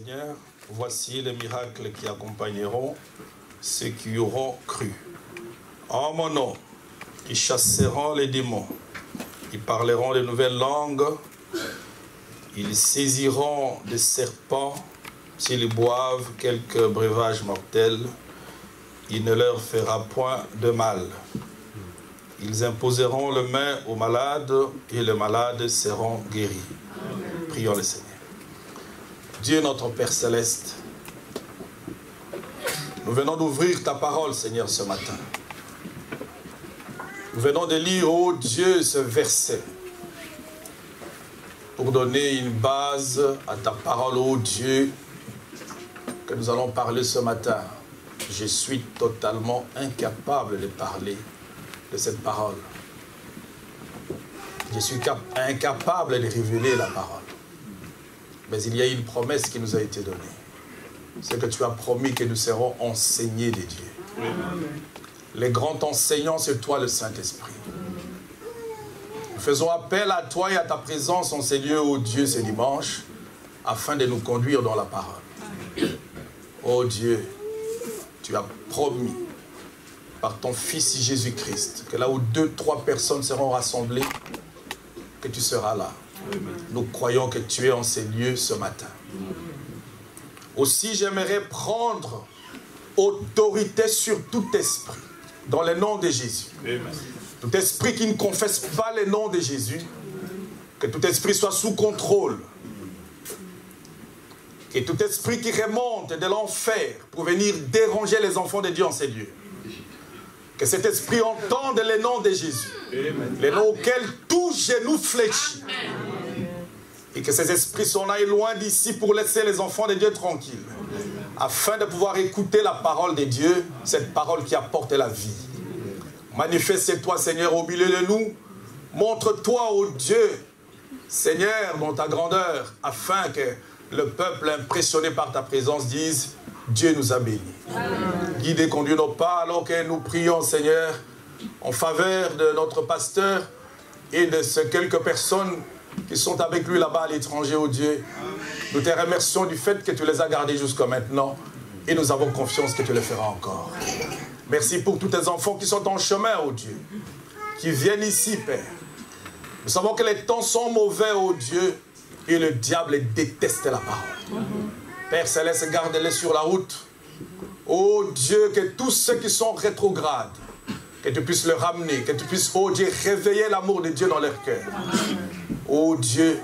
Seigneur, voici les miracles qui accompagneront ceux qui y auront cru. En mon nom, ils chasseront les démons, ils parleront de nouvelles langues, ils saisiront des serpents, s'ils boivent quelques breuvages mortels, il ne leur fera point de mal. Ils imposeront les mains aux malades et les malades seront guéris. Prions le Seigneur. Dieu notre Père Céleste, nous venons d'ouvrir ta parole, Seigneur, ce matin. Nous venons de lire, oh Dieu, ce verset pour donner une base à ta parole, oh Dieu, que nous allons parler ce matin. Je suis totalement incapable de parler de cette parole. Je suis incapable de révéler la parole. Mais il y a une promesse qui nous a été donnée. C'est que tu as promis que nous serons enseignés de Dieu. Les grands enseignants, c'est toi le Saint-Esprit. Nous faisons appel à toi et à ta présence en ces lieux, ô Dieu, ce dimanche, afin de nous conduire dans la parole. Ô Dieu, tu as promis par ton Fils Jésus-Christ que là où 2, 3 personnes seront rassemblées, que tu seras là. Nous croyons que tu es en ces lieux ce matin. Aussi, j'aimerais prendre autorité sur tout esprit, dans le nom de Jésus. Tout esprit qui ne confesse pas le nom de Jésus, que tout esprit soit sous contrôle. Que tout esprit qui remonte de l'enfer pour venir déranger les enfants de Dieu en ces lieux. Que cet esprit entende le nom de Jésus, le nom auquel tout genou fléchit. Et que ces esprits s'en aillent loin d'ici pour laisser les enfants de Dieu tranquilles. Afin de pouvoir écouter la parole de Dieu, cette parole qui apporte la vie. Manifeste-toi, Seigneur, au milieu de nous. Montre-toi, ô Dieu, Seigneur, dans ta grandeur, afin que le peuple impressionné par ta présence dise, Dieu nous a bénis. Guide et conduis nos pas alors que nous prions, Seigneur, en faveur de notre pasteur et de ces quelques personnes qui sont avec lui là-bas à l'étranger, ô Dieu. Nous te remercions du fait que tu les as gardés jusqu'à maintenant et nous avons confiance que tu le feras encore. Merci pour tous tes enfants qui sont en chemin, ô Dieu, qui viennent ici, Père. Nous savons que les temps sont mauvais, ô Dieu, et le diable déteste la parole. Père Céleste, garde-les sur la route. Ô Dieu, que tous ceux qui sont rétrogrades, que tu puisses les ramener, que tu puisses, ô Dieu, réveiller l'amour de Dieu dans leur cœur. Ô Dieu,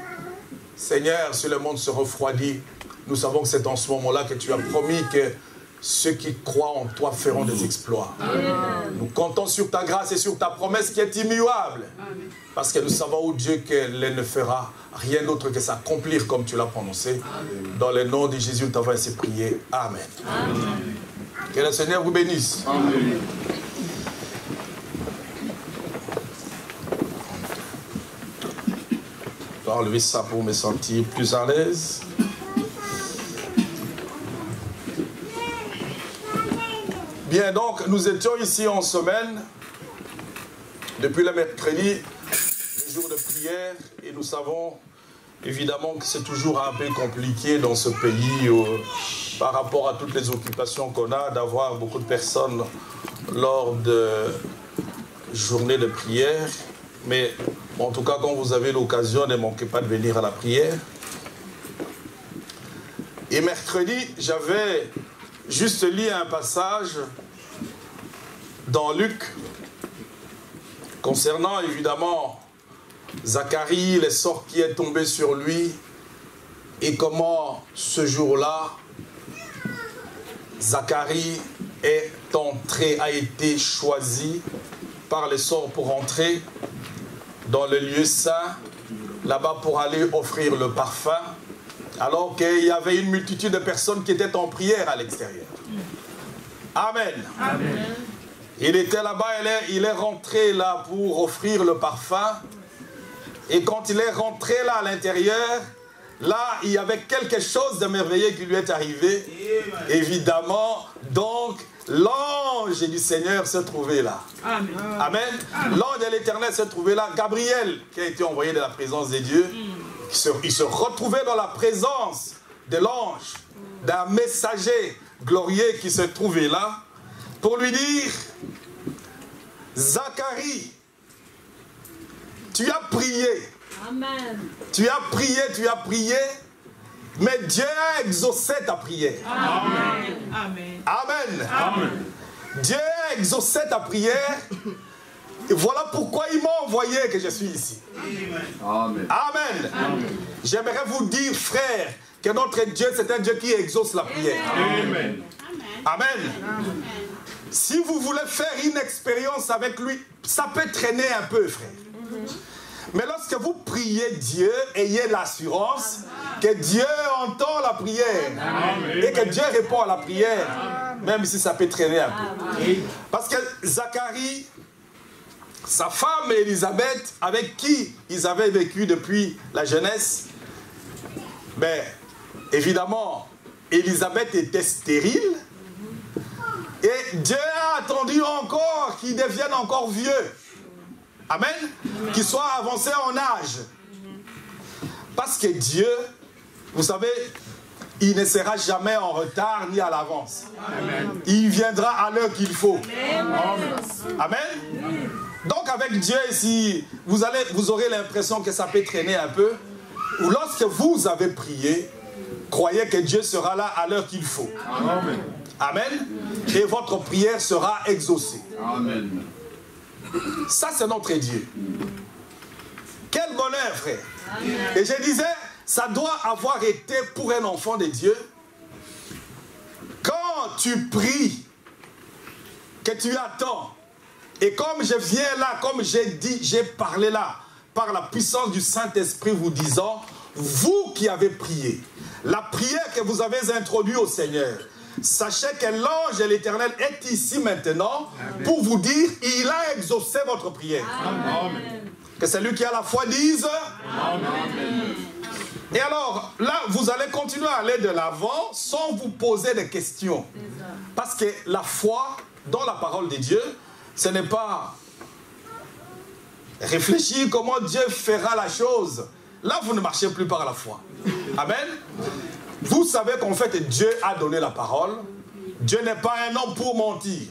Seigneur, si le monde se refroidit, nous savons que c'est en ce moment-là que tu as promis que ceux qui croient en toi feront des exploits. Nous comptons sur ta grâce et sur ta promesse qui est immuable. Parce que nous savons, ô Dieu, qu'elle ne fera rien d'autre que s'accomplir comme tu l'as prononcé. Dans le nom de Jésus, nous t'avons ainsi prié. Amen. Amen. Que le Seigneur vous bénisse. Amen. Je vais enlever ça pour me sentir plus à l'aise. Bien, donc, nous étions ici en semaine, depuis le mercredi, le jour de prière, et nous savons évidemment que c'est toujours un peu compliqué dans ce pays par rapport à toutes les occupations qu'on a, d'avoir beaucoup de personnes lors de journées de prière. Mais en tout cas, quand vous avez l'occasion, ne manquez pas de venir à la prière. Et mercredi, j'avais juste lu un passage dans Luc concernant évidemment Zacharie, le sort qui est tombé sur lui et comment ce jour-là, Zacharie a été choisi par le sort pour entrer dans le lieu saint, là-bas pour aller offrir le parfum, alors qu'il y avait une multitude de personnes qui étaient en prière à l'extérieur. Amen. Amen. Il était là-bas, il est rentré là pour offrir le parfum. Et quand il est rentré là à l'intérieur, là, il y avait quelque chose de merveilleux qui lui est arrivé. Évidemment, donc, l'ange du Seigneur se trouvait là. Amen. Amen. L'ange de l'Éternel se trouvait là. Gabriel, qui a été envoyé de la présence de Dieu, il se retrouvait dans la présence de l'ange. d'un messager glorieux qui se trouvait là pour lui dire, Zacharie, tu as prié. Amen. Tu as prié, mais Dieu a exaucé ta prière. Amen. Amen. Amen. Amen. Dieu a exaucé ta prière. Et voilà pourquoi il m'a envoyé que je suis ici. Amen. Amen. Amen. J'aimerais vous dire, frère, que notre Dieu, c'est un Dieu qui exauce la prière. Amen. Amen. Amen. Si vous voulez faire une expérience avec lui, ça peut traîner un peu, frère. Mais lorsque vous priez Dieu, ayez l'assurance que Dieu entend la prière. Amen. Et que Dieu répond à la prière. Amen. Même si ça peut traîner un peu. Amen. Parce que Zacharie, sa femme Élisabeth, avec qui ils avaient vécu depuis la jeunesse, ben, évidemment, Élisabeth était stérile. Et Dieu a attendu encore qu'il devienne encore vieux. Amen. Qu'il soit avancé en âge. Parce que Dieu, vous savez, il ne sera jamais en retard ni à l'avance. Il viendra à l'heure qu'il faut. Amen. Amen. Donc avec Dieu ici, vous aurez l'impression que ça peut traîner un peu. Ou lorsque vous avez prié, croyez que Dieu sera là à l'heure qu'il faut. Amen. Amen. Et votre prière sera exaucée. Amen. Ça, c'est notre Dieu. Quel bonheur, frère. Amen. Et je disais, ça doit avoir été pour un enfant de Dieu. Quand tu pries, que tu attends, et comme je viens là, comme j'ai dit, j'ai parlé là, par la puissance du Saint-Esprit vous disant, vous qui avez prié, la prière que vous avez introduite au Seigneur, sachez que l'ange de l'Éternel est ici maintenant. Amen. Pour vous dire, il a exaucé votre prière. Amen. Que celui qui a la foi dise Amen. Et alors, là, vous allez continuer à aller de l'avant sans vous poser de questions. Parce que la foi dans la parole de Dieu, ce n'est pas réfléchir comment Dieu fera la chose. Là, vous ne marchez plus par la foi. Amen. Vous savez qu'en fait, Dieu a donné la parole. Dieu n'est pas un homme pour mentir.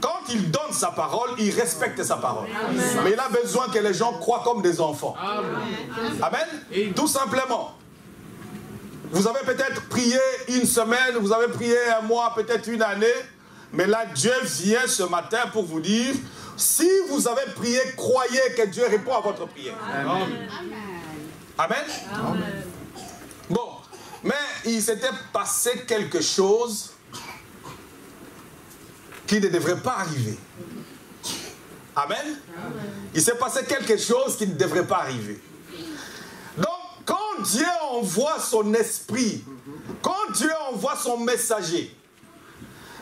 Quand il donne sa parole, il respecte sa parole. Amen. Mais il a besoin que les gens croient comme des enfants. Amen. Amen. Tout simplement. Vous avez peut-être prié une semaine, vous avez prié un mois, peut-être une année. Mais là, Dieu vient ce matin pour vous dire, si vous avez prié, croyez que Dieu répond à votre prière. Amen. Amen. Amen. Bon. Mais il s'était passé quelque chose qui ne devrait pas arriver. Amen. Il s'est passé quelque chose qui ne devrait pas arriver. Donc, quand Dieu envoie son esprit, quand Dieu envoie son messager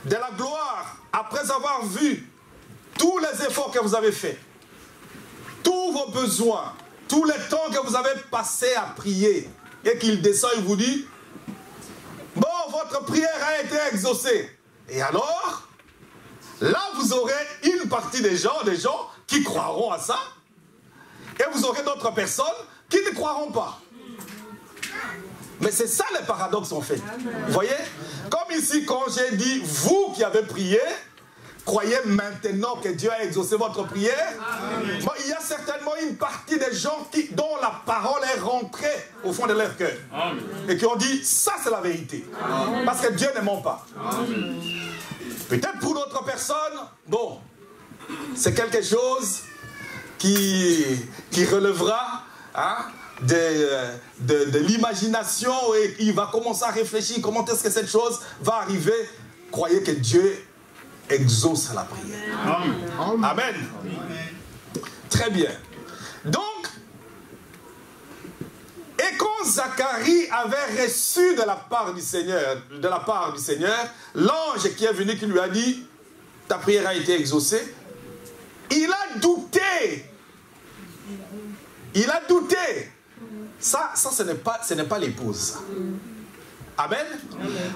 de la gloire, après avoir vu tous les efforts que vous avez faits, tous vos besoins, tout le temps que vous avez passé à prier, et qu'il descend et vous dit, bon, votre prière a été exaucée. Et alors, là, vous aurez une partie des gens qui croiront à ça. Et vous aurez d'autres personnes qui ne croiront pas. Mais c'est ça le paradoxe en fait. Vous voyez? Comme ici, quand j'ai dit, vous qui avez prié, croyez maintenant que Dieu a exaucé votre prière. Bon, il y a certainement une partie des gens dont la parole est rentrée au fond de leur cœur. Amen. Et qui ont dit, ça c'est la vérité. Amen. Parce que Dieu ne ment pas. Peut-être pour d'autres personnes, bon, c'est quelque chose qui relèvera de l'imagination et il va commencer à réfléchir comment est-ce que cette chose va arriver. Croyez que Dieu exauce la prière. Amen. Amen. Très bien. Donc, et quand Zacharie avait reçu de la part du Seigneur, l'ange qui est venu qui lui a dit, ta prière a été exaucée, il a douté. Il a douté. Ça ce n'est pas l'épouse. Amen.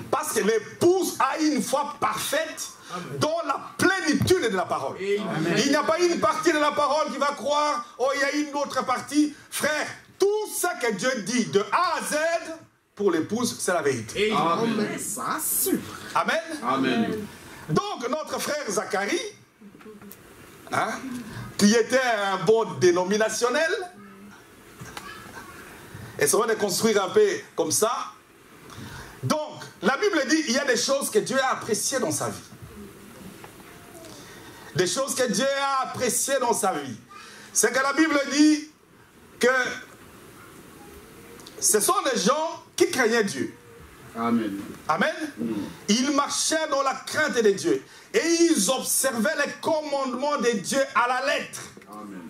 Parce que l'épouse a une foi parfaite dans la plénitude de la parole. Amen. Il n'y a pas une partie de la parole qui va croire, oh, il y a une autre partie. Frère, tout ce que Dieu dit de A à Z, pour l'épouse, c'est la vérité. Amen. Ça, super. Amen. Amen. Donc, notre frère Zacharie, hein, qui était un bon dénominationnel, et ça va construire un peu comme ça. Donc, la Bible dit il y a des choses que Dieu a appréciées dans sa vie. Des choses que Dieu a appréciées dans sa vie. C'est que la Bible dit que ce sont des gens qui craignaient Dieu. Amen. Amen. Ils marchaient dans la crainte de Dieu. Et ils observaient les commandements de Dieu à la lettre. Amen.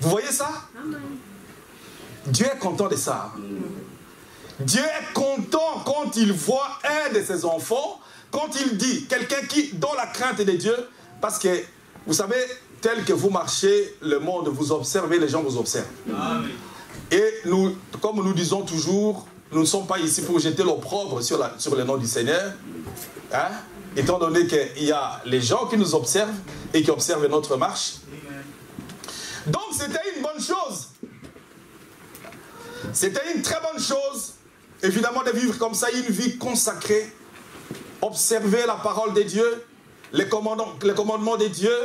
Vous voyez ça? Amen. Dieu est content de ça. Dieu est content quand il voit un de ses enfants, quand il dit, quelqu'un qui, dans la crainte de Dieu, parce que, vous savez, tel que vous marchez, le monde vous observe et les gens vous observent. Amen. Et nous, comme nous disons toujours, nous ne sommes pas ici pour jeter l'opprobre sur le nom du Seigneur, hein, étant donné qu'il y a les gens qui nous observent et qui observent notre marche. Donc c'était une bonne chose. C'était une très bonne chose, évidemment, de vivre comme ça, une vie consacrée, observer la parole de Dieu, les commandements de Dieu,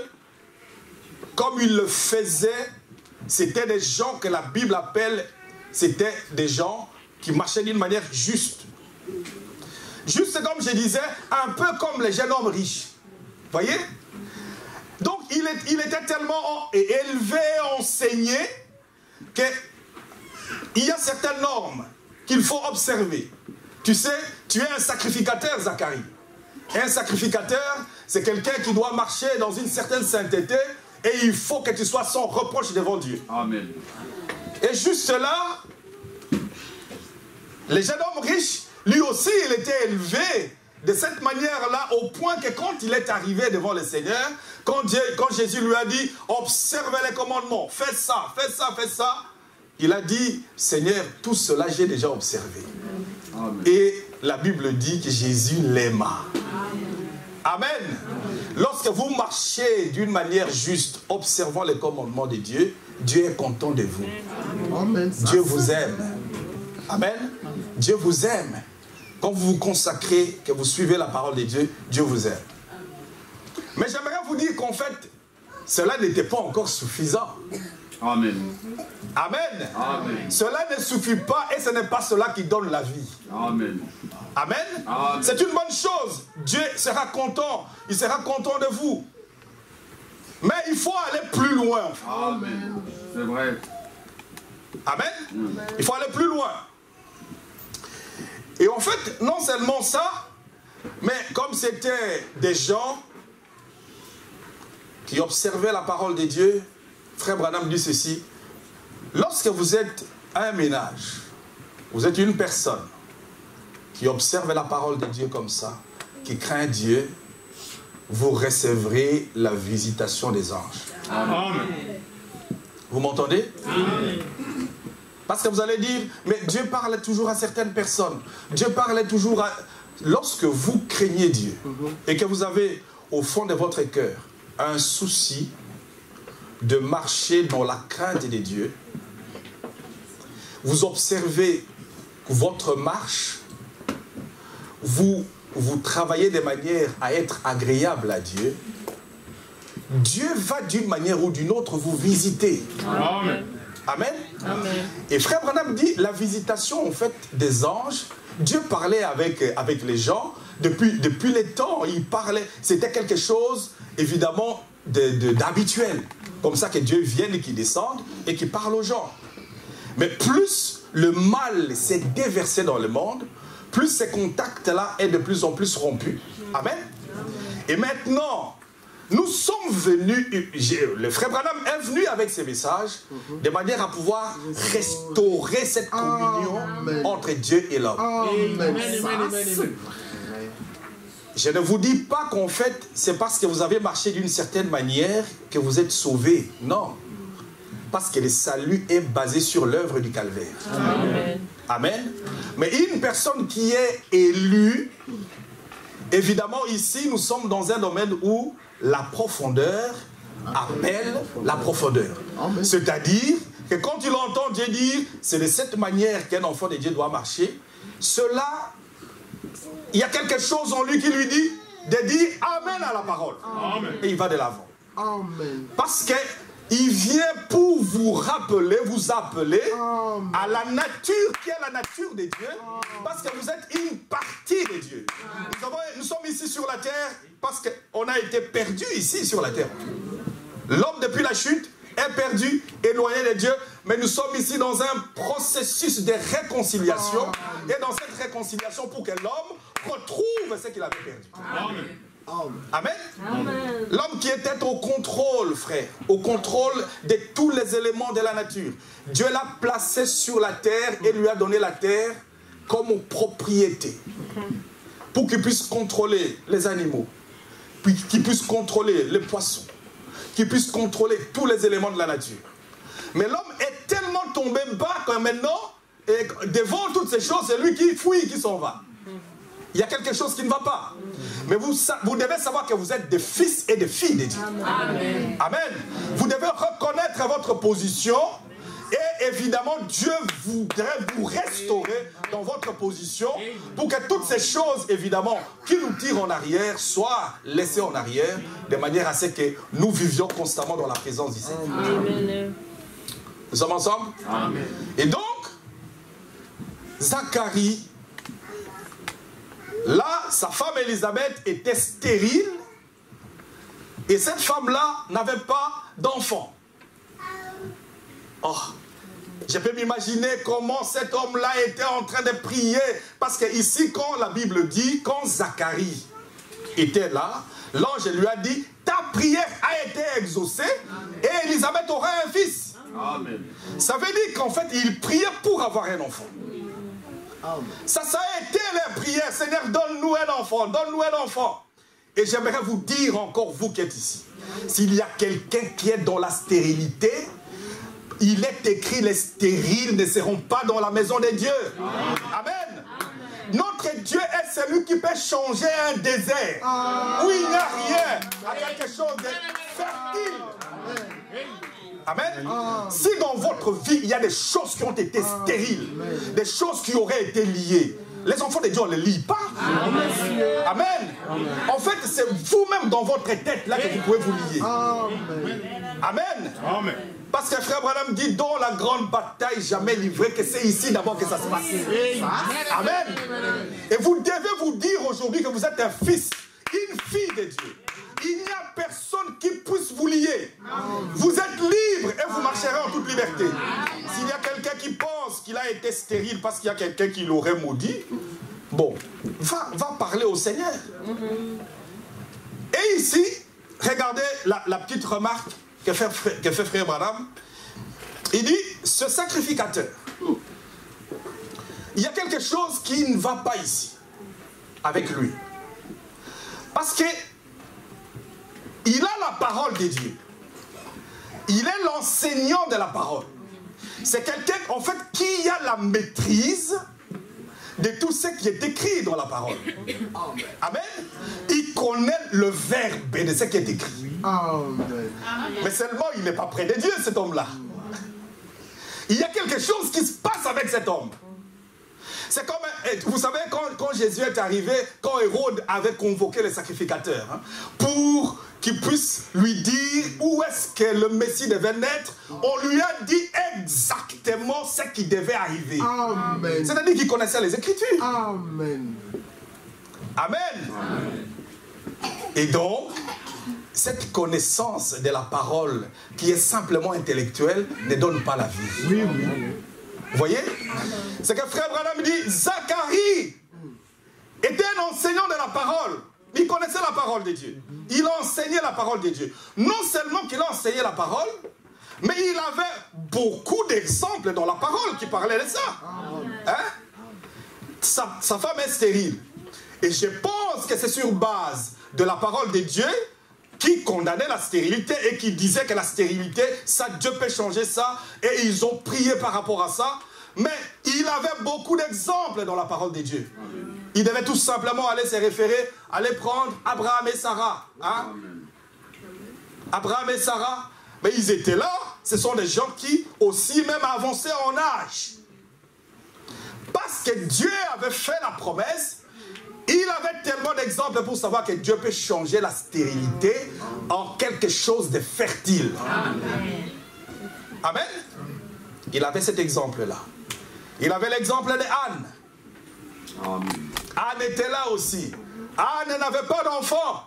comme il le faisait. C'était des gens que la Bible appelle, c'était des gens qui marchaient d'une manière juste. Juste comme je disais, un peu comme les jeunes hommes riches. Voyez? Donc il était tellement élevé, enseigné, qu'il y a certaines normes qu'il faut observer. Tu sais, tu es un sacrificateur, Zacharie. Un sacrificateur, c'est quelqu'un qui doit marcher dans une certaine sainteté et il faut que tu sois sans reproche devant Dieu. Amen. Et juste là, le jeune homme riche, lui aussi, il était élevé de cette manière-là, au point que quand il est arrivé devant le Seigneur, quand Jésus lui a dit, observez les commandements, fais ça, fais ça, fais ça, il a dit, Seigneur, tout cela j'ai déjà observé. Amen. Et la Bible dit que Jésus l'aima. Amen. Lorsque vous marchez d'une manière juste, observant les commandements de Dieu, Dieu est content de vous. Amen. Dieu vous aime. Amen. Dieu vous aime. Quand vous vous consacrez, que vous suivez la parole de Dieu, Dieu vous aime. Mais j'aimerais vous dire qu'en fait, cela n'était pas encore suffisant. Amen. Amen. Amen. Cela ne suffit pas et ce n'est pas cela qui donne la vie. Amen. Amen. Amen. C'est une bonne chose. Dieu sera content. Il sera content de vous. Mais il faut aller plus loin. Amen. C'est vrai. Amen. Il faut aller plus loin. Et en fait, non seulement ça, mais comme c'était des gens qui observaient la parole de Dieu, Frère Branham dit ceci: lorsque vous êtes un ménage, vous êtes une personne qui observe la parole de Dieu comme ça, qui craint Dieu, vous recevrez la visitation des anges. Amen. Vous m'entendez? Parce que vous allez dire, mais Dieu parle toujours à certaines personnes. Dieu parle toujours à... Lorsque vous craignez Dieu et que vous avez au fond de votre cœur un souci de marcher dans la crainte de Dieu, vous observez votre marche, vous travaillez de manière à être agréable à Dieu, Dieu va d'une manière ou d'une autre vous visiter. Amen. Amen. Amen. Et Frère Branham dit, la visitation en fait des anges, Dieu parlait avec les gens depuis les temps, il parlait, c'était quelque chose évidemment d'habituel. Comme ça que Dieu vienne et qu'il descende et qu'il parle aux gens. Mais plus le mal s'est déversé dans le monde, plus ces contacts-là est de plus en plus rompus. Amen. Et maintenant, nous sommes venus, le frère Branham est venu avec ces messages de manière à pouvoir restaurer cette communion entre Dieu et l'homme. Amen. Je ne vous dis pas qu'en fait, c'est parce que vous avez marché d'une certaine manière que vous êtes sauvés. Non. Parce que le salut est basé sur l'œuvre du calvaire. Amen. Amen. Mais une personne qui est élue, évidemment ici, nous sommes dans un domaine où la profondeur appelle la profondeur. C'est-à-dire que quand il entend Dieu dire, c'est de cette manière qu'un enfant de Dieu doit marcher, cela, il y a quelque chose en lui qui lui dit de dire Amen à la parole. Amen. Et il va de l'avant. Amen. Parce qu'il vient pour vous rappeler, vous appeler à la nature qui est la nature de Dieu. Parce que vous êtes une partie de Dieu. Nous sommes ici sur la terre parce qu'on a été perdu ici sur la terre. L'homme depuis la chute est perdu, éloigné de Dieu. Mais nous sommes ici dans un processus de réconciliation. Et dans cette réconciliation pour que l'homme retrouve ce qu'il avait perdu. Amen. Amen. Amen. L'homme qui était au contrôle, frère, au contrôle de tous les éléments de la nature. Dieu l'a placé sur la terre et lui a donné la terre comme propriété. Pour qu'il puisse contrôler les animaux, puis qu'il puisse contrôler les poissons, qu'il puisse contrôler tous les éléments de la nature. Mais l'homme est tellement tombé bas que maintenant, et devant toutes ces choses, c'est lui qui fuit, qui s'en va. Il y a quelque chose qui ne va pas. Mais vous devez savoir que vous êtes des fils et des filles de Dieu. Amen. Amen. Vous devez reconnaître votre position et évidemment Dieu voudrait vous restaurer dans votre position pour que toutes ces choses évidemment qui nous tirent en arrière soient laissées en arrière de manière à ce que nous vivions constamment dans la présence du Seigneur. Amen. Nous sommes ensemble? Amen. Et donc, Zacharie, là, sa femme Élisabeth était stérile et cette femme-là n'avait pas d'enfant. Oh, je peux m'imaginer comment cet homme-là était en train de prier. Parce que ici, quand la Bible dit, quand Zacharie était là, l'ange lui a dit, ta prière a été exaucée et Élisabeth aura un fils. Amen. Ça veut dire qu'en fait, il priait pour avoir un enfant. Ça a été la prière. Seigneur, donne-nous un enfant, donne-nous un enfant. Et j'aimerais vous dire encore, vous qui êtes ici, s'il y a quelqu'un qui est dans la stérilité, il est écrit, les stériles ne seront pas dans la maison de Dieu. Amen. Notre Dieu est celui qui peut changer un désert où il n'y a rien à quelque chose de fertile. Amen. Si dans votre vie, il y a des choses qui ont été stériles, des choses qui auraient été liées, les enfants de Dieu, on ne les lie pas. Amen. En fait, c'est vous-même dans votre tête là que vous pouvez vous lier. Amen. Amen. Parce que frère Branham dit, dans la grande bataille jamais livrée, que c'est ici d'abord que ça se passe. Amen. Et vous devez vous dire aujourd'hui que vous êtes un fils, une fille de Dieu. Il n'y a personne qui puisse vous lier. Vous êtes libre et vous marcherez en toute liberté. S'il y a quelqu'un qui pense qu'il a été stérile parce qu'il y a quelqu'un qui l'aurait maudit, bon, va parler au Seigneur. Et ici, regardez la petite remarque que fait frère Branham. Il dit, ce sacrificateur, il y a quelque chose qui ne va pas ici avec lui. Parce que il a la parole de Dieu. Il est l'enseignant de la parole. C'est quelqu'un, en fait, qui a la maîtrise de tout ce qui est écrit dans la parole. Amen. Il connaît le verbe de ce qui est écrit. Amen. Mais seulement, il n'est pas près de Dieu, cet homme-là. Il y a quelque chose qui se passe avec cet homme. C'est comme, vous savez, quand Jésus est arrivé, quand Hérode avait convoqué les sacrificateurs, hein, pour qu'ils puissent lui dire où est-ce que le Messie devait naître, on lui a dit exactement ce qui devait arriver. Amen. C'est-à-dire qu'il connaissait les Écritures. Amen. Amen. Et donc, cette connaissance de la parole qui est simplement intellectuelle ne donne pas la vie. Oui, oui. Vous voyez? C'est que frère Branham dit, Zacharie était un enseignant de la parole. Il connaissait la parole de Dieu. Il enseignait la parole de Dieu. Non seulement qu'il a enseigné la parole, mais il avait beaucoup d'exemples dans la parole qui parlaient de ça. Hein? Sa femme est stérile. Et je pense que c'est sur base de la parole de Dieu qui condamnait la stérilité et qui disait que la stérilité, ça, Dieu peut changer ça. Et ils ont prié par rapport à ça. Mais il avait beaucoup d'exemples dans la parole de Dieu. Il devait tout simplement aller se référer, aller prendre Abraham et Sarah. Hein? Abraham et Sarah, mais ils étaient là. ce sont des gens qui aussi même avançaient en âge. Parce que Dieu avait fait la promesse, il avait tellement d'exemples pour savoir que Dieu peut changer la stérilité en quelque chose de fertile. Amen. Amen. Il avait cet exemple-là. Il avait l'exemple de Anne. Amen. Anne était là aussi. Anne n'avait pas d'enfant.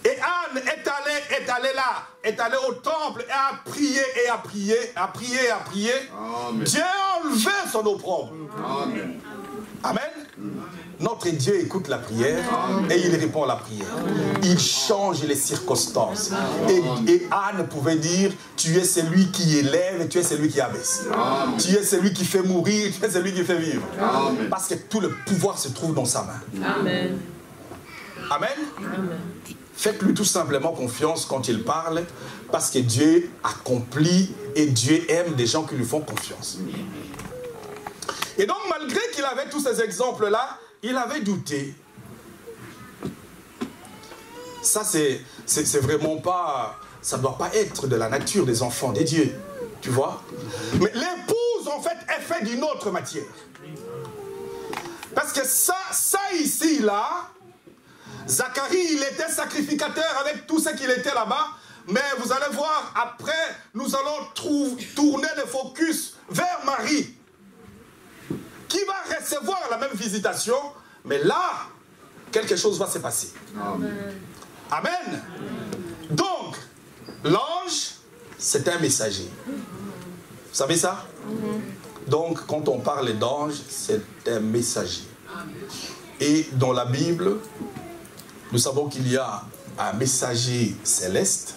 Et Anne est allée au temple et a prié et a prié, a prié et a prié. Amen. Dieu a enlevé son opprobre. Amen. Amen. Notre Dieu écoute la prière et il répond à la prière. Il change les circonstances. Et Anne pouvait dire, tu es celui qui élève et tu es celui qui abaisse. Amen. Tu es celui qui fait mourir, tu es celui qui fait vivre. Amen. Parce que tout le pouvoir se trouve dans sa main. Amen. Amen. Amen. Faites-lui tout simplement confiance quand il parle, parce que Dieu accomplit et Dieu aime des gens qui lui font confiance. Et donc, malgré qu'il avait tous ces exemples-là, il avait douté. Ça, c'est vraiment pas... Ça ne doit pas être de la nature des enfants des dieux. Tu vois? Mais l'épouse, en fait, est faite d'une autre matière. Parce que ça ici, là... Zacharie, il était sacrificateur avec tout ce qu'il était là-bas. Mais vous allez voir, après, nous allons tourner le focus vers Marie, qui va recevoir la même visitation. Mais là, quelque chose va se passer. Amen. Amen. Donc, l'ange, c'est un messager. Vous savez ça? Donc, quand on parle d'ange, c'est un messager. Et dans la Bible... Nous savons qu'il y a un messager céleste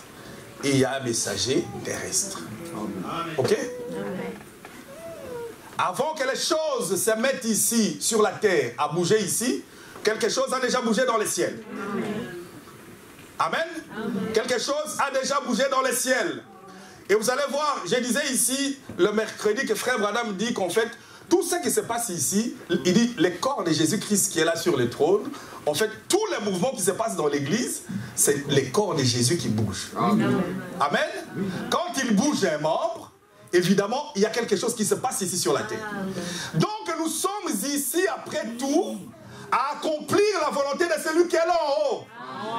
et il y a un messager terrestre. Ok? Avant que les choses se mettent ici, sur la terre, à bouger ici, quelque chose a déjà bougé dans les ciels. Amen? Quelque chose a déjà bougé dans les ciels. Et vous allez voir, je disais ici, le mercredi, que Frère Branham dit qu'en fait, tout ce qui se passe ici, il dit, le corps de Jésus-Christ qui est là sur le trône, en fait, tous les mouvements qui se passent dans l'église, c'est le corps de Jésus qui bouge. Amen. Amen. Quand il bouge un membre, évidemment, il y a quelque chose qui se passe ici sur la terre. Donc, nous sommes ici, après tout, à accomplir la volonté de celui qui est là en haut.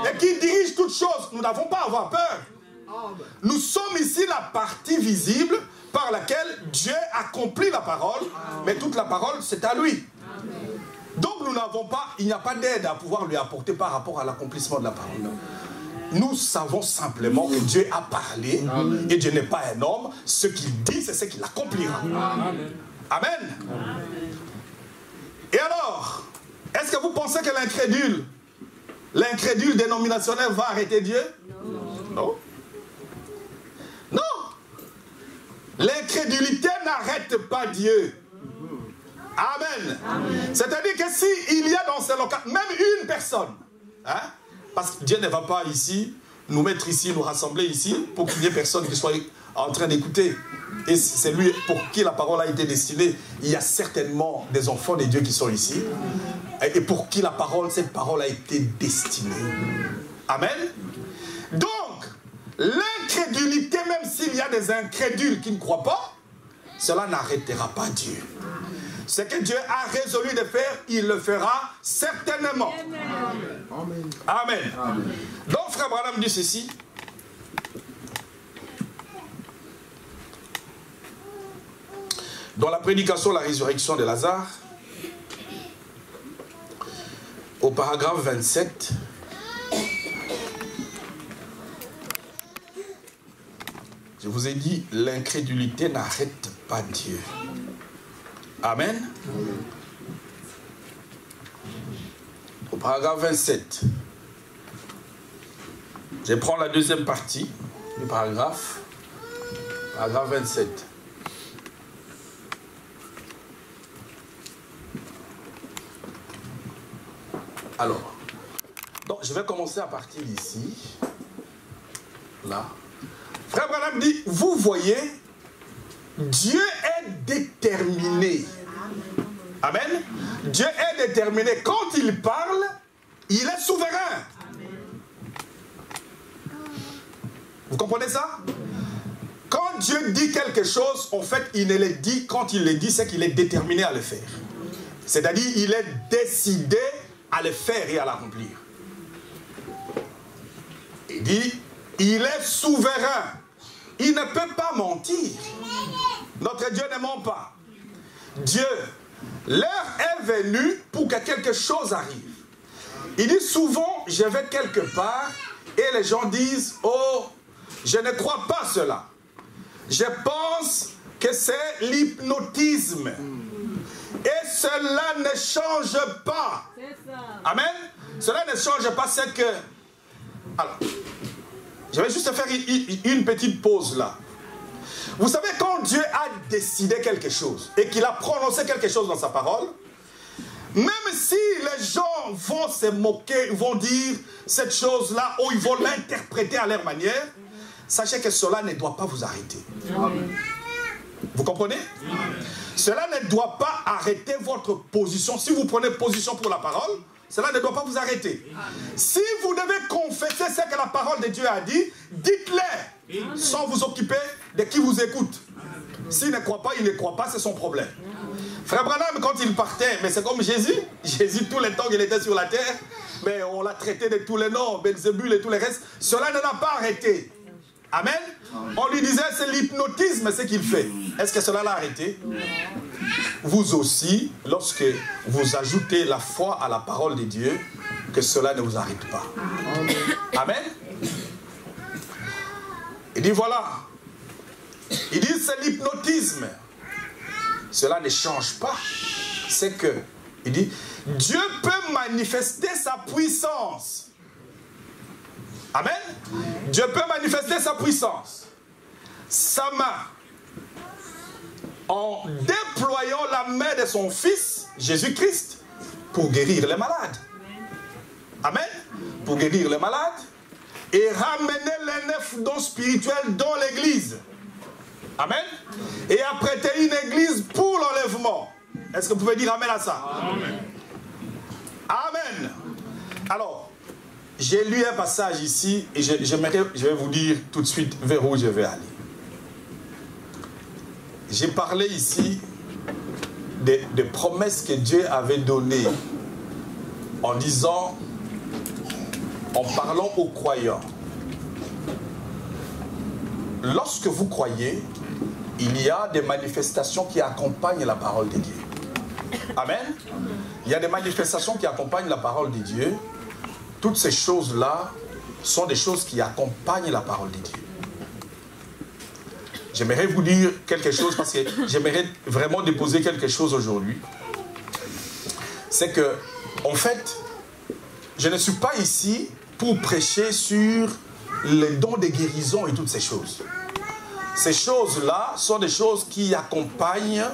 Et qui dirige toutes choses. Nous n'avons pas à avoir peur. Nous sommes ici la partie visible par laquelle Dieu accomplit la parole, mais toute la parole, c'est à lui. Donc nous n'avons pas, il n'y a pas d'aide à pouvoir lui apporter par rapport à l'accomplissement de la parole. Nous savons simplement que Dieu a parlé et Dieu n'est pas un homme. Ce qu'il dit, c'est ce qu'il accomplira. Amen. Amen. Et alors, est-ce que vous pensez que l'incrédule dénominationnel va arrêter Dieu? Non. Non. L'incrédulité n'arrête pas Dieu. Amen. C'est-à-dire que s'il y a dans ce local, même une personne, hein, parce que Dieu ne va pas ici, nous mettre ici, nous rassembler ici, pour qu'il y ait personne qui soit en train d'écouter. Et c'est lui pour qui la parole a été destinée. Il y a certainement des enfants de Dieu qui sont ici, et pour qui cette parole a été destinée. Amen. Donc, l'incrédulité, même s'il y a des incrédules qui ne croient pas, cela n'arrêtera pas Dieu. Ce que Dieu a résolu de faire, il le fera certainement. Amen. Amen. Amen. Donc, Frère Branham dit ceci. Dans la prédication de la résurrection de Lazare, au paragraphe 27, je vous ai dit, l'incrédulité n'arrête pas Dieu. Amen. Au paragraphe 27, je prends la deuxième partie du paragraphe 27. Alors, donc je vais commencer à partir d'ici, là. Frère Branham dit, vous voyez, Dieu est déterminé. Amen. Dieu est déterminé. Quand il parle, il est souverain. Vous comprenez ça? quand Dieu dit quelque chose, en fait, il ne le dit, quand il le dit, c'est qu'il est déterminé à le faire. C'est-à-dire, il est décidé à le faire et à l'accomplir. Il dit, il est souverain. Il ne peut pas mentir. Notre Dieu ne ment pas. Dieu, l'heure est venue pour que quelque chose arrive. Il dit souvent, je vais quelque part et les gens disent, oh, je ne crois pas cela. Je pense que c'est l'hypnotisme. Et cela ne change pas. Amen. Cela ne change pas, c'est que... Alors, je vais juste faire une petite pause là. Vous savez, quand Dieu a décidé quelque chose et qu'il a prononcé quelque chose dans sa parole, même si les gens vont se moquer, vont dire cette chose-là, ou ils vont l'interpréter à leur manière, sachez que cela ne doit pas vous arrêter. Amen. Vous comprenez? Cela ne doit pas arrêter votre position. Si vous prenez position pour la parole, cela ne doit pas vous arrêter. Si vous devez confesser ce que la parole de Dieu a dit, dites-le sans vous occuper de qui vous écoute. S'il ne croit pas, il ne croit pas, c'est son problème. Frère Branham, quand il partait, mais c'est comme Jésus. Jésus, tout le temps qu'il était sur la terre, mais on l'a traité de tous les noms, Belzébul et tous les restes. Cela ne l'a pas arrêté. Amen. On lui disait, c'est l'hypnotisme ce qu'il fait. Est-ce que cela l'a arrêté? Vous aussi, lorsque vous ajoutez la foi à la parole de Dieu, que cela ne vous arrête pas. Amen. Il dit voilà. Il dit c'est l'hypnotisme. Cela ne change pas. C'est que, il dit, Dieu peut manifester sa puissance. Amen. Dieu peut manifester sa puissance. Sa main. En déployant la main de son Fils, Jésus-Christ, pour guérir les malades. Amen. Pour guérir les malades et ramener les 9 dons spirituels dans l'église. Amen. Et apprêter une église pour l'enlèvement. Est-ce que vous pouvez dire amen à ça? Amen. Amen. Alors, j'ai lu un passage ici et je vais vous dire tout de suite vers où je vais aller. J'ai parlé ici des promesses que Dieu avait données en disant, en parlant aux croyants, lorsque vous croyez, il y a des manifestations qui accompagnent la parole de Dieu. Amen. Il y a des manifestations qui accompagnent la parole de Dieu. Toutes ces choses-là sont des choses qui accompagnent la parole de Dieu. J'aimerais vous dire quelque chose parce que j'aimerais vraiment déposer quelque chose aujourd'hui. C'est que, en fait, je ne suis pas ici pour prêcher sur les dons de guérison et toutes ces choses. Ces choses-là sont des choses qui accompagnent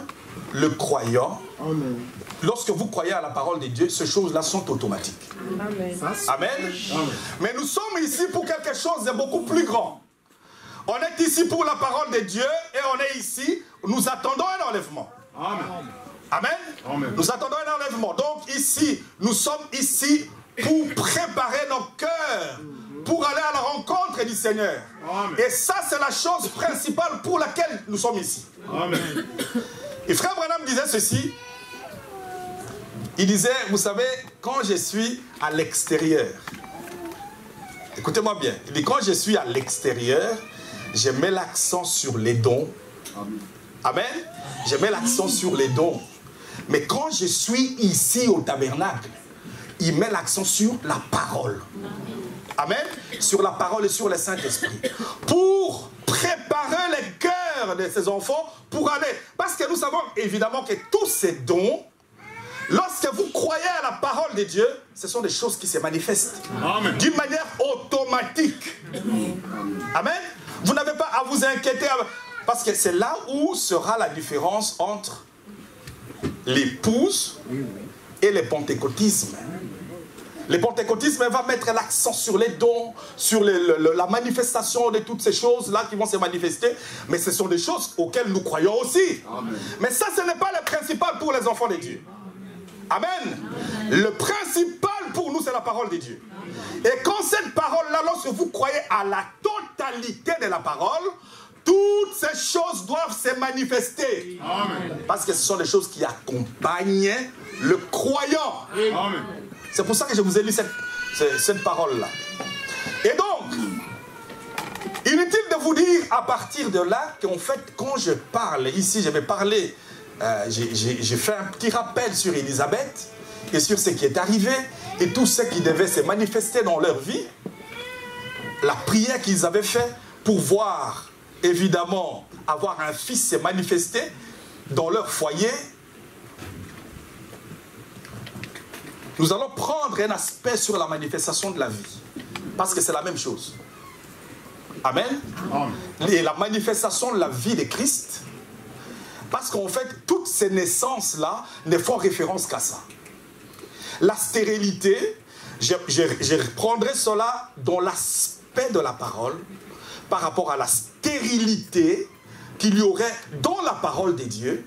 le croyant. Amen. Lorsque vous croyez à la parole de Dieu, ces choses-là sont automatiques. Amen. Amen. Amen. Mais nous sommes ici pour quelque chose de beaucoup plus grand. On est ici pour la parole de Dieu et on est ici, nous attendons un enlèvement. Amen. Amen. Amen. Nous attendons un enlèvement. Donc ici, nous sommes ici pour préparer nos cœurs, pour aller à la rencontre du Seigneur. Amen. Et ça, c'est la chose principale pour laquelle nous sommes ici. Amen. Et Frère Branham disait ceci. Il disait, vous savez, quand je suis à l'extérieur, écoutez-moi bien, il dit, quand je suis à l'extérieur, je mets l'accent sur les dons. Amen. Je mets l'accent sur les dons. Mais quand je suis ici au tabernacle, il met l'accent sur la parole. Amen. Sur la parole et sur le Saint-Esprit. Pour préparer les cœurs de ces enfants pour aller. Parce que nous savons évidemment que tous ces dons, lorsque vous croyez à la parole de Dieu, ce sont des choses qui se manifestent d'une manière automatique. Amen. Vous n'avez pas à vous inquiéter, parce que c'est là où sera la différence entre l'épouse et le pentecôtisme. Le pentecôtisme va mettre l'accent sur les dons, sur la manifestation de toutes ces choses-là qui vont se manifester. Mais ce sont des choses auxquelles nous croyons aussi. Amen. Mais ça, ce n'est pas le principal pour les enfants de Dieu. Amen. Le principal pour nous, c'est la parole de Dieu. Et quand cette parole-là, lorsque vous croyez à la totalité de la parole, toutes ces choses doivent se manifester. Amen. Parce que ce sont des choses qui accompagnent le croyant. Amen. C'est pour ça que je vous ai lu cette parole-là. Et donc, inutile de vous dire à partir de là qu'en fait, quand je parle, ici je vais parler, j'ai fait un petit rappel sur Élisabeth et sur ce qui est arrivé et tout ce qui devait se manifester dans leur vie. La prière qu'ils avaient fait pour voir, évidemment, avoir un fils se manifester dans leur foyer. Nous allons prendre un aspect sur la manifestation de la vie. Parce que c'est la même chose. Amen. Amen. Et la manifestation de la vie de Christ. Parce qu'en fait, toutes ces naissances-là ne font référence qu'à ça. La stérilité, je reprendrai cela dans l'aspect de la parole, par rapport à la stérilité qu'il y aurait dans la parole de Dieu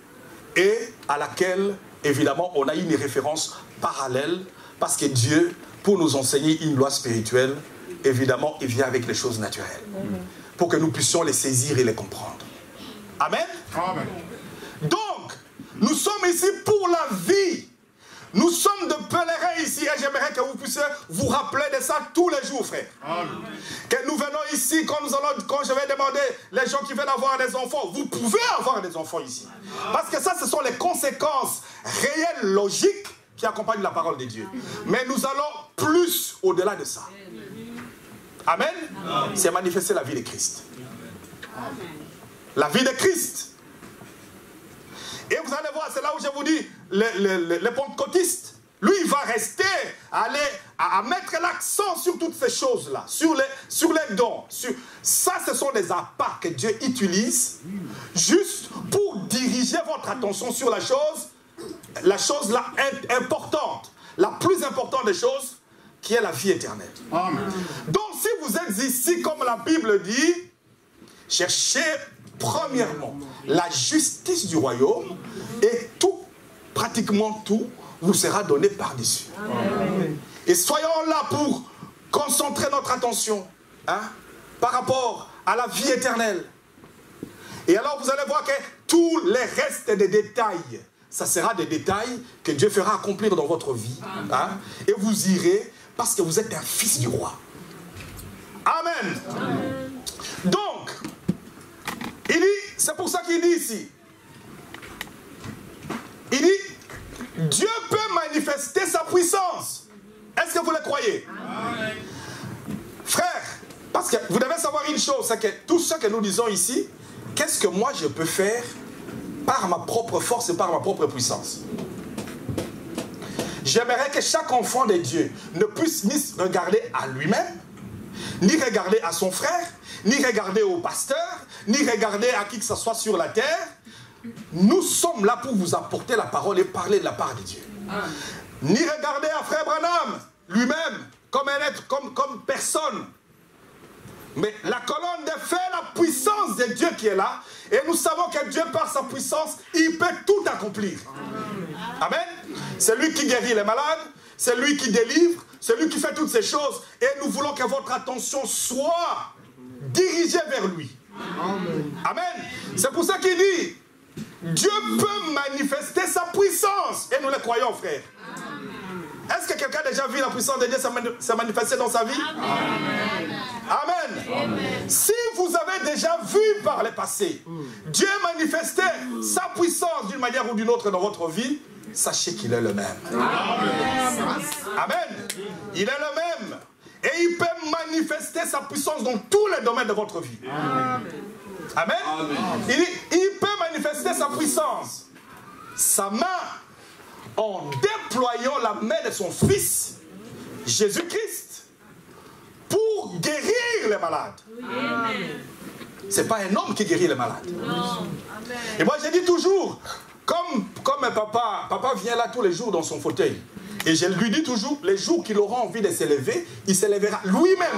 et à laquelle, évidemment, on a une référence parallèle, parce que Dieu, pour nous enseigner une loi spirituelle, évidemment, il vient avec les choses naturelles, pour que nous puissions les saisir et les comprendre. Amen. Amen. Donc, nous sommes ici pour la vie. Nous sommes de pèlerins ici et j'aimerais que vous puissiez vous rappeler de ça tous les jours, frère. Amen. Que nous venons ici, quand je vais demander les gens qui veulent avoir des enfants, vous pouvez avoir des enfants ici. Parce que ça, ce sont les conséquences réelles, logiques qui accompagnent la parole de Dieu. Mais nous allons plus au-delà de ça. Amen. C'est manifester la vie de Christ. La vie de Christ. Et vous allez voir, c'est là où je vous dis, les pentecôtistes, lui, il va rester, à mettre l'accent sur toutes ces choses-là, sur les dons. Ça, ce sont des apparts que Dieu utilise juste pour diriger votre attention sur la chose là importante, la plus importante des choses, qui est la vie éternelle. Amen. Donc, si vous êtes ici, comme la Bible dit, cherchez premièrement la justice du royaume et tout, pratiquement tout, vous sera donné par-dessus. Et soyons là pour concentrer notre attention par rapport à la vie éternelle. Et alors vous allez voir que tous les restes des détails, ça sera des détails que Dieu fera accomplir dans votre vie. Et vous irez parce que vous êtes un fils du roi. Amen. Donc, il dit, c'est pour ça qu'il dit ici, il dit, Dieu peut manifester sa puissance. Est-ce que vous le croyez? Amen. Frère, parce que vous devez savoir une chose, c'est que tout ce que nous disons ici, qu'est-ce que moi je peux faire par ma propre force et par ma propre puissance? J'aimerais que chaque enfant de Dieu ne puisse ni regarder à lui-même, ni regarder à son frère, ni regarder au pasteur, ni regarder à qui que ce soit sur la terre. Nous sommes là pour vous apporter la parole et parler de la part de Dieu. Ni regarder à frère Branham lui-même comme un être, comme personne. Mais la colonne de feu, la puissance de Dieu qui est là. Et nous savons que Dieu, par sa puissance, il peut tout accomplir. Amen. C'est lui qui guérit les malades, c'est lui qui délivre, c'est lui qui fait toutes ces choses. Et nous voulons que votre attention soit dirigée vers lui. Amen. C'est pour ça qu'il dit, Dieu peut manifester sa puissance. Et nous le croyons, frère. Est-ce que quelqu'un a déjà vu la puissance de Dieu se manifester dans sa vie? Amen. Amen. Amen. Si vous avez déjà vu par le passé Dieu manifester sa puissance d'une manière ou d'une autre dans votre vie, sachez qu'il est le même. Amen. Amen. Il est le même. Et il peut manifester sa puissance dans tous les domaines de votre vie. Amen. Amen. Amen. Il peut manifester sa puissance, sa main, en déployant la main de son Fils, Jésus-Christ, pour guérir les malades. Ce n'est pas un homme qui guérit les malades. Non. Et moi, je dis toujours, comme papa vient là tous les jours dans son fauteuil, et je lui dis toujours, les jours qu'il aura envie de s'élever, il s'élèvera lui-même.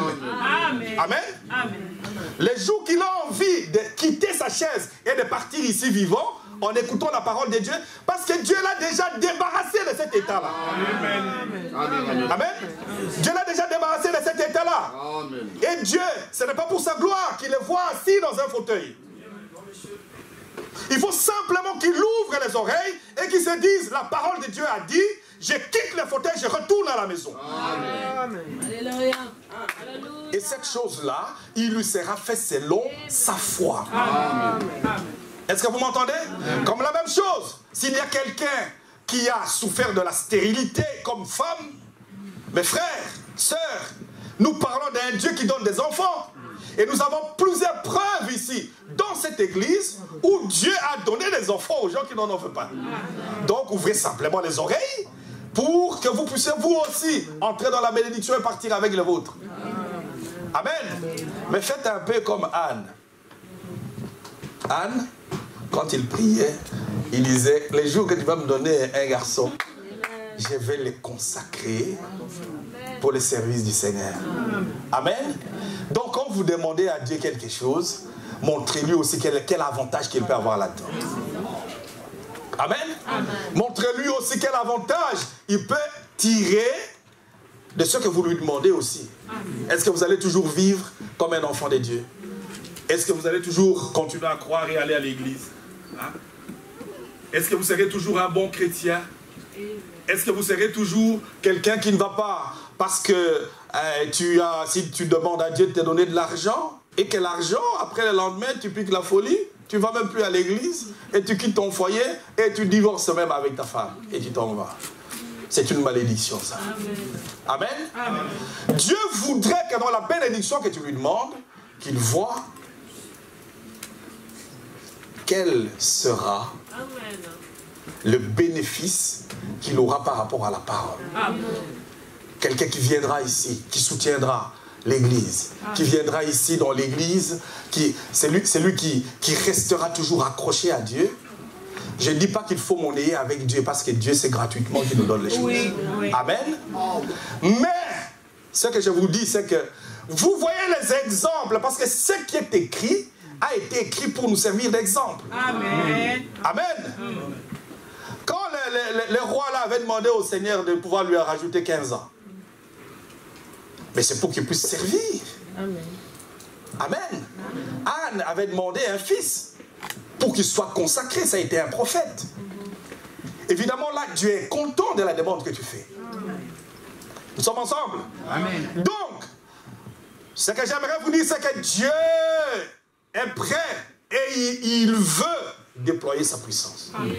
Amen. Amen. Amen. Les jours qu'il a envie de quitter sa chaise et de partir ici vivant, en écoutant la parole de Dieu, parce que Dieu l'a déjà débarrassé de cet état-là. Amen. Amen. Amen. Dieu l'a déjà débarrassé de cet état-là. Et Dieu, ce n'est pas pour sa gloire qu'il le voit assis dans un fauteuil. Il faut simplement qu'il ouvre les oreilles et qu'il se dise, la parole de Dieu a dit, je quitte le fauteuil, je retourne à la maison. Amen. Alléluia. Et cette chose-là, il lui sera fait selon sa foi. Est-ce que vous m'entendez? Comme la même chose, s'il y a quelqu'un qui a souffert de la stérilité comme femme, mes frères, sœurs, nous parlons d'un Dieu qui donne des enfants. Et nous avons plusieurs preuves ici, dans cette église, où Dieu a donné des enfants aux gens qui n'en veulent pas. Donc ouvrez simplement les oreilles pour que vous puissiez vous aussi entrer dans la bénédiction et partir avec le vôtre. Amen. Mais faites un peu comme Anne. Anne, quand il priait, il disait, les jours que tu vas me donner un garçon, je vais les consacrer pour le service du Seigneur. Amen. Donc quand vous demandez à Dieu quelque chose, montrez-lui aussi quel avantage qu'il peut avoir là-dedans. Amen. Montrez-lui aussi quel avantage il peut tirer de ce que vous lui demandez aussi. Est-ce que vous allez toujours vivre comme un enfant de Dieu? Est-ce que vous allez toujours continuer à croire et aller à l'église? Est-ce que vous serez toujours un bon chrétien? Est-ce que vous serez toujours quelqu'un qui ne va pas parce que si tu demandes à Dieu de te donner de l'argent et que l'argent, après le lendemain, tu piques la folie, tu ne vas même plus à l'église et tu quittes ton foyer et tu divorces même avec ta femme et tu t'en vas. C'est une malédiction, ça. Amen. Amen. Dieu voudrait que dans la bénédiction que tu lui demandes, qu'il voit quel sera le bénéfice qu'il aura par rapport à la parole. Quelqu'un qui viendra ici, qui soutiendra l'église, qui viendra ici dans l'église, c'est lui qui restera toujours accroché à Dieu. Je ne dis pas qu'il faut monnayer avec Dieu parce que Dieu c'est gratuitement qui nous donne les choses. Oui, oui. Amen. Mais ce que je vous dis, c'est que vous voyez les exemples parce que ce qui est écrit a été écrit pour nous servir d'exemple. Amen. Amen. Quand le roi là avait demandé au Seigneur de pouvoir lui rajouter 15 ans, mais c'est pour qu'il puisse servir. Amen. Amen. Anne avait demandé un fils pour qu'il soit consacré, ça a été un prophète. Évidemment, là, Dieu est content de la demande que tu fais. Nous sommes ensemble. Amen. Donc, ce que j'aimerais vous dire, c'est que Dieu est prêt et il veut déployer sa puissance. Amen.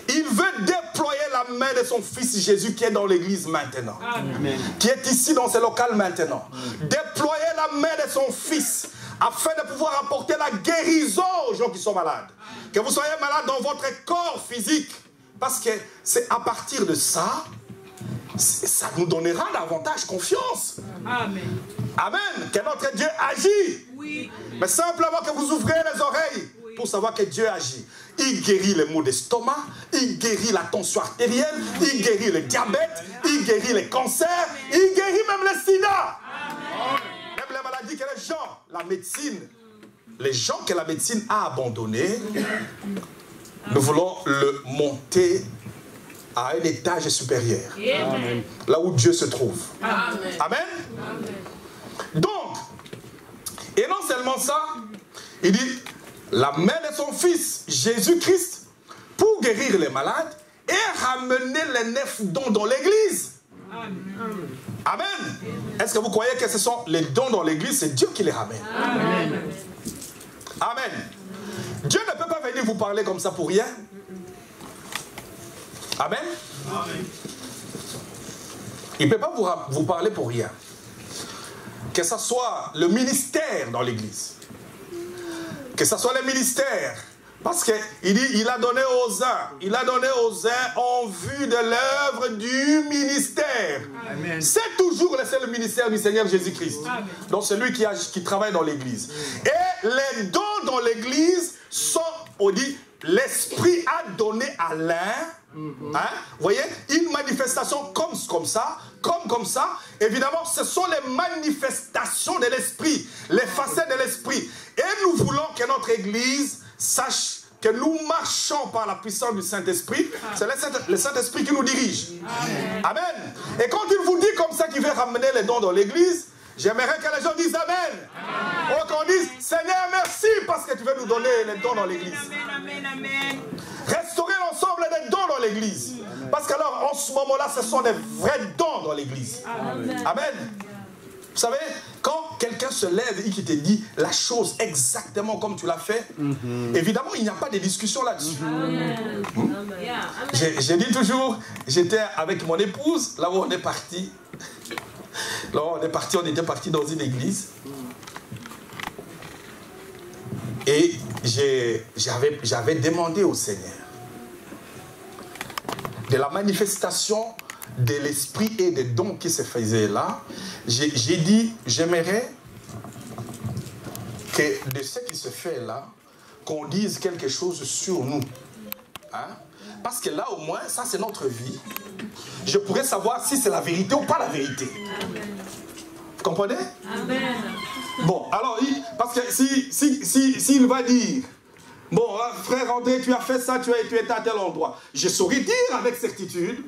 Il veut déployer la main de son fils Jésus qui est dans l'église maintenant. Amen. Qui est ici dans ce local maintenant. Déployer la main de son fils afin de pouvoir apporter la guérison aux gens qui sont malades. Que vous soyez malade dans votre corps physique. Parce que c'est à partir de ça, ça nous donnera davantage confiance. Amen. Amen. Que notre Dieu agit. Oui. Mais simplement que vous ouvrez les oreilles pour savoir que Dieu agit. Il guérit les maux d'estomac, il guérit la tension artérielle, il guérit le diabète, il guérit les cancers, il guérit même le sida. Même les maladies que la médecine, les gens que la médecine a abandonnés, nous voulons le monter à un étage supérieur. Amen. Là où Dieu se trouve. Amen. Amen. Amen. Donc, et non seulement ça, il dit, la main de son fils, Jésus-Christ, pour guérir les malades et ramener les 9 dons dans l'église. Amen. Amen. Est-ce que vous croyez que ce sont les dons dans l'église, c'est Dieu qui les ramène? Amen. Amen. Dieu ne peut pas venir vous parler comme ça pour rien. Amen. Amen. Il ne peut pas vous parler pour rien. Que ce soit le ministère dans l'église. Que ce soit le ministère. Parce qu'il dit, il a donné aux uns. Il a donné aux uns en vue de l'œuvre du ministère. C'est toujours le seul ministère du Seigneur Jésus-Christ. Donc celui qui travaille dans l'église. Et les dons dans l'église sont, on dit, l'Esprit a donné à l'un. Hein? Vous voyez, une manifestation comme ça, comme ça. Évidemment, ce sont les manifestations de l'Esprit, les facettes de l'Esprit. Et nous voulons que notre Église sache que nous marchons par la puissance du Saint-Esprit. C'est le Saint-Esprit qui nous dirige. Amen. Amen. Et quand il vous dit comme ça qu'il veut ramener les dons dans l'Église, j'aimerais que les gens disent Amen. Ou qu'on dise Seigneur, merci parce que tu veux nous donner les dons dans l'église. Restaurer l'ensemble des dons dans l'église. Parce qu'alors, en ce moment-là, ce sont des vrais dons dans l'église. Amen. Vous savez, quand quelqu'un se lève et qui te dit la chose exactement comme tu l'as fait, évidemment, il n'y a pas de discussion là-dessus. J'ai dit toujours, j'étais avec mon épouse, là où on est parti. Là où on était parti dans une église. Et j'avais demandé au Seigneur de la manifestation de l'esprit et des dons qui se faisaient là. J'ai dit, j'aimerais que de ce qui se fait là, qu'on dise quelque chose sur nous. Hein? Parce que là, au moins, ça c'est notre vie. Je pourrais savoir si c'est la vérité ou pas la vérité. Vous comprenez? Amen. Bon, alors, parce que s'il va dire, bon, frère André, tu as fait ça, tu étais à tel endroit, je saurais dire avec certitude,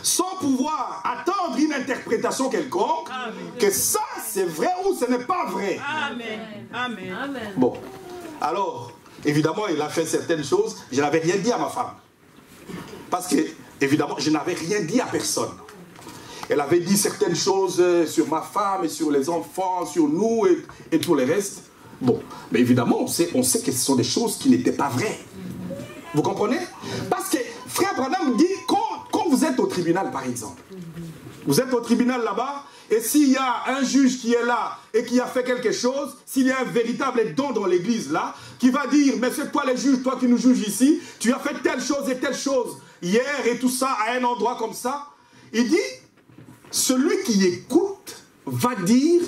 sans pouvoir attendre une interprétation quelconque, que ça c'est vrai ou ce n'est pas vrai. Amen. Amen. Amen. Bon, alors, évidemment, il a fait certaines choses, je n'avais rien dit à ma femme. Parce que, évidemment, je n'avais rien dit à personne. Elle avait dit certaines choses sur ma femme et sur les enfants, sur nous et tout le reste. Bon, mais évidemment, on sait que ce sont des choses qui n'étaient pas vraies. Vous comprenez? Parce que frère Branham dit, quand vous êtes au tribunal par exemple, vous êtes au tribunal là-bas, et s'il y a un juge qui est là et qui a fait quelque chose, s'il y a un véritable don dans l'église là, qui va dire, mais c'est toi le juge, toi qui nous juges ici, tu as fait telle chose et telle chose hier et tout ça à un endroit comme ça, il dit, celui qui écoute va dire,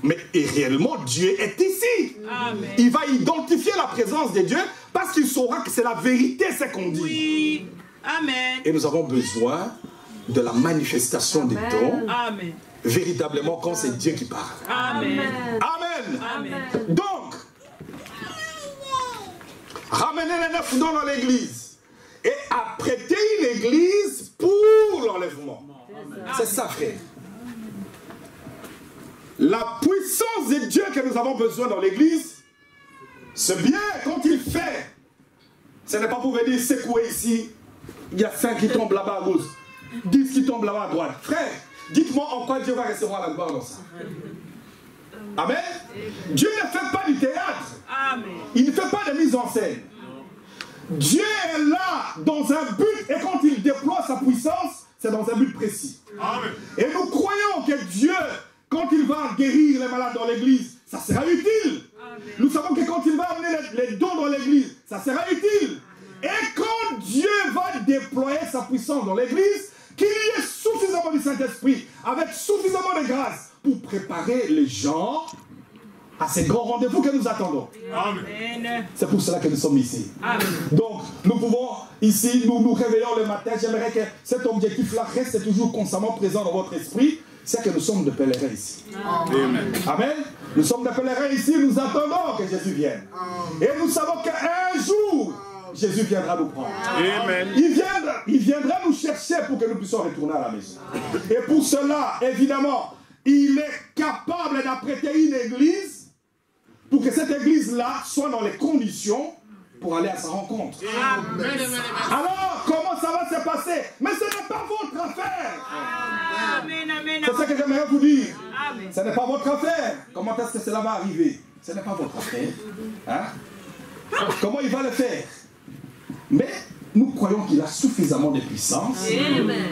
mais réellement Dieu est ici. Amen. Il va identifier la présence de Dieu parce qu'il saura que c'est la vérité ce qu'on dit. Oui. Amen. Et nous avons besoin de la manifestation des dons. Amen. Véritablement quand c'est Dieu qui parle. Amen. Amen. Amen. Donc, ramener les 9 dons dans l'église et apprêter une église pour l'enlèvement. C'est ça, frère. La puissance de Dieu que nous avons besoin dans l'église, c'est bien quand il fait. Ce n'est pas pour venir secouer ici. Il y a 5 qui tombent là-bas à gauche, 10 qui tombent là-bas à droite. Frère, dites-moi en quoi Dieu va recevoir la gloire dans ça. Amen. Dieu ne fait pas du théâtre. Amen. Il ne fait pas de mise en scène. Dieu est là dans un but et quand il déploie sa puissance, c'est dans un but précis. Amen. Et nous croyons que Dieu, quand il va guérir les malades dans l'église, ça sera utile. Amen. Nous savons que quand il va amener les dons dans l'église, ça sera utile. Et quand Dieu va déployer sa puissance dans l'église, qu'il y ait suffisamment du Saint-Esprit, avec suffisamment de grâce, pour préparer les gens à ces grands rendez-vous que nous attendons. Amen. C'est pour cela que nous sommes ici. Amen. Donc, nous pouvons ici, nous réveillons le matin. J'aimerais que cet objectif-là reste toujours constamment présent dans votre esprit. C'est que nous sommes des pèlerins ici. Amen. Amen. Nous sommes des pèlerins ici, nous attendons que Jésus vienne. Et nous savons qu'un jour, Jésus viendra nous prendre. Amen. Il viendra nous chercher pour que nous puissions retourner à la maison. Et pour cela, évidemment, il est capable d'apprêter une église pour que cette église-là soit dans les conditions pour aller à sa rencontre. Amen. Alors, comment ça va se passer? Mais ce n'est pas votre affaire. Amen. Amen. C'est ça que j'aimerais vous dire. Amen. Ce n'est pas votre affaire. Comment est-ce que cela va arriver? Ce n'est pas votre affaire. Hein? Comment il va le faire? Mais nous croyons qu'il a suffisamment de puissance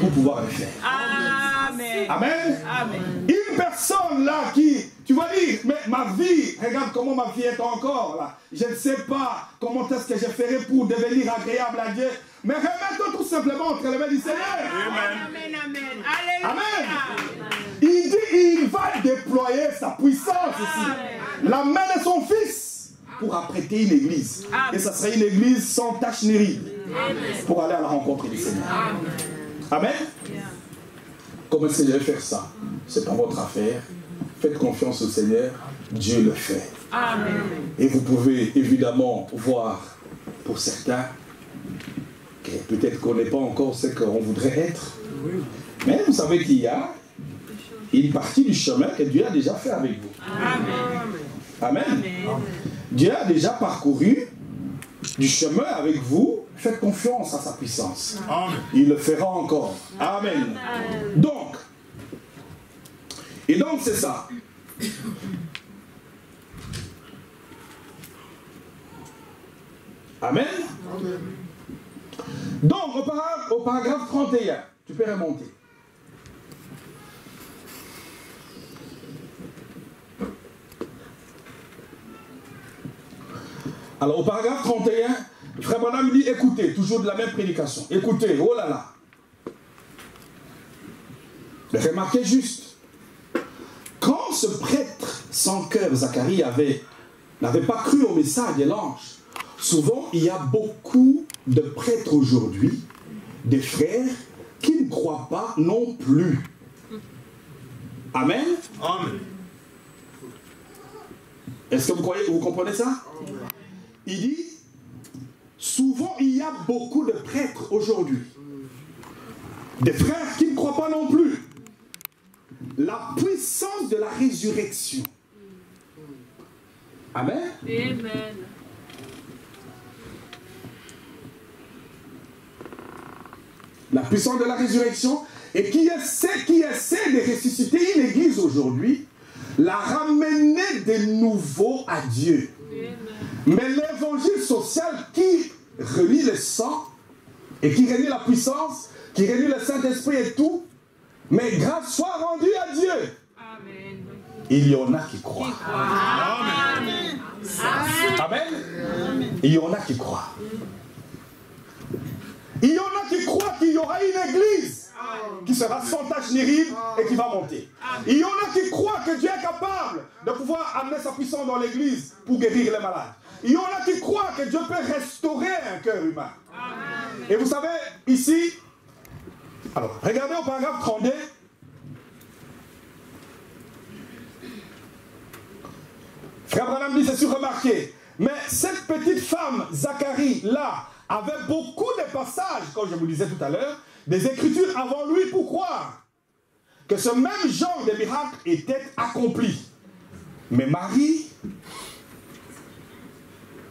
pour pouvoir le faire. Amen. Amen. Amen. Une personne là qui, tu vas dire, mais ma vie, regarde comment ma vie est encore là. Je ne sais pas comment est-ce que je ferai pour devenir agréable à Dieu. Mais remettons tout simplement entre les mains du Seigneur. Amen. Amen. Alléluia. Amen. Il dit, il va déployer sa puissance ici. La main de son Fils pour apprêter une église. Et ça sera une église sans tache ni ride pour aller à la rencontre du Seigneur. Amen. Comment est-ce que je vais faire ça? Ce n'est pas votre affaire. Faites confiance au Seigneur. Dieu le fait. Amen. Et vous pouvez évidemment voir pour certains que peut-être qu'on n'est pas encore ce qu'on voudrait être. Mais vous savez qu'il y a une partie du chemin que Dieu a déjà fait avec vous. Amen. Amen. Amen. Dieu a déjà parcouru du chemin avec vous. Faites confiance à sa puissance. Amen. Il le fera encore. Amen. Donc, c'est ça. Amen. Donc, au paragraphe 31, tu peux remonter. Alors, au paragraphe 31, Frère Branham dit, écoutez, toujours de la même prédication. Écoutez, oh là là. Mais remarquez juste, quand ce prêtre sans cœur, Zacharie, n'avait pas cru au message de l'ange, souvent, il y a beaucoup de prêtres aujourd'hui, des frères, qui ne croient pas non plus. Amen. Amen. Est-ce que vous comprenez ça? Il dit, souvent il y a beaucoup de prêtres aujourd'hui, des frères qui ne croient pas non plus. La puissance de la résurrection. Amen. Amen. La puissance de la résurrection, et qui essaie de ressusciter une église aujourd'hui, la ramener de nouveau à Dieu. Mais l'évangile social qui relie le sang et qui relie la puissance, qui relie le Saint-Esprit et tout, mais grâce soit rendue à Dieu. Amen. Il y en a qui croient. Amen. Amen. Il y en a qui croient. Il y en a qui croient qu'il y aura une église qui sera sans tache ni ride et qui va monter. Il y en a qui croient que Dieu est capable de pouvoir amener sa puissance dans l'église pour guérir les malades. Il y en a qui croient que Dieu peut restaurer un cœur humain. Et vous savez, ici, alors, regardez au paragraphe 32. Frère Branham dit, c'est remarqué. Mais cette petite femme, Zacharie, là, avait beaucoup de passages, comme je vous disais tout à l'heure, des Écritures avant lui pour croire que ce même genre de miracle était accompli. Mais Marie,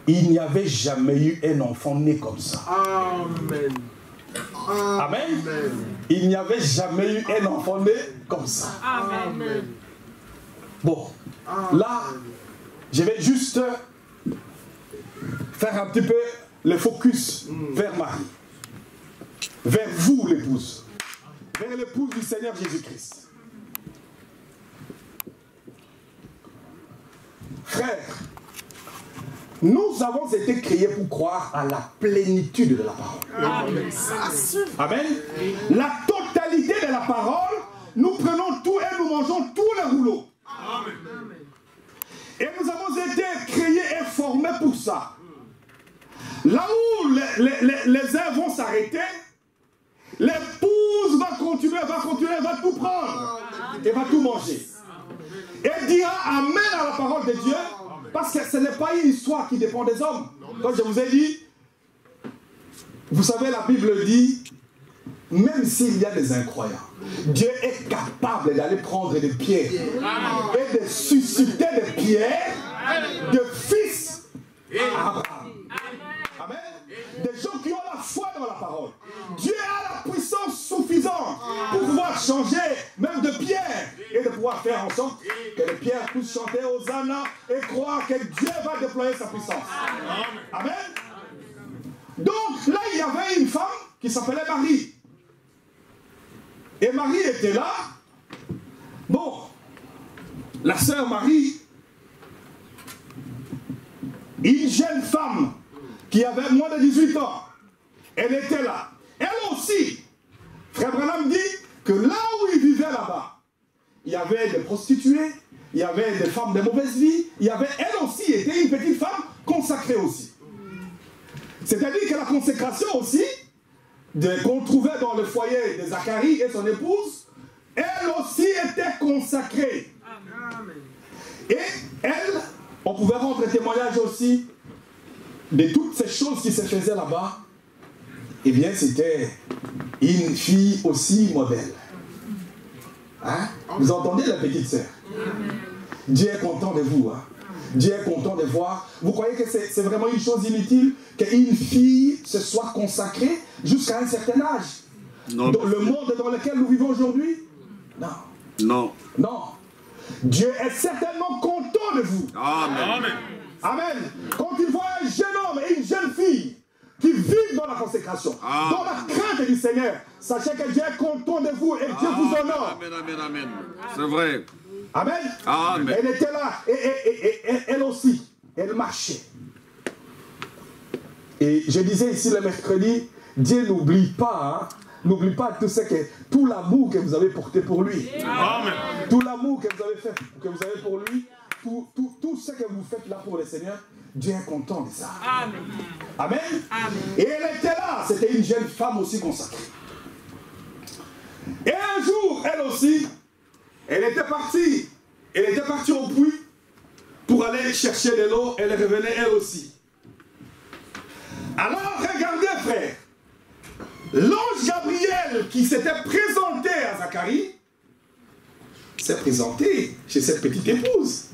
il n'y avait jamais eu un enfant né comme ça. Amen. Amen. Il n'y avait jamais eu un enfant né comme ça. Amen. Bon, là, je vais juste faire un petit peu le focus vers Marie, vers vous l'épouse, vers l'épouse du Seigneur Jésus-Christ. Frères, nous avons été créés pour croire à la plénitude de la parole. Amen. Amen. La totalité de la parole, nous prenons tout et nous mangeons tous les rouleaux. Amen. Et nous avons été créés et formés pour ça. Là où les uns vont s'arrêter, l'épouse va continuer, va tout prendre et va tout manger. Et dira Amen à la parole de Dieu, parce que ce n'est pas une histoire qui dépend des hommes. Comme je vous ai dit, vous savez, la Bible dit, même s'il y a des incroyants, Dieu est capable d'aller prendre des pierres et de susciter des pierres de fils à Abraham. Amen. Des gens qui ont la foi dans la parole. Dieu a la puissance suffisante pour pouvoir changer même de pierre et de pouvoir faire en sorte que les pierres puissent chanter Hosanna et croire que Dieu va déployer sa puissance. Amen. Donc là, il y avait une femme qui s'appelait Marie. Et Marie était là. Bon, la sœur Marie, une jeune femme qui avait moins de 18 ans, elle était là. Elle aussi, Frère Branham dit que là où il vivait là-bas, il y avait des prostituées, il y avait des femmes de mauvaise vie, il y avait, elle aussi était une petite femme consacrée aussi. C'est-à-dire que la consécration aussi, qu'on trouvait dans le foyer de Zacharie et son épouse, elle aussi était consacrée. Et elle, on pouvait rendre témoignage aussi de toutes ces choses qui se faisaient là-bas. Eh bien, c'était une fille aussi modèle. Hein? Vous entendez la petite sœur? Dieu est content de vous. Hein? Dieu est content de voir. Vous croyez que c'est vraiment une chose inutile qu'une fille se soit consacrée jusqu'à un certain âge? Non. Dans le monde dans lequel nous vivons aujourd'hui? Non. Non. Non. Dieu est certainement content de vous. Amen. Amen. Quand il voit un jeune homme et une jeune fille qui vivent dans la consécration, dans la crainte du Seigneur, sachez que Dieu est content de vous et Dieu vous honore. Amen, amen, amen. C'est vrai. Amen. Amen. Elle était là et elle aussi, elle marchait. Et je disais ici le mercredi, Dieu n'oublie pas, hein, n'oublie pas tout l'amour que vous avez porté pour lui. Amen. Tout l'amour que vous avez fait, que vous avez pour lui, tout ce que vous faites là pour le Seigneur, Dieu est content de ça. Amen. Amen. Amen. Et elle était là, c'était une jeune femme aussi consacrée. Et un jour, elle aussi, elle était partie au puits pour aller chercher de l'eau, elle revenait elle aussi. Alors regardez frère, l'ange Gabriel qui s'était présenté à Zacharie, s'est présenté chez cette petite épouse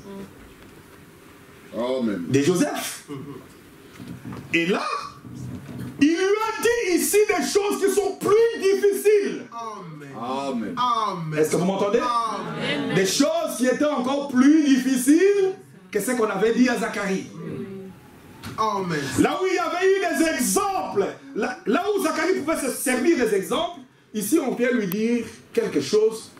de Joseph. Et là, il lui a dit ici des choses qui sont plus difficiles. Amen. Est-ce que vous m'entendez? Amen. Des choses qui étaient encore plus difficiles que ce qu'on avait dit à Zacharie. Amen. Là où il y avait eu des exemples, là où Zacharie pouvait se servir des exemples, ici on vient lui dire quelque chose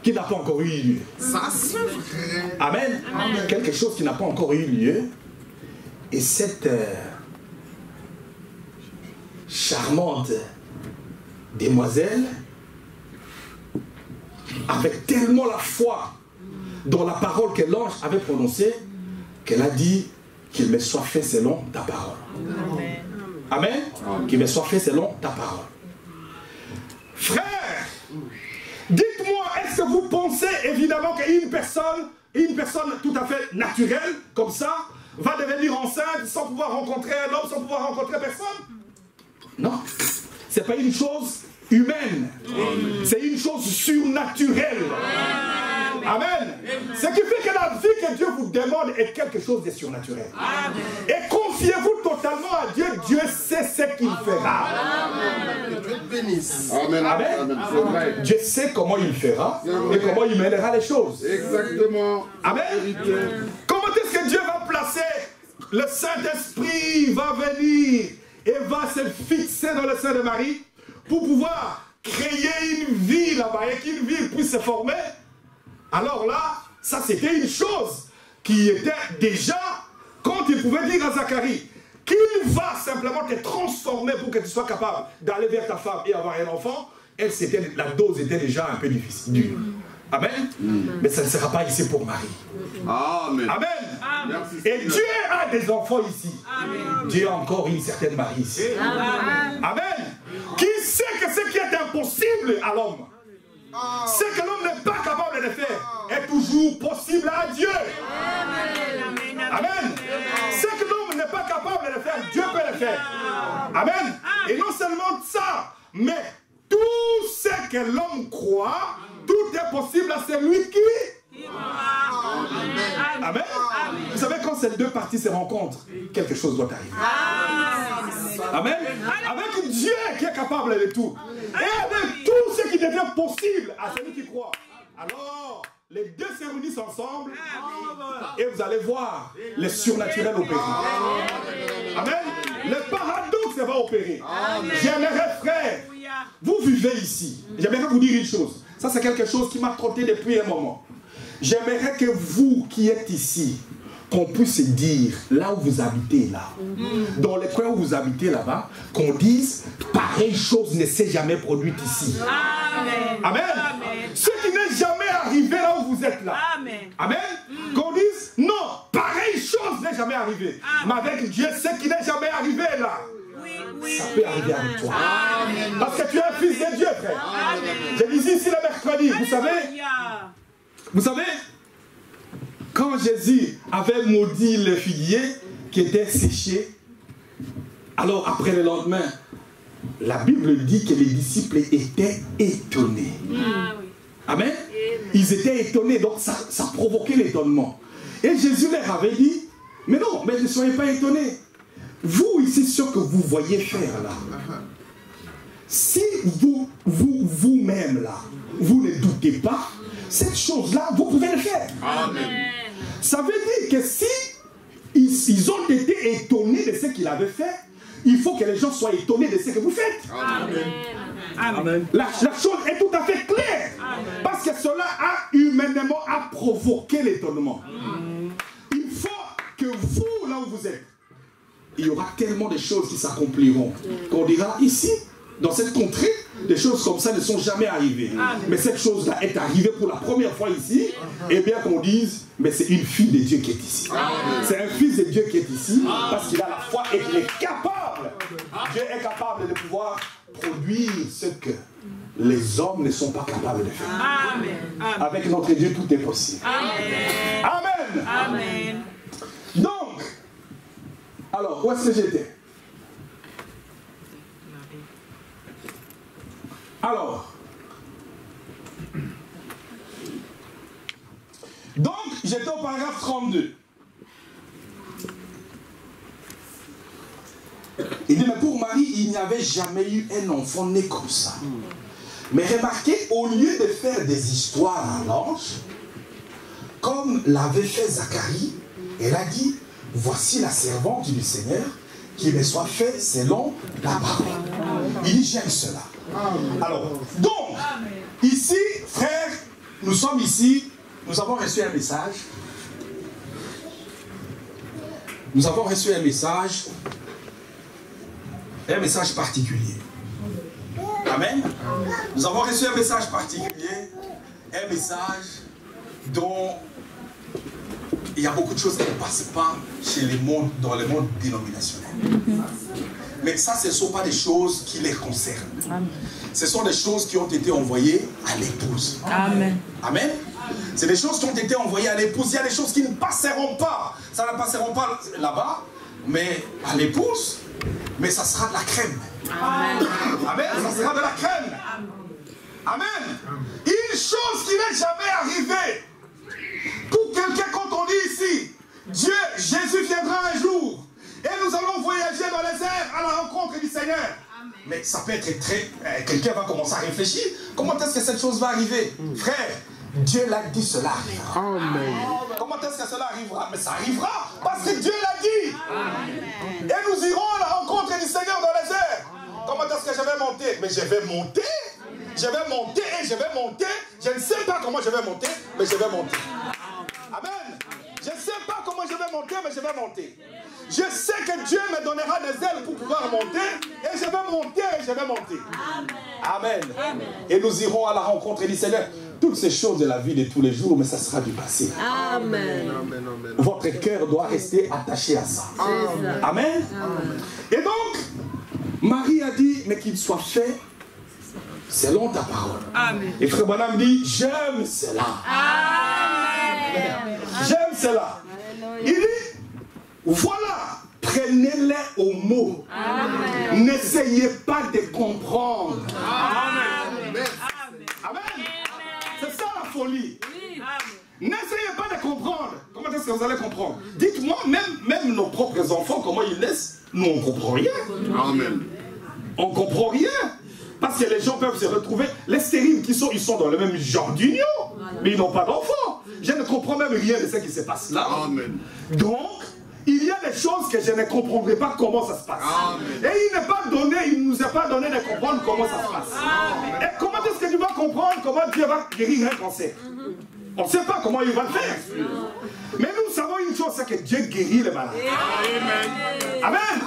qui n'a pas encore eu lieu. Ça c'est vrai. Amen. Amen. Quelque chose qui n'a pas encore eu lieu. Et cette charmante demoiselle avait tellement la foi dans la parole que l'ange avait prononcée qu'elle a dit qu'il me soit fait selon ta parole. Amen. Amen. Qu'il me soit fait selon ta parole. Frère, dites-moi, est-ce que vous pensez évidemment qu'une personne tout à fait naturelle, comme ça, va devenir enceinte sans pouvoir rencontrer un homme, sans pouvoir rencontrer personne? Non. Ce n'est pas une chose humaine. C'est une chose surnaturelle. Amen. Ce qui fait que la vie que Dieu vous demande est quelque chose de surnaturel. Et confiez-vous totalement à Dieu. Dieu sait ce qu'il fera. Que Dieu te bénisse. Amen. Amen. Amen. C'est vrai. Dieu sait comment il fera et comment il mènera les choses. Exactement. Amen. Comment est-ce que Dieu va placer le Saint-Esprit, va venir et va se fixer dans le sein de Marie pour pouvoir créer une vie là-bas et qu'une vie puisse se former? Alors là, ça c'était une chose qui était déjà, quand il pouvait dire à Zacharie qu'il va simplement te transformer pour que tu sois capable d'aller vers ta femme et avoir un enfant, la dose était déjà un peu difficile. Amen. Mais ça ne sera pas ici pour Marie. Amen. Amen. Merci, Et Seigneur. Dieu a des enfants ici. Amen. Dieu a encore une certaine Marie ici. Amen. Amen. Qui sait que ce qui est impossible à l'homme, ce que l'homme n'est pas capable de faire, est toujours possible à Dieu. Amen. Ce que l'homme n'est pas capable de faire, Dieu peut le faire. Amen. Et non seulement ça, mais tout ce que l'homme croit, tout est possible à celui qui... Amen. Vous savez, quand ces deux parties se rencontrent, quelque chose doit arriver. Amen. Avec Dieu qui est capable de tout. Et avec tout ce qui devient possible à celui qui croit. Alors, les deux se réunissent ensemble et vous allez voir le surnaturel opérer. Amen. Le paradoxe va opérer. J'aimerais, frère, vous vivez ici. J'aimerais vous dire une chose. Ça, c'est quelque chose qui m'a trotté depuis un moment. J'aimerais que vous qui êtes ici, qu'on puisse dire, là où vous habitez, là, dans les coins où vous habitez là-bas, qu'on dise, pareille chose ne s'est jamais produite ici. Amen. Amen. Ce qui n'est jamais arrivé là où vous êtes là. Amen. Amen. Qu'on dise, non, pareille chose n'est jamais arrivé. Mais avec Dieu, ce qui n'est jamais arrivé là, ça peut arriver avec toi. Parce que tu es un fils de Dieu, frère. Je disais ici le mercredi, vous savez, quand Jésus avait maudit le figuier qui était séché, alors après le lendemain, la Bible dit que les disciples étaient étonnés. Amen. Ils étaient étonnés, donc ça provoquait l'étonnement. Et Jésus leur avait dit, Mais non, mais ne soyez pas étonnés. Vous, ici, ce que vous voyez faire là, si vous-même là, vous ne doutez pas, cette chose-là, vous pouvez le faire. Amen. Ça veut dire que si ils ont été étonnés de ce qu'il avait fait, il faut que les gens soient étonnés de ce que vous faites. Amen. Amen. La chose est tout à fait claire. Parce que cela a humainement provoqué l'étonnement. Il faut que vous, là où vous êtes, il y aura tellement de choses qui s'accompliront qu'on dira ici, dans cette contrée, des choses comme ça ne sont jamais arrivées. Mais cette chose-là est arrivée pour la première fois ici, et bien qu'on dise, mais c'est une fille de Dieu qui est ici. C'est un fils de Dieu qui est ici, parce qu'il a la foi et qu'il est capable. Dieu est capable de pouvoir produire ce que les hommes ne sont pas capables de faire. Amen. Avec notre Dieu, tout est possible. Amen. Amen. Donc, alors, où est-ce que j'étais? Alors, donc, j'étais au paragraphe 32. Il dit, mais pour Marie, il n'y avait jamais eu un enfant né comme ça. Mais remarquez, au lieu de faire des histoires à l'ange, comme l'avait fait Zacharie, elle a dit, voici la servante du Seigneur, qu'il me soit fait selon la parole. Il dit, j'aime cela. Alors, donc, ici, frères, nous sommes ici, nous avons reçu un message. Nous avons reçu un message particulier. Amen. Nous avons reçu un message particulier, un message dont il y a beaucoup de choses qui ne passent pas dans le monde dénominationnel. Mais ça, ce ne sont pas des choses qui les concernent. Ce sont des choses qui ont été envoyées à l'épouse. Amen. Amen. C'est des choses qui ont été envoyées à l'épouse. Il y a des choses qui ne passeront pas. Ça ne passeront pas là-bas, mais à l'épouse. Mais ça sera de la crème. Amen. Amen. Ça sera de la crème. Amen. Une chose qui n'est jamais arrivée. Pour quelqu'un, quand on dit ici, Dieu, Jésus viendra un jour. Et nous allons voyager dans les airs à la rencontre du Seigneur. Amen. Mais ça peut être très... quelqu'un va commencer à réfléchir. Comment est-ce que cette chose va arriver? Frère, Dieu l'a dit, cela arrivera. Amen. Comment est-ce que cela arrivera? Mais ça arrivera parce que Dieu l'a dit. Amen. Et nous irons à la rencontre du Seigneur dans les airs. Comment est-ce que je vais monter? Mais je vais monter. Je vais monter et je vais monter. Je ne sais pas comment je vais monter, mais je vais monter. Amen. Je ne sais pas comment je vais monter, mais je vais monter. Je sais que Dieu me donnera des ailes pour pouvoir monter. Et je vais monter et je vais monter. Amen. Amen. Et nous irons à la rencontre du Seigneur. Toutes ces choses de la vie de tous les jours, mais ça sera du passé. Amen. Votre cœur doit rester attaché à ça. Amen. Amen. Et donc, Marie a dit, mais qu'il soit fait selon ta parole. Amen. Et Frère Branham dit, j'aime cela. Amen. J'aime cela. Il dit, voilà, prenez-les au mot. N'essayez pas de comprendre. Amen. Amen. C'est ça la folie. N'essayez pas de comprendre. Comment est-ce que vous allez comprendre? Dites-moi, même nos propres enfants, comment ils naissent, nous on ne comprend rien. Amen. On ne comprend rien. Parce que les gens peuvent se retrouver, les stériles ils sont dans le même genre d'union, mais ils n'ont pas d'enfants. Je ne comprends même rien de ce qui se passe là. Amen. Donc, il y a des choses que je ne comprendrai pas comment ça se passe. Amen. Et il ne nous a pas donné de comprendre comment ça se passe. Amen. Et comment est-ce que tu vas comprendre comment Dieu va guérir un cancer? On ne sait pas comment il va le faire. Mais nous savons une chose, c'est que Dieu guérit les malades. Amen. Amen.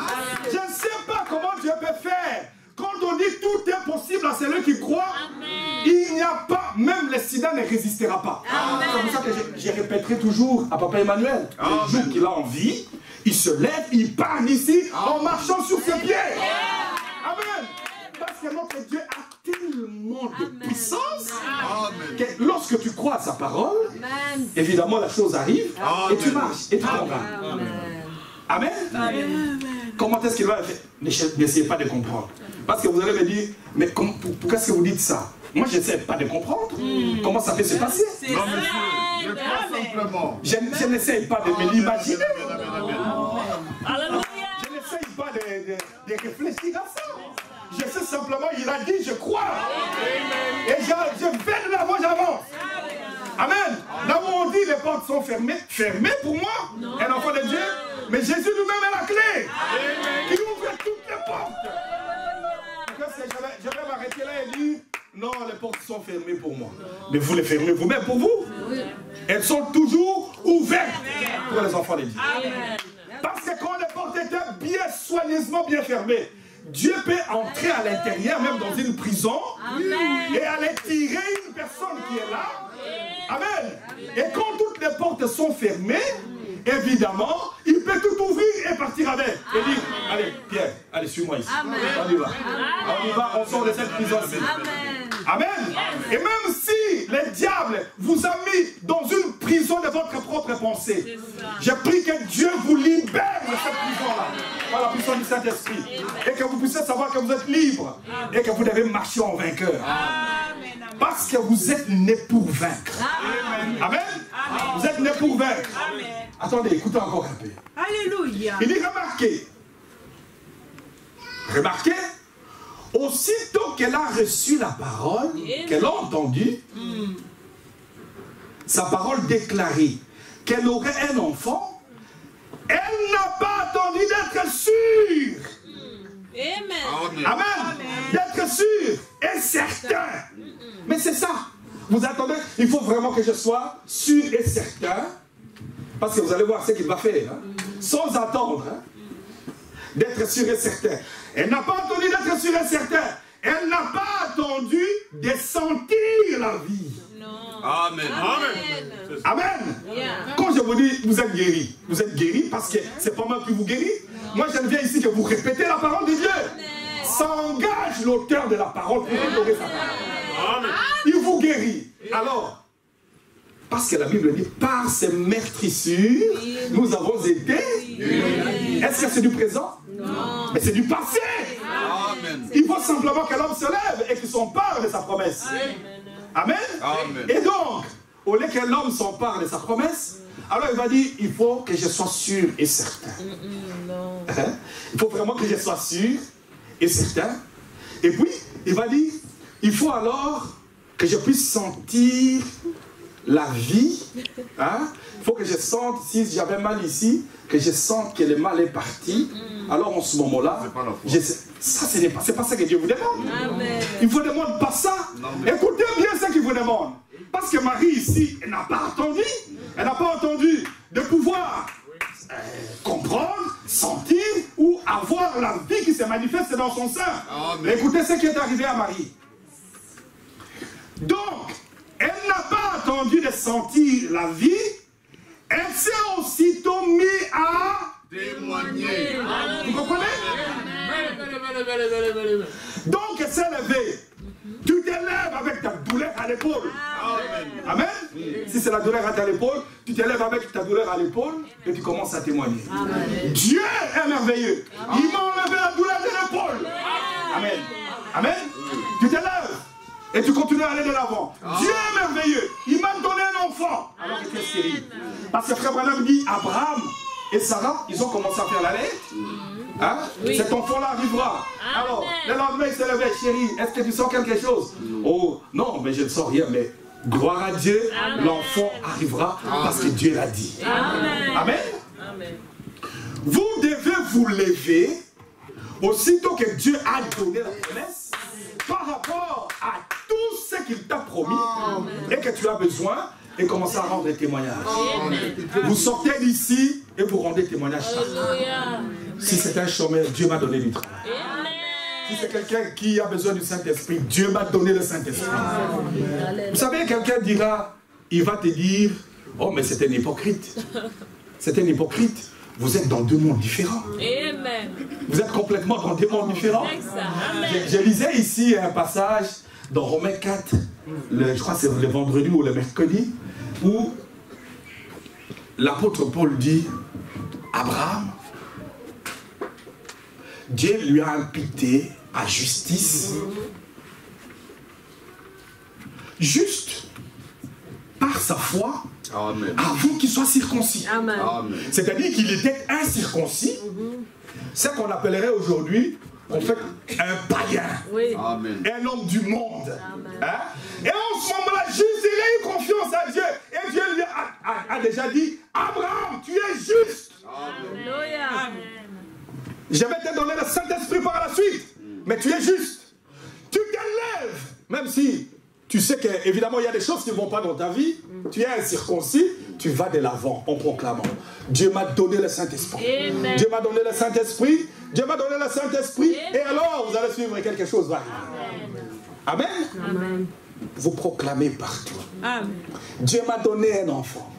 Je ne sais pas comment Dieu peut faire. Quand on dit tout est possible à celui qui croit, amen, il n'y a pas, même le sida ne résistera pas. C'est pour ça que je répéterai toujours à Papa Emmanuel, le jour qu'il a envie, il se lève, il part d'ici en marchant sur ses pieds. Amen. Parce que notre Dieu a tellement de puissance que lorsque tu crois à sa parole, évidemment la chose arrive et tu marches et tu comprends. Amen. Amen. Comment est-ce qu'il va faire? N'essayez pas de comprendre. Parce que vous allez me dire, mais pourquoi est-ce que vous dites ça? Moi, je n'essaie pas de comprendre. Comment ça peut se passer? Non, monsieur, je crois simplement. Je n'essaie pas de me l'imaginer. de réfléchir à ça. Je sais simplement, il a dit, je crois. Et je vais de l'avant, j'avance. Amen. Là où on dit les portes sont fermées, fermées pour moi, un enfant de Dieu, mais Jésus lui-même est la clé. Qui ouvre toutes les portes. Je vais m'arrêter là et dire, non, les portes sont fermées pour moi. Mais vous les fermez vous-même pour vous. Elles sont toujours ouvertes pour les enfants de Dieu. Parce que quand les portes étaient bien soigneusement bien fermées, Dieu peut entrer à l'intérieur, même dans une prison, et aller tirer une personne qui est là. Amen. Et quand toutes les portes sont fermées, évidemment, il peut tout ouvrir et partir avec. Et dire, allez, Pierre, allez, suis-moi ici. On y va. On y va, on sort de cette prison-ci. Amen. Et même si le diable vous a mis dans une prison de votre propre pensée, je prie que Dieu vous libère de cette prison-là, par la puissance du Saint-Esprit. Et que vous puissiez savoir que vous êtes libre. Et que vous devez marcher en vainqueur. Parce que vous êtes nés pour vaincre. Amen. Vous êtes nés pour vaincre. Attendez, écoutez encore un peu. Alléluia. Il dit, remarquez, aussitôt qu'elle a reçu la parole, qu'elle a entendue, sa parole déclarée qu'elle aurait un enfant, elle n'a pas attendu d'être sûre. Amen. Amen. D'être sûr et certain. Mais c'est ça. Vous attendez, il faut vraiment que je sois sûr et certain. Parce que vous allez voir ce qu'il va faire. Hein, sans attendre. Hein, d'être sûr et certain. Elle n'a pas attendu d'être sûr et certain. Elle n'a pas attendu de sentir la vie. Non. Amen. Amen. Amen. Quand je vous dis, vous êtes guéri. Vous êtes guéri parce que c'est pas moi qui vous guéris. Moi, je ne viens ici que vous répétez la parole de Dieu. Ça engage l'auteur de la parole pour honorer sa parole. Amen. Il vous guérit. Alors, parce que la Bible dit, par ses meurtrissures, nous avons été. Est-ce que c'est du présent? Non. Mais c'est du passé. Amen. Il faut simplement que l'homme se lève et qu'il s'empare de sa promesse. Amen. Amen. Et donc, au lieu que l'homme s'empare de sa promesse, alors il va dire, il faut que je sois sûr et certain. Il faut vraiment que je sois sûr et certain. Et puis, il va dire, il faut alors que je puisse sentir la vie. Hein? Il faut que je sente, si j'avais mal ici, que je sente que le mal est parti. Alors en ce moment-là, ça c'est pas ça que Dieu vous demande. Amen. Il ne vous demande pas ça. Écoutez bien ce qu'il vous demande. Parce que Marie ici, elle n'a pas attendu. Elle n'a pas entendu de pouvoir comprendre, sentir ou avoir la vie qui se manifeste dans son sein. Amen. Écoutez ce qui est arrivé à Marie. Donc, elle n'a pas attendu de sentir la vie. Elle s'est aussitôt mise à témoigner. Vous comprenez? Donc, elle s'est levée. Tu te lèves avec ta douleur à l'épaule. Amen. Si c'est la douleur à l'épaule, tu te lèves avec ta douleur à l'épaule et tu commences à témoigner. Amen. Dieu est merveilleux. Il m'a enlevé la douleur de l'épaule. Amen. Amen. Tu te lèves et tu continues à aller de l'avant. Dieu est merveilleux. Il m'a donné un enfant alors que tu es stérile. Parce que Frère Branham dit, Abraham et Sarah, ils ont commencé à faire la lettre. Hein? Oui. Cet enfant-là arrivera. Amen. Alors, le lendemain, il s'est levé, chérie, est-ce que tu sens quelque chose? Oh, non, mais je ne sens rien, mais gloire à Dieu, l'enfant arrivera parce que Dieu l'a dit. Amen. Amen. Amen. Vous devez vous lever aussitôt que Dieu a donné la promesse par rapport à tout ce qu'il t'a promis et que tu as besoin et commencer à rendre des témoignages. Amen. Vous sortez d'ici et vous rendez témoignage. Si c'est un chômeur, Dieu m'a donné du travail. Amen. Si c'est quelqu'un qui a besoin du Saint-Esprit, Dieu m'a donné le Saint-Esprit. Vous savez, quelqu'un dira, il va te dire, oh mais c'est un hypocrite. C'est un hypocrite. Vous êtes dans deux mondes différents. Amen. Vous êtes complètement dans deux mondes différents. Je lisais ici un passage dans Romains 4, je crois que c'est le vendredi ou le mercredi, où l'apôtre Paul dit, Abraham, Dieu lui a imputé à justice, juste par sa foi, avant qu'il soit circoncis. C'est-à-dire qu'il était incirconcis, ce qu'on appellerait aujourd'hui, en fait, un païen. Oui. Amen. Un homme du monde. Hein? Et en ce moment-là, juste, il a eu confiance à Dieu. Et Dieu lui a déjà dit, Abraham, tu es juste. Alléluia. Je vais te donner le Saint-Esprit par la suite. Mais tu es juste. Tu t'élèves. Même si tu sais qu'évidemment, il y a des choses qui ne vont pas dans ta vie. Tu es incirconcis. Tu vas de l'avant en proclamant. Dieu m'a donné le Saint-Esprit. Dieu m'a donné le Saint-Esprit. Dieu m'a donné le Saint-Esprit. Et alors, vous allez suivre quelque chose va arriver. Amen. Amen. Vous proclamez partout. Amen. Dieu m'a donné un enfant.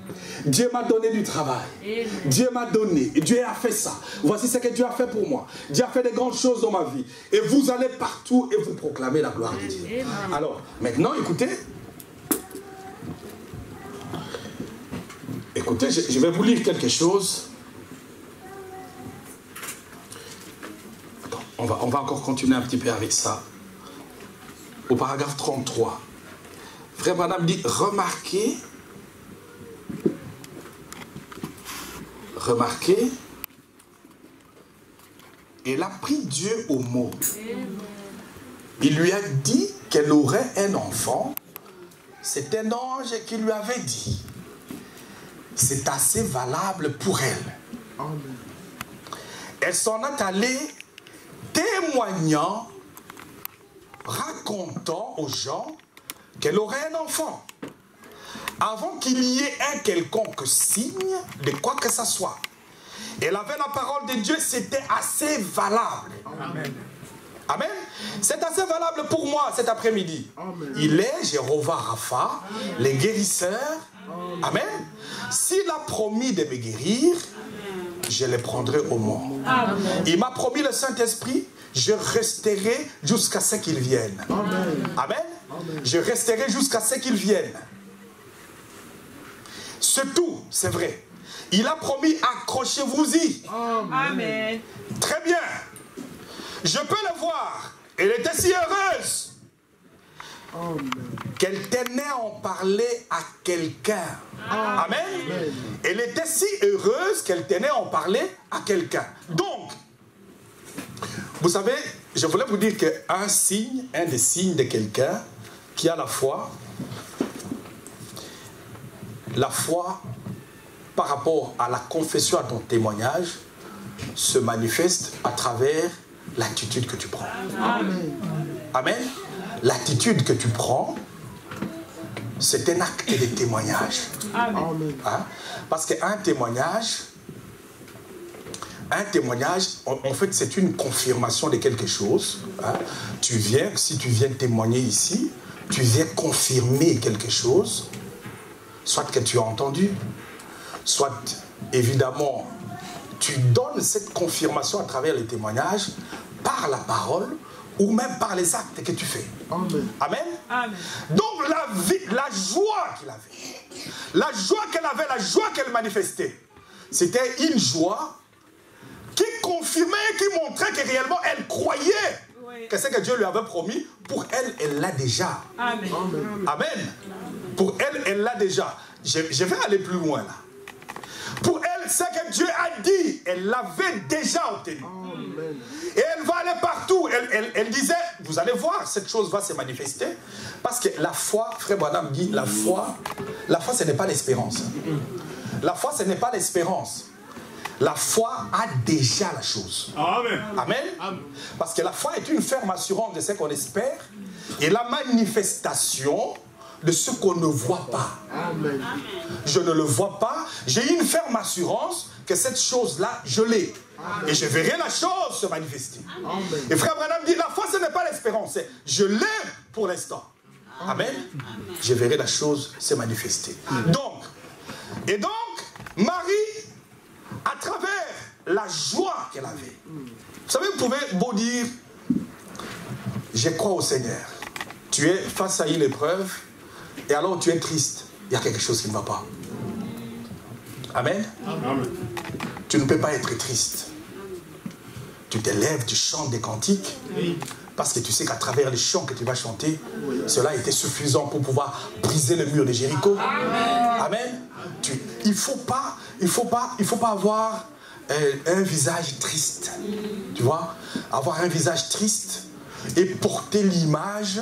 Dieu m'a donné du travail. Amen. Dieu m'a donné. Dieu a fait ça. Voici ce que Dieu a fait pour moi. Dieu a fait de grandes choses dans ma vie. Et vous allez partout et vous proclamez la gloire de Dieu. Amen. Alors, maintenant, écoutez. Écoutez, je vais vous lire quelque chose. Attends, on va encore continuer un petit peu avec ça. Au paragraphe 33. Frère Branham dit, remarquez, elle a pris Dieu au mot. Il lui a dit qu'elle aurait un enfant. C'est un ange qui lui avait dit. C'est assez valable pour elle. Elle s'en est allée témoignant, racontant aux gens qu'elle aurait un enfant. Avant qu'il y ait un quelconque signe de quoi que ce soit. Elle avait la parole de Dieu, c'était assez valable. Amen. Amen. C'est assez valable pour moi cet après-midi. Il est Jéhovah Rapha, le guérisseur. Amen. S'il a promis de me guérir, je le prendrai au mot. Il m'a promis le Saint-Esprit, je resterai jusqu'à ce qu'il vienne. Amen. Amen. Je resterai jusqu'à ce qu'il vienne. C'est tout, c'est vrai. Il a promis, accrochez-vous-y. Amen. Très bien. Je peux le voir. Elle était si heureuse qu'elle tenait à en parler à quelqu'un. Amen. Elle était si heureuse qu'elle tenait à en parler à quelqu'un. Donc, vous savez, je voulais vous dire qu'un signe, un des signes de quelqu'un qui a la foi par rapport à la confession, à ton témoignage, se manifeste à travers l'attitude que tu prends. Amen. Amen. L'attitude que tu prends, c'est un acte de témoignage. Amen. Hein? Parce qu'un témoignage, en fait, c'est une confirmation de quelque chose. Hein? Si tu viens témoigner ici, tu viens confirmer quelque chose, soit que tu as entendu, soit, évidemment, tu donnes cette confirmation à travers les témoignages, par la parole, ou même par les actes que tu fais. Amen. Amen. Amen. Donc la joie qu'il avait, la joie qu'elle manifestait, c'était une joie qui confirmait, qui montrait que réellement elle croyait que ce que Dieu lui avait promis, pour elle, elle l'a déjà. Amen. Amen. Pour elle, elle l'a déjà. Je vais aller plus loin là. Pour elle, ce que Dieu a dit, elle l'avait déjà obtenu. Amen. Et elle va aller partout. Elle disait, vous allez voir, cette chose va se manifester. Parce que la foi, frère Branham dit, la foi, ce n'est pas l'espérance. La foi, ce n'est pas l'espérance. La foi a déjà la chose. Amen. Amen. Parce que la foi est une ferme assurance de ce qu'on espère et la manifestation de ce qu'on ne voit pas. Amen. Je ne le vois pas, j'ai une ferme assurance que cette chose-là, je l'ai. Et je verrai la chose se manifester. Amen. Et frère Branham dit, la foi, ce n'est pas l'espérance, je l'ai pour l'instant. Amen. Je verrai la chose se manifester. Donc, Marie, à travers la joie qu'elle avait, vous savez, vous pouvez beau dire, je crois au Seigneur. Tu es face à une épreuve, et alors tu es triste. Il y a quelque chose qui ne va pas. Amen. Amen. Tu ne peux pas être triste. Tu te lèves, tu chantes des cantiques. Oui. Parce que tu sais qu'à travers les chants que tu vas chanter, cela était suffisant pour pouvoir briser le mur de Jéricho. Amen. Amen. Il ne faut pas avoir un visage triste. Tu vois, avoir un visage triste et porter l'image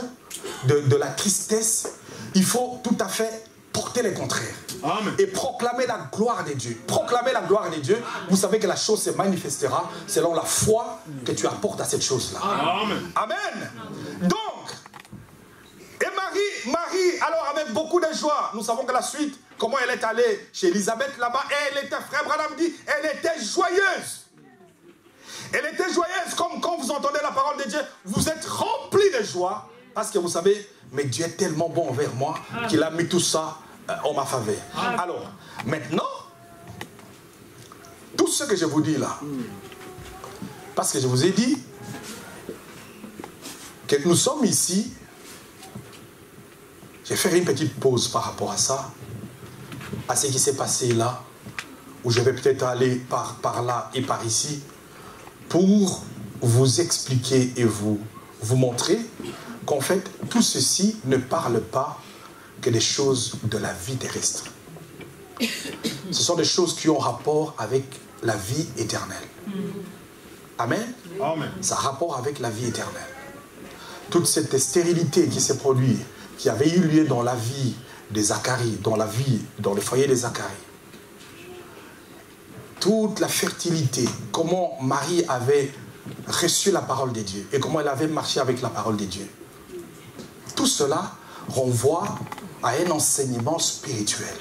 de la tristesse, il faut tout à fait porter les contraires. Amen. Et proclamer la gloire de Dieu. Proclamer la gloire de Dieu, vous savez que la chose se manifestera selon la foi que tu apportes à cette chose-là. Amen. Amen. Donc, et Marie, alors avec beaucoup de joie, nous savons que la suite, comment elle est allée chez Élisabeth là-bas, et elle était, frère Branham dit, elle était joyeuse. Elle était joyeuse, comme quand vous entendez la parole de Dieu, vous êtes remplis de joie, parce que vous savez, mais Dieu est tellement bon envers moi, qu'il a mis tout ça en ma faveur. Alors, maintenant, tout ce que je vous dis là, parce que je vous ai dit que nous sommes ici, je vais faire une petite pause par rapport à ça, à ce qui s'est passé là, où je vais peut-être aller par là et par ici, pour vous expliquer et vous montrer qu'en fait, tout ceci ne parle pas que des choses de la vie terrestre. Ce sont des choses qui ont rapport avec la vie éternelle. Amen. Amen. Ça a rapport avec la vie éternelle. Toute cette stérilité qui s'est produite, qui avait eu lieu dans la vie de Zacharie, dans le foyer de Zacharie. Toute la fertilité, comment Marie avait reçu la parole de Dieu et comment elle avait marché avec la parole de Dieu. Tout cela renvoie à un enseignement spirituel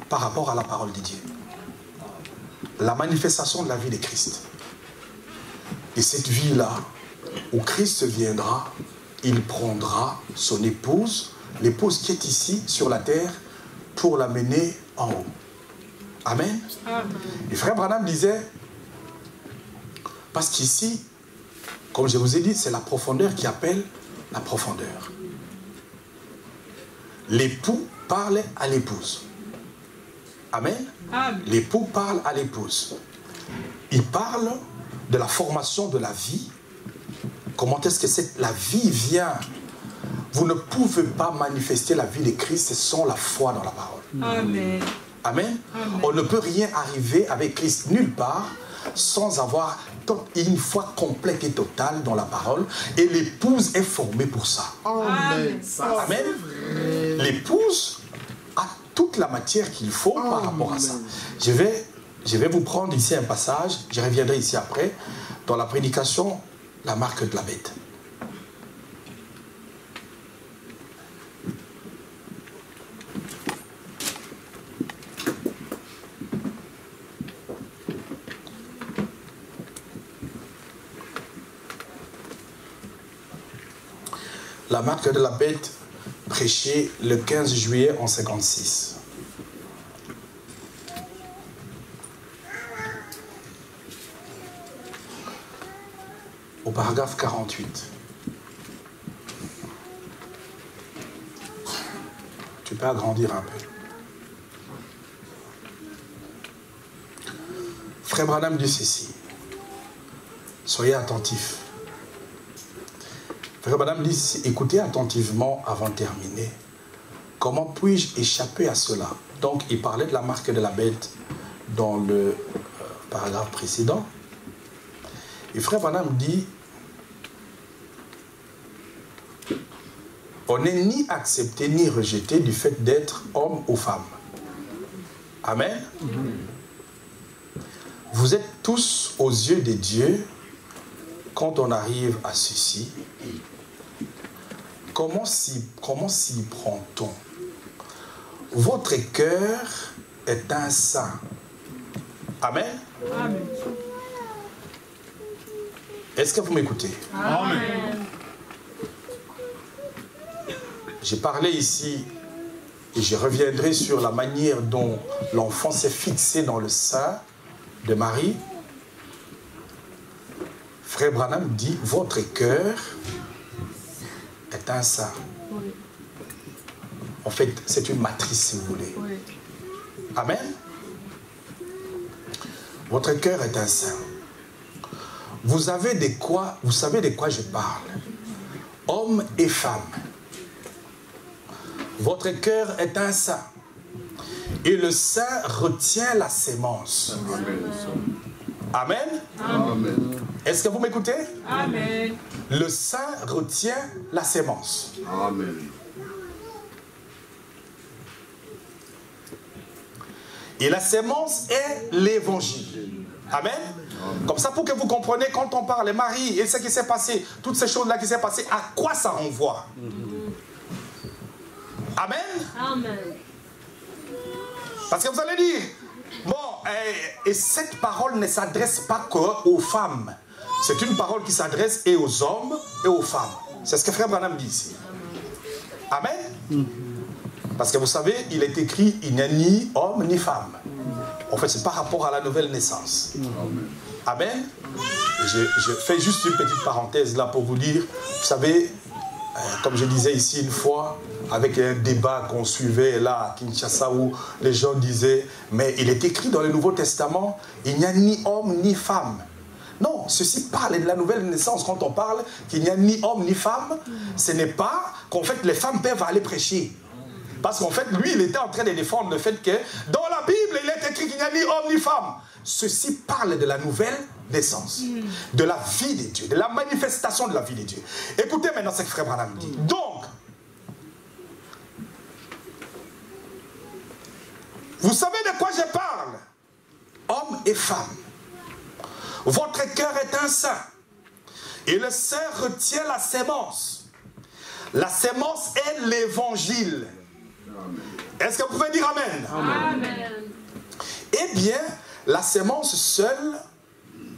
par rapport à la parole de Dieu. La manifestation de la vie de Christ. Et cette vie-là, où Christ viendra, il prendra son épouse, l'épouse qui est ici sur la terre, pour l'amener en haut. Amen. Et frère Branham disait, parce qu'ici, comme je vous ai dit, c'est la profondeur qui appelle la profondeur. L'époux parle à l'épouse. Amen. L'époux parle à l'épouse. Il parle de la formation de la vie. Comment est-ce que la vie vient? Vous ne pouvez pas manifester la vie de Christ sans la foi dans la parole. Amen. Amen. On ne peut rien arriver avec Christ nulle part sans avoir une foi complète et totale dans la parole. Et l'épouse est formée pour ça. Amen. Amen. L'épouse a toute la matière qu'il faut par rapport à ça. Je vais vous prendre ici un passage, je reviendrai ici après, dans la prédication, la marque de la bête. La marque de la bête, prêchée le 15 juillet en 56. Au paragraphe 48. Tu peux agrandir un peu. Frère Branham dit ceci. Soyez attentifs. Frère Branham dit, écoutez attentivement avant de terminer. Comment puis-je échapper à cela? Donc, il parlait de la marque de la bête dans le paragraphe précédent. Et frère Branham dit, on n'est ni accepté ni rejeté du fait d'être homme ou femme. Amen. Vous êtes tous aux yeux de Dieu quand on arrive à ceci. Comment s'y prend-on? Votre cœur est un saint. Amen. Amen. Est-ce que vous m'écoutez? Amen. J'ai parlé ici et je reviendrai sur la manière dont l'enfant s'est fixé dans le sein de Marie. Frère Branham dit, votre cœur est un sein. Oui. En fait, c'est une matrice, si vous voulez. Oui. Amen. Votre cœur est un sein. Vous savez de quoi je parle? Hommes et femmes. Votre cœur est un sein. Et le sein retient la sémence. Amen. Amen. Est-ce que vous m'écoutez? Amen. Le Saint retient la sémence. Amen. Et la sémence est l'évangile. Amen. Comme ça, pour que vous compreniez, quand on parle Marie et ce qui s'est passé, toutes ces choses-là qui s'est passé, à quoi ça renvoie? Amen. Amen. Parce que vous allez dire, bon, et cette parole ne s'adresse pas qu'aux femmes. C'est une parole qui s'adresse et aux hommes et aux femmes. C'est ce que Frère Branham dit ici. Amen. Parce que vous savez, il est écrit, il n'y a ni homme ni femme. En fait, c'est par rapport à la nouvelle naissance. Amen. Je fais juste une petite parenthèse là pour vous dire, vous savez, comme je disais ici une fois, avec un débat qu'on suivait là à Kinshasa où les gens disaient, mais il est écrit dans le Nouveau Testament, il n'y a ni homme ni femme. Non, ceci parle de la nouvelle naissance. Quand on parle qu'il n'y a ni homme ni femme, ce n'est pas qu'en fait les femmes peuvent aller prêcher. Parce qu'en fait, lui, il était en train de défendre le fait que dans la Bible, il est écrit qu'il n'y a ni homme ni femme. Ceci parle de la nouvelle naissance, de la vie de Dieu, de la manifestation de la vie de Dieu. Écoutez maintenant ce que Frère Branham dit. Donc, vous savez de quoi je parle? Hommes et femmes. Votre cœur est un sein. Et le sein retient la sémence. La sémence est l'évangile. Est-ce que vous pouvez dire Amen? Amen. Eh bien, la sémence seule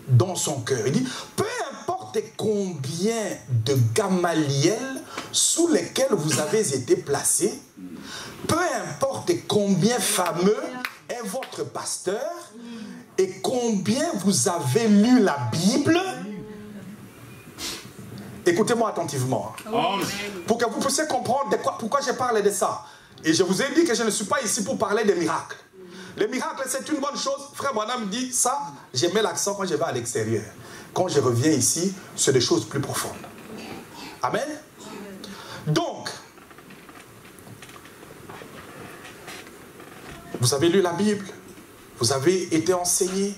dans son cœur. Il dit, peu importe combien de Gamaliel sous lesquels vous avez été placés, peu importe combien fameux est votre pasteur et combien vous avez lu la Bible, écoutez-moi attentivement, pour que vous puissiez comprendre de quoi, pourquoi je parle de ça. Et je vous ai dit que je ne suis pas ici pour parler des miracles. Les miracles, c'est une bonne chose. Frère Branham dit ça, je mets l'accent quand je vais à l'extérieur. Quand je reviens ici, c'est des choses plus profondes. Amen. Donc, vous avez lu la Bible, vous avez été enseigné,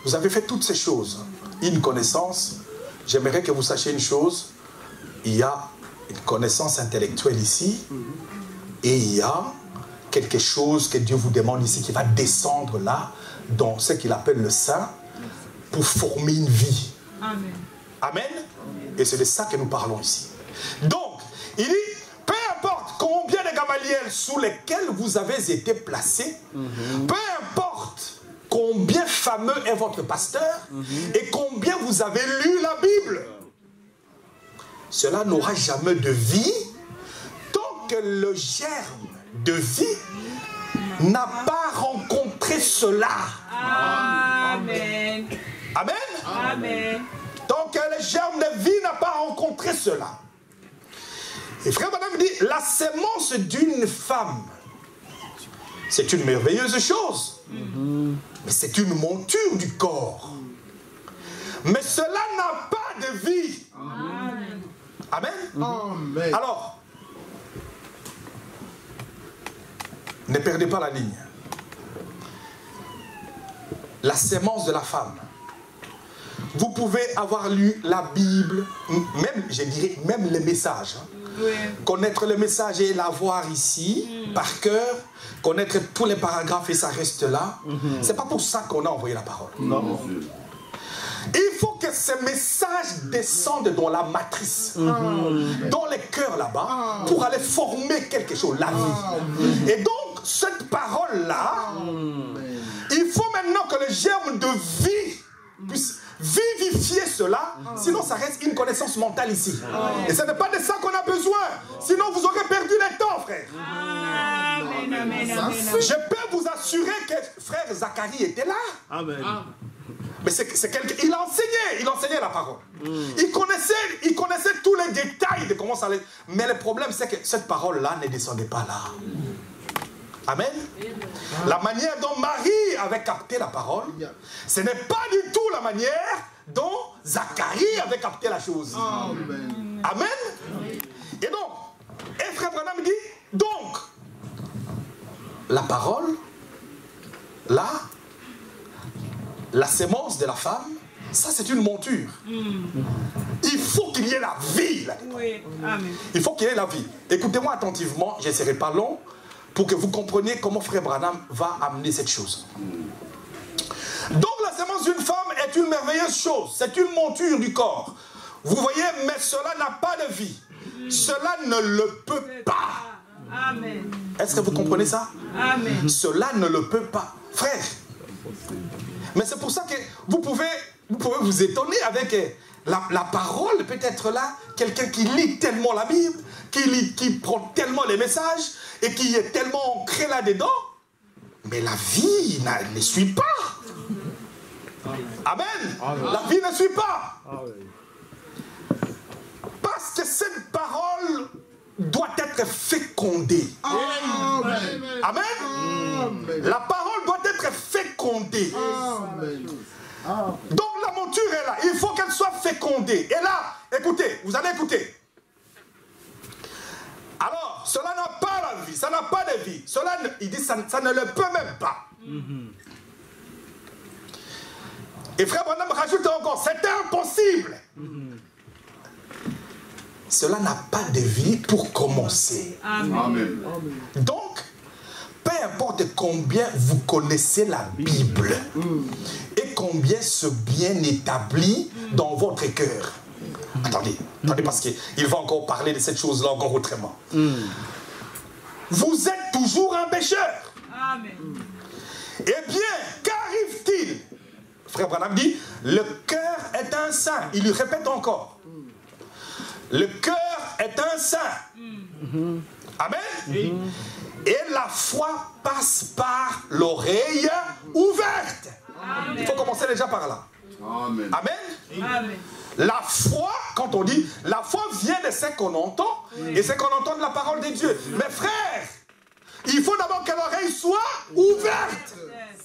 vous avez fait toutes ces choses. Une connaissance, j'aimerais que vous sachiez une chose, il y a une connaissance intellectuelle ici, et il y a quelque chose que Dieu vous demande ici qui va descendre là, dans ce qu'il appelle le sein, pour former une vie. Amen. Amen. Et c'est de ça que nous parlons ici. Donc, il dit, peu importe combien de Gamaliel sous lesquels vous avez été placés, peu importe combien fameux est votre pasteur, et combien vous avez lu la Bible, cela n'aura jamais de vie tant que le germe de vie n'a pas rencontré cela. Amen. Amen. Amen. Tant que le germe de vie n'a pas rencontré cela. Et frère madame dit, la sémence d'une femme, c'est une merveilleuse chose. Mais c'est une monture du corps. Mais cela n'a pas de vie. Amen. Amen. Amen. Alors, ne perdez pas la ligne. La sémence de la femme. Vous pouvez avoir lu la Bible, même, je dirais, même les messages. Oui. Connaître le message et l'avoir ici, par cœur, connaître tous les paragraphes et ça reste là. C'est pas pour ça qu'on a envoyé la parole. Non. Il faut que ces messages descendent dans la matrice, dans les cœurs là-bas, pour aller former quelque chose, la vie. Et donc, cette parole-là, il faut maintenant que le germe de vie puisse vivifier cela, sinon ça reste une connaissance mentale ici. Et ce n'est pas de ça qu'on a besoin, sinon vous aurez perdu le temps, frère. Amen. Amen. Amen. Je peux vous assurer que frère Zacharie était là. Amen. Mais c'est quelqu'un, il enseignait la parole. Il connaissait tous les détails de comment ça allait. Mais le problème, c'est que cette parole-là ne descendait pas là. Amen. La manière dont Marie avait capté la parole, ce n'est pas du tout la manière dont Zacharie avait capté la chose. Amen. Amen. Et donc, et frère Branham dit, donc, la parole, là, la sémence de la femme, ça c'est une monture. Il faut qu'il y ait la vie là-dedans. Oui. Amen. Il faut qu'il y ait la vie. Écoutez-moi attentivement, je ne serai pas long, pour que vous compreniez comment Frère Branham va amener cette chose. Donc la sémence d'une femme est une merveilleuse chose. C'est une monture du corps. Vous voyez, mais cela n'a pas de vie. Cela ne le peut pas. Amen. Est-ce que vous comprenez ça? Amen. Cela ne le peut pas. Frère. Mais c'est pour ça que vous pouvez vous étonner avec la parole, peut-être là, quelqu'un qui lit tellement la Bible, qui prend tellement les messages et qui est tellement ancré là-dedans, mais la vie ne suit pas. Amen. La vie ne suit pas. Parce que cette parole doit être fécondée. Amen. Amen. Amen. La parole doit être fécondée. Amen. Donc la monture est là. Il faut qu'elle soit fécondée. Et là, écoutez, vous allez écouter. Alors, cela n'a pas la vie, ça n'a pas de vie. Cela, il dit, ça ne le peut même pas. Et Frère Branham rajoute encore, c'est impossible. Cela n'a pas de vie pour commencer. Amen. Donc, peu importe combien vous connaissez la Bible et combien c'est bien établi dans votre cœur. Attendez, parce qu'il va encore parler de cette chose-là encore autrement. Vous êtes toujours un pécheur. Amen. Eh bien, qu'arrive-t-il? Frère Branham dit, le cœur est un saint. Il lui répète encore. Le cœur est un saint. Amen. Et la foi passe par l'oreille ouverte. Amen. Il faut commencer déjà par là. Amen. Amen. Amen. La foi, quand on dit, la foi vient de ce qu'on entend, et c'est qu'on entend de la parole de Dieu. Mais frère, il faut d'abord que l'oreille soit ouverte.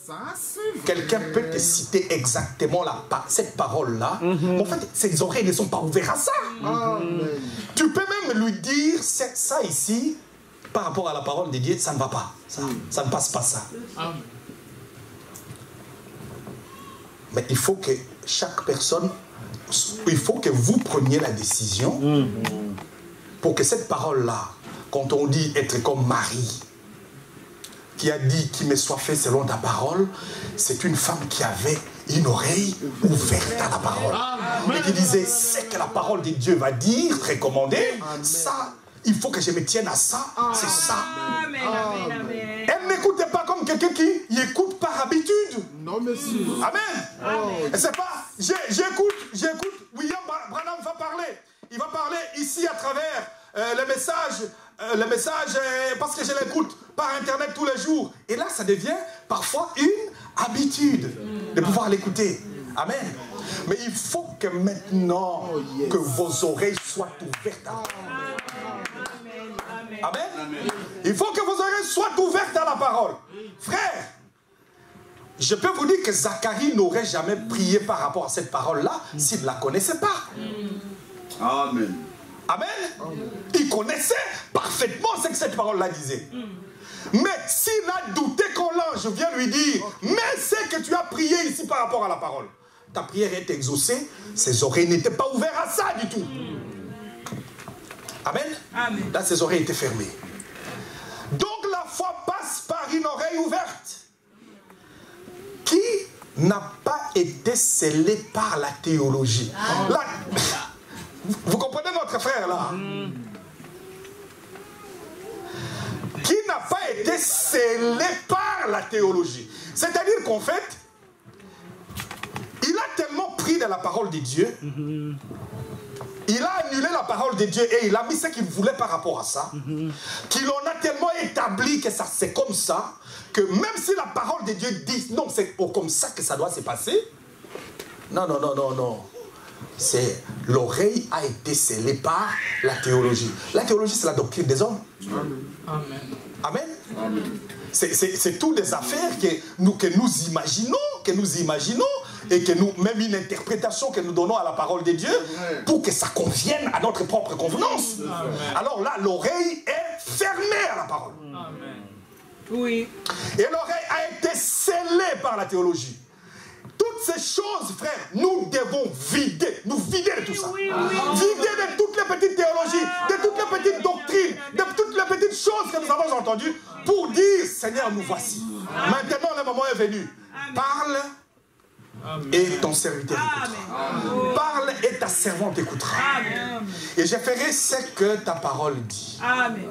Ça, c'est Quelqu'un peut te citer exactement cette parole-là. En fait, ses oreilles ne sont pas ouvertes à ça. Amen. Tu peux même lui dire, ça ici, par rapport à la parole de Dieu, ça ne va pas. Ça ne passe pas ça. Mais il faut que chaque personne, il faut que vous preniez la décision pour que cette parole-là, quand on dit être comme Marie, qui a dit qu'il me soit fait selon ta parole, c'est une femme qui avait une oreille ouverte à la parole. Et qui disait, c'est que la parole de Dieu va dire, recommander, ça, il faut que je me tienne à ça, c'est ça. Amen. Amen. Amen. Elle n'écoutait pas comme quelqu'un qui écoute par habitude. Non, monsieur. Amen. Et c'est pas, j'écoute, William Branham va parler. Il va parler ici à travers le message, parce que je l'écoute par Internet tous les jours. Et là, ça devient parfois une habitude de pouvoir l'écouter. Amen. Mais il faut que maintenant, que vos oreilles soient ouvertes à la parole. Amen. Il faut que vos oreilles soient ouvertes à la parole. Frère, je peux vous dire que Zacharie n'aurait jamais prié par rapport à cette parole-là s'il ne la connaissait pas. Amen. Amen. Il connaissait parfaitement ce que cette parole-là disait. Mais s'il a douté quand l'ange vient lui dire, mais c'est que tu as prié ici par rapport à la parole, ta prière est exaucée, ses oreilles n'étaient pas ouvertes à ça du tout. Amen. Amen. Là, ses oreilles étaient fermées. Donc la foi passe par une oreille ouverte qui n'a pas été scellée par la théologie. Là, vous comprenez notre frère là? Qui n'a pas été scellé par la théologie. C'est-à-dire qu'en fait, il a tellement pris de la parole de Dieu, il a annulé la parole de Dieu et il a mis ce qu'il voulait par rapport à ça, qu'il en a tellement établi que ça c'est comme ça, que même si la parole de Dieu dit non, c'est comme ça que ça doit se passer, non. C'est l'oreille a été scellée par la théologie. La théologie, c'est la doctrine des hommes. Amen. Amen. C'est toutes des affaires que nous imaginons, et que nous, même une interprétation que nous donnons à la parole de Dieu pour que ça convienne à notre propre convenance. Amen. Alors là, l'oreille est fermée à la parole. Amen. Oui. Et l'oreille a été scellée par la théologie. toutes ces choses, frère, nous devons nous vider de tout ça. Oui, oui. Vider de toutes les petites théologies, de toutes les petites doctrines, de toutes les petites choses que nous avons entendues pour dire, Seigneur, nous voici. Maintenant, le moment est venu. Parle et ton serviteur écoutera. Parle et ta servante écoutera. Et je ferai ce que ta parole dit. Amen.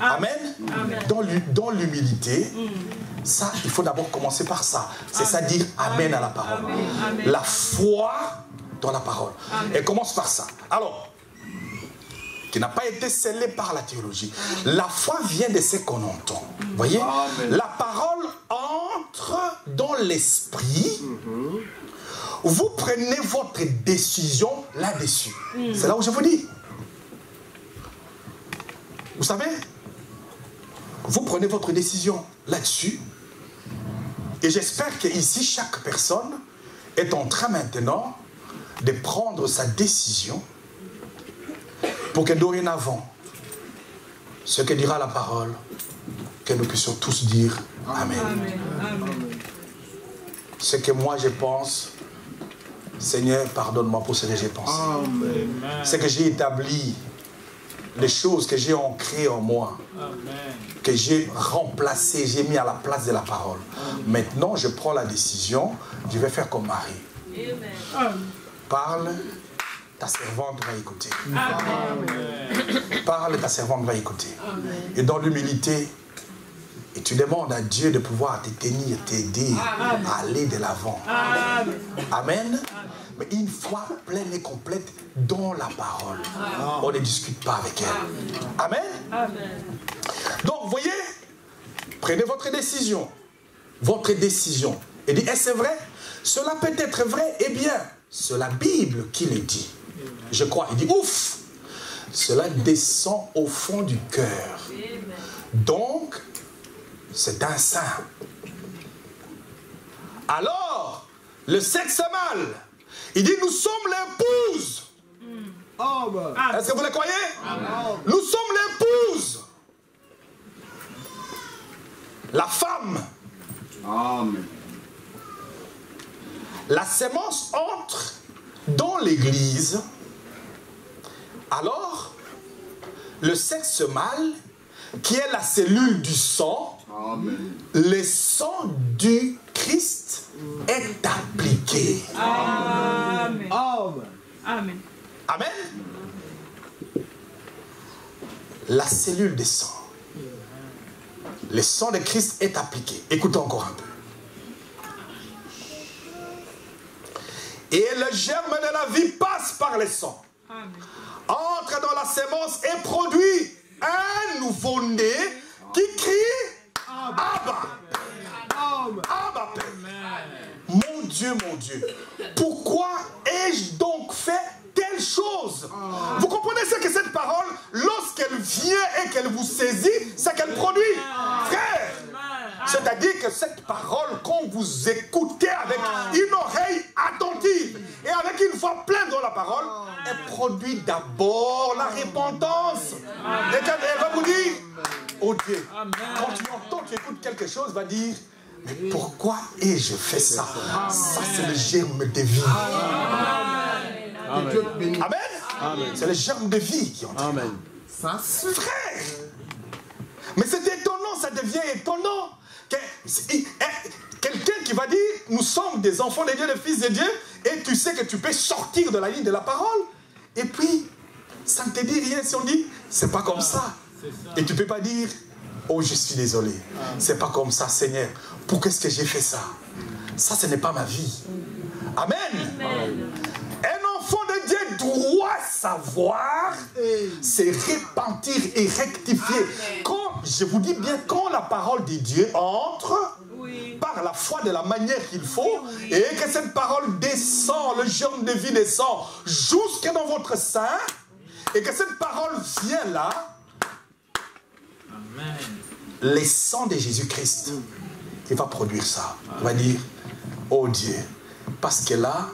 Amen. Dans l'humilité, ça, il faut d'abord commencer par ça. C'est ça, dire Amen à la parole. La foi dans la parole. Elle commence par ça. Alors, qui n'a pas été scellée par la théologie. La foi vient de ce qu'on entend. Vous voyez? La parole entre dans l'esprit. Vous prenez votre décision là-dessus. C'est là où je vous dis. Vous savez, vous prenez votre décision là-dessus. Et j'espère qu'ici, chaque personne est en train maintenant de prendre sa décision pour que dorénavant, ce que dira la parole, que nous puissions tous dire Amen. Ce que moi je pense, Seigneur, pardonne-moi pour ce que je pense. Ce que j'ai établi, les choses que j'ai ancrées en moi, que j'ai remplacées, j'ai mis à la place de la parole. Maintenant, je prends la décision, je vais faire comme Marie. Parle, ta servante va écouter. Parle, ta servante va écouter. Et dans l'humilité, et tu demandes à Dieu de pouvoir te tenir, t'aider à aller de l'avant. Amen. Mais une foi pleine et complète dans la parole. On ne discute pas avec elle. Amen. Donc, vous voyez, prenez votre décision. Votre décision. Et dit, est-ce vrai? Cela peut être vrai. Eh bien, c'est la Bible qui le dit. Je crois. Il dit, ouf! Cela descend au fond du cœur. Donc, c'est un saint. Alors, le sexe mâle, il dit, nous sommes l'épouse. Est-ce que vous le croyez? Nous sommes l'épouse. La femme. Amen. La sémence entre dans l'église. Alors, le sexe mâle, qui est la cellule du sang, Amen. le sang du Christ est appliqué. Amen. Amen. Amen. La cellule des sang. Le sang de Christ est appliqué. Écoutez encore un peu. Et le germe de la vie passe par le sang. Entre dans la sémence et produit un nouveau-né qui crie Abba. Abba, Père. Mon Dieu, pourquoi ai-je donc fait telle chose? Vous comprenez ce que cette parole, lorsqu'elle vient et qu'elle vous saisit, c'est qu'elle produit. Frère, c'est-à-dire que cette parole, quand vous écoutez avec une oreille attentive et avec une voix pleine dans la parole, elle produit d'abord la repentance. Et quand elle va vous dire, oh Dieu, quand tu entends, tu écoutes quelque chose, va dire, mais pourquoi ai-je fait ça? Ça, c'est le germe de vie. Amen. Amen. C'est le germe de vie qui entre. Amen. Ça, c'est frère. Mais c'est étonnant, ça devient étonnant. Quelqu'un qui va dire, nous sommes des enfants de Dieu, des fils de Dieu, et tu sais que tu peux sortir de la ligne de la parole, et puis, ça ne te dit rien si on dit, c'est pas comme ça. Et tu ne peux pas dire, oh, je suis désolé, c'est pas comme ça, Seigneur. Pourquoi est-ce que j'ai fait ça? Ça, ce n'est pas ma vie. Amen. Un enfant de Dieu doit savoir se repentir et rectifier. Quand, je vous dis bien, quand la parole de Dieu entre par la foi de la manière qu'il faut, et que cette parole descend, le germe de vie descend jusque dans votre sein, et que cette parole vient là, le sang de Jésus-Christ, il va produire ça. Il va dire, oh Dieu, parce que là,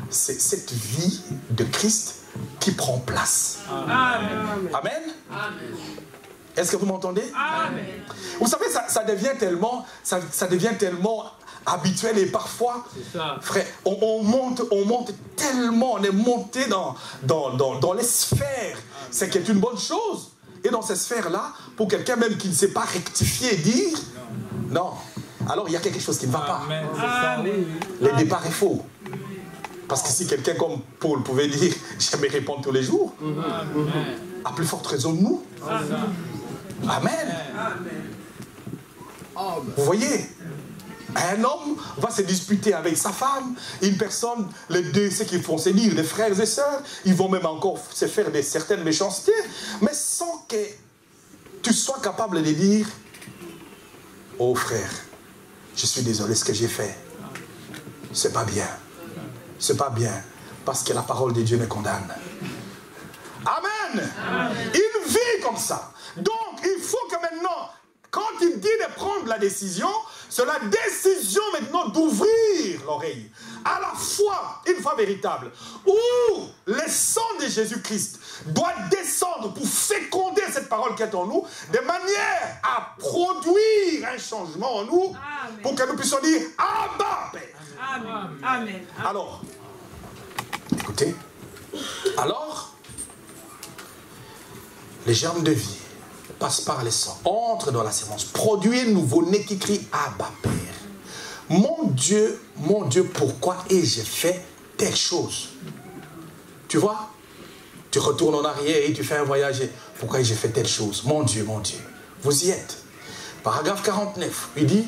c'est cette vie de Christ qui prend place. Amen. Amen. Est-ce que vous m'entendez? Amen. Vous savez, ça devient tellement habituel et parfois, frère, on monte tellement, on est monté dans les sphères, c'est qui est une bonne chose. Et dans ces sphères-là, pour quelqu'un même qui ne sait pas rectifier et dire, non, alors il y a quelque chose qui ne va pas. Le départ est faux. Parce que si quelqu'un comme Paul pouvait dire, j'aimerais répondre tous les jours, à plus forte raison de nous. Amen. Vous voyez, un homme va se disputer avec sa femme, une personne, les deux, ceux qui font se dire, les frères et sœurs, ils vont même encore se faire certaines méchancetés, mais sans que tu sois capable de dire, oh frère, je suis désolé ce que j'ai fait, c'est pas bien. C'est pas bien, parce que la parole de Dieu me condamne. Amen. Une vie comme ça. Donc, il faut que maintenant, quand il dit de prendre la décision, c'est la décision maintenant d'ouvrir l'oreille. À la fois, une foi véritable, où le sang de Jésus-Christ doit descendre pour féconder cette parole qui est en nous, de manière à produire un changement en nous, pour que nous puissions dire « Abba, Père ». Amen. Amen. Alors, écoutez, alors, les germes de vie passent par les sangs, entrent dans la sémence, produit un nouveau-né qui crie Abba Père. Mon Dieu, pourquoi ai-je fait telle chose? Tu vois, tu retournes en arrière et tu fais un voyage. Pourquoi ai-je fait telle chose? Mon Dieu, vous y êtes. Paragraphe 49, il dit,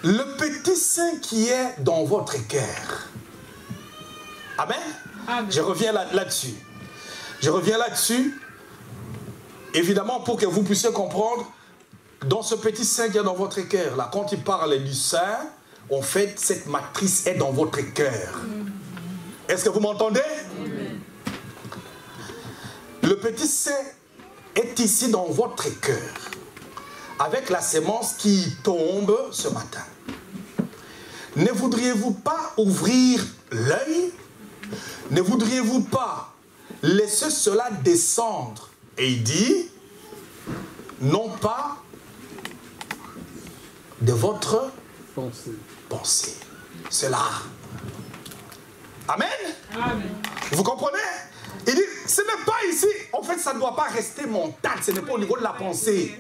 le petit saint qui est dans votre cœur. Amen. Amen. Je reviens là-dessus. Je reviens là-dessus. Évidemment, pour que vous puissiez comprendre, dans ce petit saint qui est dans votre cœur, là, quand il parle du saint, en fait, cette matrice est dans votre cœur. Est-ce que vous m'entendez? Le petit saint est ici dans votre cœur, avec la sémence qui tombe ce matin. Ne voudriez-vous pas ouvrir l'œil? Ne voudriez-vous pas laisser cela descendre? Et il dit, non pas de votre pensée. C'est là. Amen. Amen. Vous comprenez? Il dit, ce n'est pas ici. En fait, ça ne doit pas rester mental. Ce n'est pas au niveau de la pensée.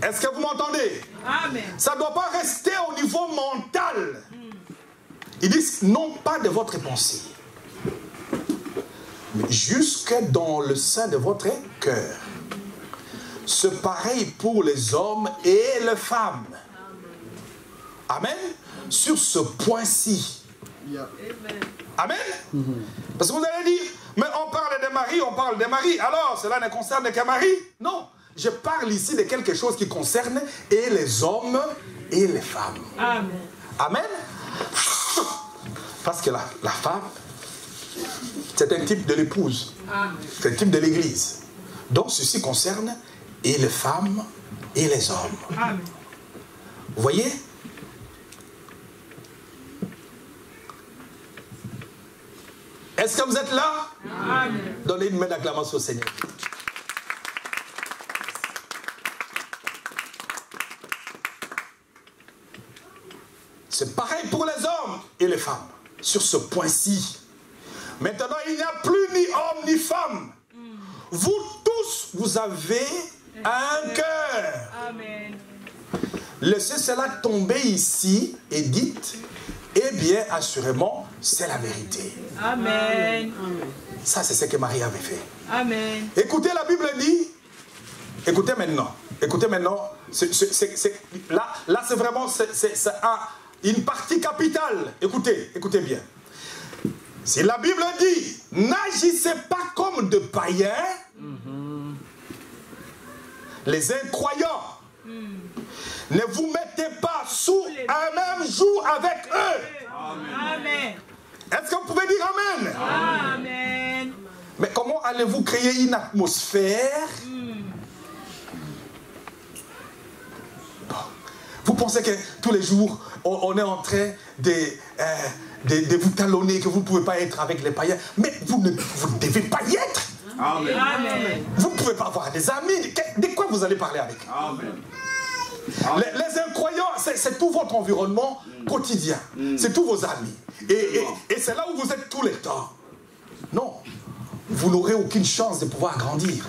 Est-ce que vous m'entendez? Amen. Ça ne doit pas rester au niveau mental. Ils disent non pas de votre pensée, mais jusque dans le sein de votre cœur. C'est pareil pour les hommes et les femmes. Amen. Sur ce point-ci. Amen. Parce que vous allez dire, mais on parle des maris, alors cela ne concerne que Marie? Non. Je parle ici de quelque chose qui concerne et les hommes et les femmes. Amen. Amen. Parce que la femme, c'est un type de l'épouse. C'est un type de l'église. Donc ceci concerne et les femmes et les hommes. Amen. Vous voyez? Est-ce que vous êtes là? Amen. Donnez une main d'acclamation au Seigneur. C'est pareil pour les hommes et les femmes. Sur ce point-ci. Maintenant, il n'y a plus ni homme ni femme. Vous tous, vous avez un cœur. Amen. Laissez cela tomber ici et dites, eh bien, assurément, c'est la vérité. Amen. Ça, c'est ce que Marie avait fait. Amen. Écoutez, la Bible dit, écoutez maintenant, là c'est vraiment une partie capitale. Écoutez bien. Si la Bible dit, n'agissez pas comme de païens, les incroyants, ne vous mettez pas sous un même joug avec eux. Amen. Est-ce que vous pouvez dire Amen? Amen. Mais comment allez-vous créer une atmosphère? Bon. Vous pensez que tous les jours, on est en train de vous talonner, que vous ne pouvez pas être avec les païens. Mais vous ne devez pas y être. Amen. Amen. Vous ne pouvez pas avoir des amis. De quoi vous allez parler avec? Amen. Les incroyants, c'est tout votre environnement quotidien. C'est tous vos amis. Et c'est là où vous êtes tous les temps. Non. Vous n'aurez aucune chance de pouvoir grandir.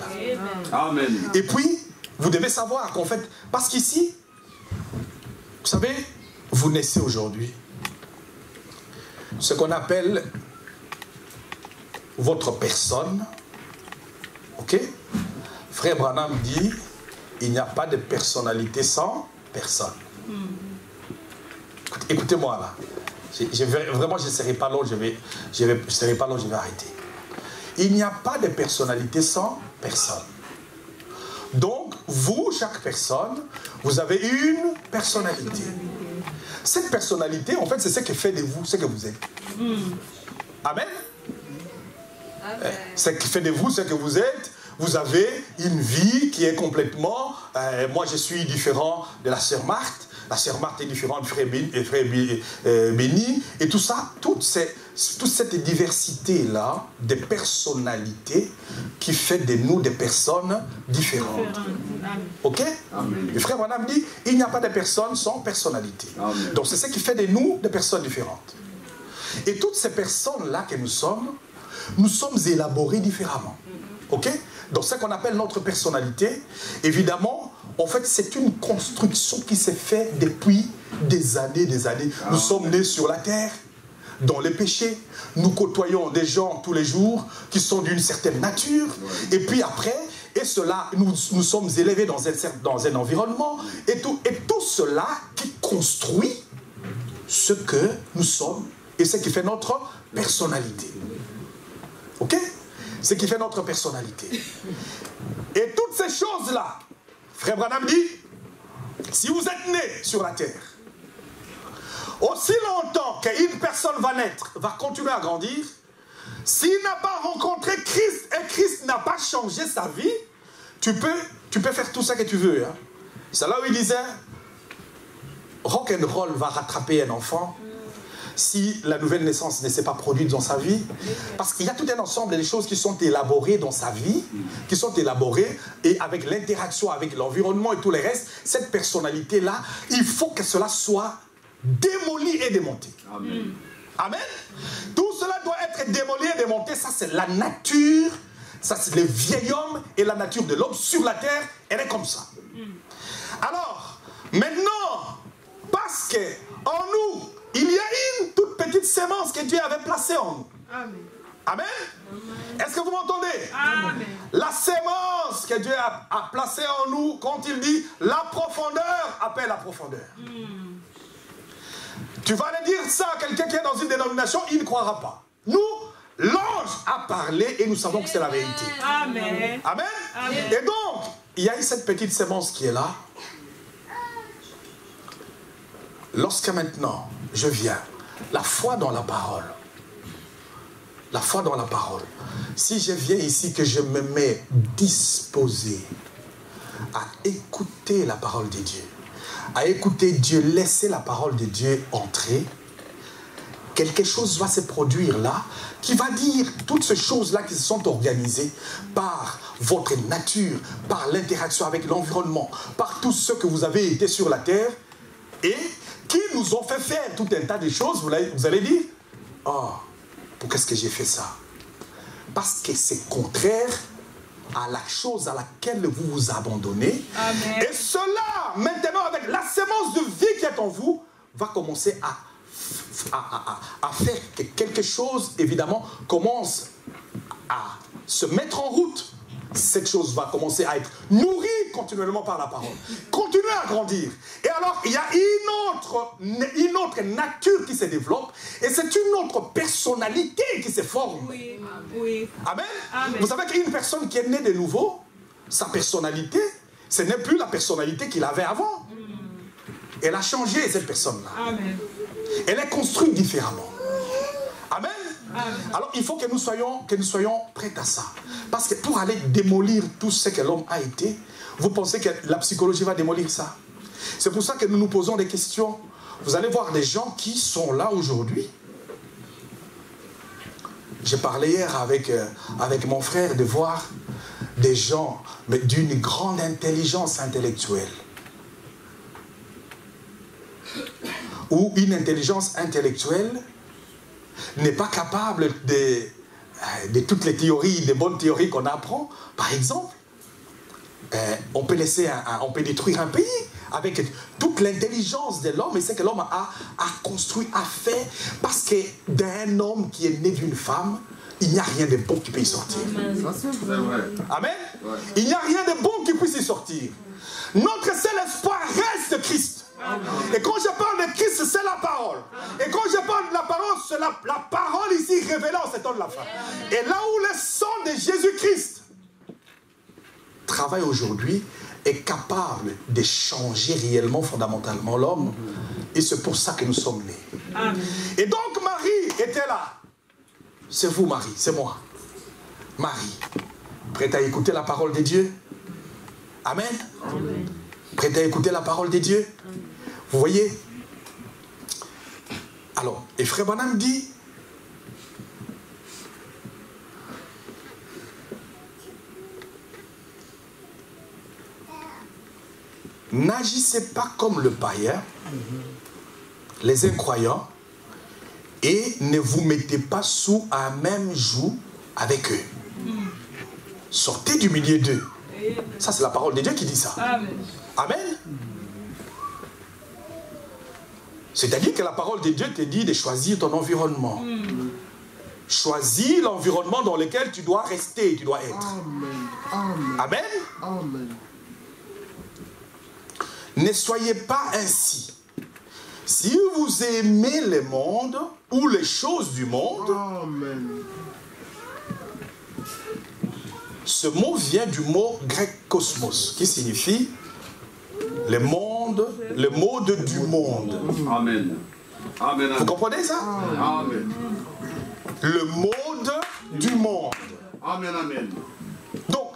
Amen. Et puis, vous devez savoir qu'en fait, parce qu'ici, vous savez, vous naissez aujourd'hui. Ce qu'on appelle votre personne. Ok? Frère Branham dit, il n'y a pas de personnalité sans personne. Écoutez-moi là. Vraiment, je ne serai pas long, je vais arrêter. Il n'y a pas de personnalité sans personne. Donc, vous, chaque personne, vous avez une personnalité. Cette personnalité, en fait, c'est ce qui fait de vous ce que vous êtes. Amen. Ce qui fait de vous ce que vous êtes. Vous avez une vie qui est complètement... moi, je suis différent de la sœur Marthe. La sœur Marthe est différente de frère Béni. Et tout ça, toute cette diversité-là de personnalités qui fait de nous des personnes différentes. Ok? Amen. Le frère Branham dit, il n'y a pas de personne sans personnalité. Amen. Donc c'est ce qui fait de nous des personnes différentes. Et toutes ces personnes-là que nous sommes élaborées différemment. Ok? Donc ce qu'on appelle notre personnalité, évidemment, en fait, c'est une construction qui s'est faite depuis des années, des années. Nous sommes nés sur la terre, dans les péchés. Nous côtoyons des gens tous les jours qui sont d'une certaine nature. Et puis après, et cela, nous sommes élevés dans un environnement. Et tout cela qui construit ce que nous sommes et ce qui fait notre personnalité. Ok? Ce qui fait notre personnalité. Et toutes ces choses-là, Frère Branham dit, si vous êtes né sur la terre, aussi longtemps qu'une personne va naître, va continuer à grandir, s'il n'a pas rencontré Christ et Christ n'a pas changé sa vie, tu peux faire tout ça que tu veux. Hein. C'est là où il disait, rock'n'roll va rattraper un enfant si la nouvelle naissance ne s'est pas produite dans sa vie. Parce qu'il y a tout un ensemble de choses qui sont élaborées dans sa vie, qui sont élaborées, et avec l'interaction avec l'environnement et tout le reste, cette personnalité-là, il faut que cela soit démoli et démonté. Amen. Amen. Tout cela doit être démoli et démonté. Ça, c'est la nature, ça, c'est le vieil homme et la nature de l'homme sur la terre, elle est comme ça. Alors, maintenant, parce qu'en nous, il y a une toute petite sémence que Dieu avait placée en nous. Amen. Amen. Est-ce que vous m'entendez? Amen. La sémence que Dieu a placée en nous, quand il dit la profondeur appelle la profondeur. Tu vas aller dire ça à quelqu'un qui est dans une dénomination, il ne croira pas. Nous, l'ange a parlé et nous savons que c'est la vérité. Amen. Amen. Amen. Et donc, il y a cette petite sémence qui est là. Lorsque maintenant, je viens, la foi dans la parole, si je viens ici, que je me mets disposé à écouter la parole de Dieu, à écouter Dieu, laisser la parole de Dieu entrer, quelque chose va se produire là, qui va dire toutes ces choses-là qui se sont organisées par votre nature, par l'interaction avec l'environnement, par tout ce que vous avez été sur la terre, et qui nous ont fait faire tout un tas de choses. Vous allez dire, oh, pourquoi est-ce que j'ai fait ça? Parce que c'est contraire à la chose à laquelle vous vous abandonnez. Amen. Et cela, maintenant, avec la sémence de vie qui est en vous, va commencer à faire que quelque chose, évidemment, commence à se mettre en route. Cette chose va commencer à être nourrie continuellement par la parole. Continuez à grandir. Et alors, il y a une autre nature qui se développe. Et c'est une autre personnalité qui se forme. Oui. Oui. Amen. Amen. Vous savez qu'une personne qui est née de nouveau, sa personnalité, ce n'est plus la personnalité qu'il avait avant. Elle a changé, cette personne-là. Amen. Elle est construite différemment. Amen. Amen. Alors il faut que nous soyons prêts à ça. Parce que pour aller démolir tout ce que l'homme a été, vous pensez que la psychologie va démolir ça? C'est pour ça que nous nous posons des questions. Vous allez voir des gens qui sont là aujourd'hui. j'ai parlé hier avec mon frère de voir des gens d'une grande intelligence intellectuelle. Où une intelligence intellectuelle n'est pas capable de toutes les théories, des bonnes théories qu'on apprend. Par exemple, on peut détruire un pays avec toute l'intelligence de l'homme, et c'est que l'homme a construit, a fait, parce que d'un homme qui est né d'une femme, il n'y a rien de bon qui peut y sortir. Ça, c'est vrai. Amen. Ouais. Il n'y a rien de bon qui puisse y sortir. Notre seul espoir reste Christ. Et quand je parle de Christ, c'est la parole. Et quand je parle de la parole, c'est la parole ici révélée en cet homme de la femme. Et là où le sang de Jésus-Christ travaille aujourd'hui, est capable de changer réellement, fondamentalement l'homme. Et c'est pour ça que nous sommes nés. Amen. Et donc Marie était là. C'est vous, Marie, c'est moi. Marie, prête à écouter la parole de Dieu? Amen. Amen. Prête à écouter la parole de Dieu? Vous voyez? Alors, et Frère Branham dit, n'agissez pas comme le païen, les incroyants, et ne vous mettez pas sous un même joug avec eux. Sortez du milieu d'eux. Ça, c'est la parole de Dieu qui dit ça. Amen. Amen. C'est-à-dire que la parole de Dieu te dit de choisir ton environnement. Choisis l'environnement dans lequel tu dois rester, tu dois être. Amen. Amen. Amen. Amen. Ne soyez pas ainsi. Si vous aimez le monde ou les choses du monde, Amen. ce mot vient du mot grec cosmos, qui signifie le monde, le mode du monde. Amen. Amen. Vous comprenez ça? Amen. Le mode du monde. Amen. Amen. Donc,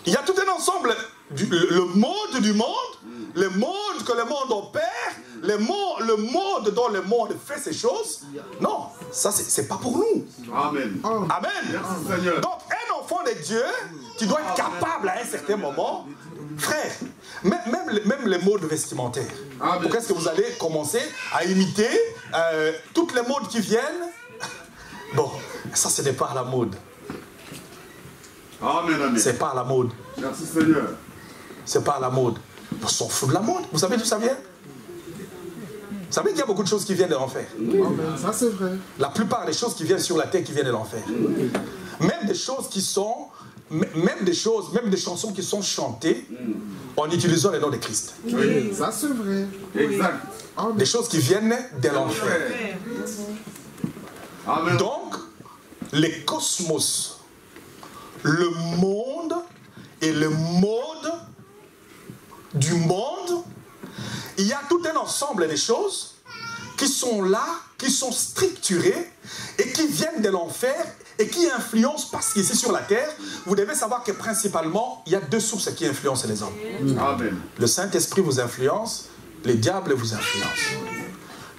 il y a tout un ensemble, le mode du monde, le mode que le monde opère, le mode dont le monde fait ces choses. Non, ça c'est pas pour nous. Amen. Amen. Merci Seigneur. Donc, un enfant de Dieu, tu dois être capable à un certain moment, frère, même les modes vestimentaires. Amen. Pourquoi est-ce que vous allez commencer à imiter toutes les modes qui viennent? Bon, ça ce n'est pas à la mode. Amen. Amen. C'est pas à la mode. Merci Seigneur. C'est pas à la mode. On s'en fout de la mode. Vous savez d'où ça vient? Vous savez qu'il y a beaucoup de choses qui viennent de l'enfer. Amen. Ça, c'est vrai. La plupart des choses qui viennent sur la terre qui viennent de l'enfer. Même des choses qui sont, même des chansons qui sont chantées en utilisant le nom de Christ. Oui. Ça, c'est vrai. Exact. Amen. Des choses qui viennent de l'enfer. Amen. Donc, les cosmos, le monde et le mode du monde, il y a tout un ensemble de choses qui sont là, qui sont structurées et qui viennent de l'enfer et qui influencent, parce qu'ici sur la terre, vous devez savoir que principalement, il y a deux sources qui influencent les hommes. Amen. Le Saint-Esprit vous influence, les diables vous influencent.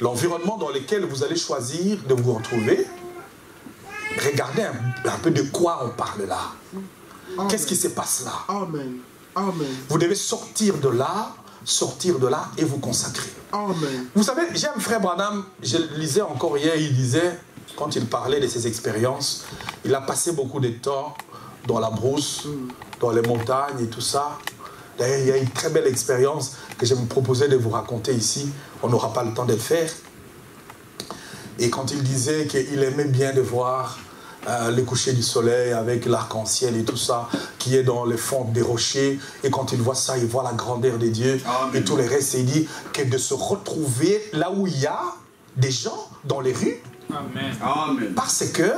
L'environnement dans lequel vous allez choisir de vous retrouver, regardez un peu de quoi on parle là. Qu'est-ce qui se passe là? Amen. Amen. Vous devez sortir de là et vous consacrer. Amen. Vous savez, j'aime Frère Branham, je lisais encore hier, il disait, quand il parlait de ses expériences, il a passé beaucoup de temps dans la brousse, dans les montagnes et tout ça. D'ailleurs, il y a une très belle expérience que je me proposais de vous raconter ici. On n'aura pas le temps de le faire. Et quand il disait qu'il aimait bien de voir le coucher du soleil avec l'arc-en-ciel et tout ça, qui est dans les fentes des rochers, et quand il voit ça, il voit la grandeur de Dieu. Amen. Et tout le reste, il dit que de se retrouver là où il y a des gens dans les rues, Amen. Amen. parce que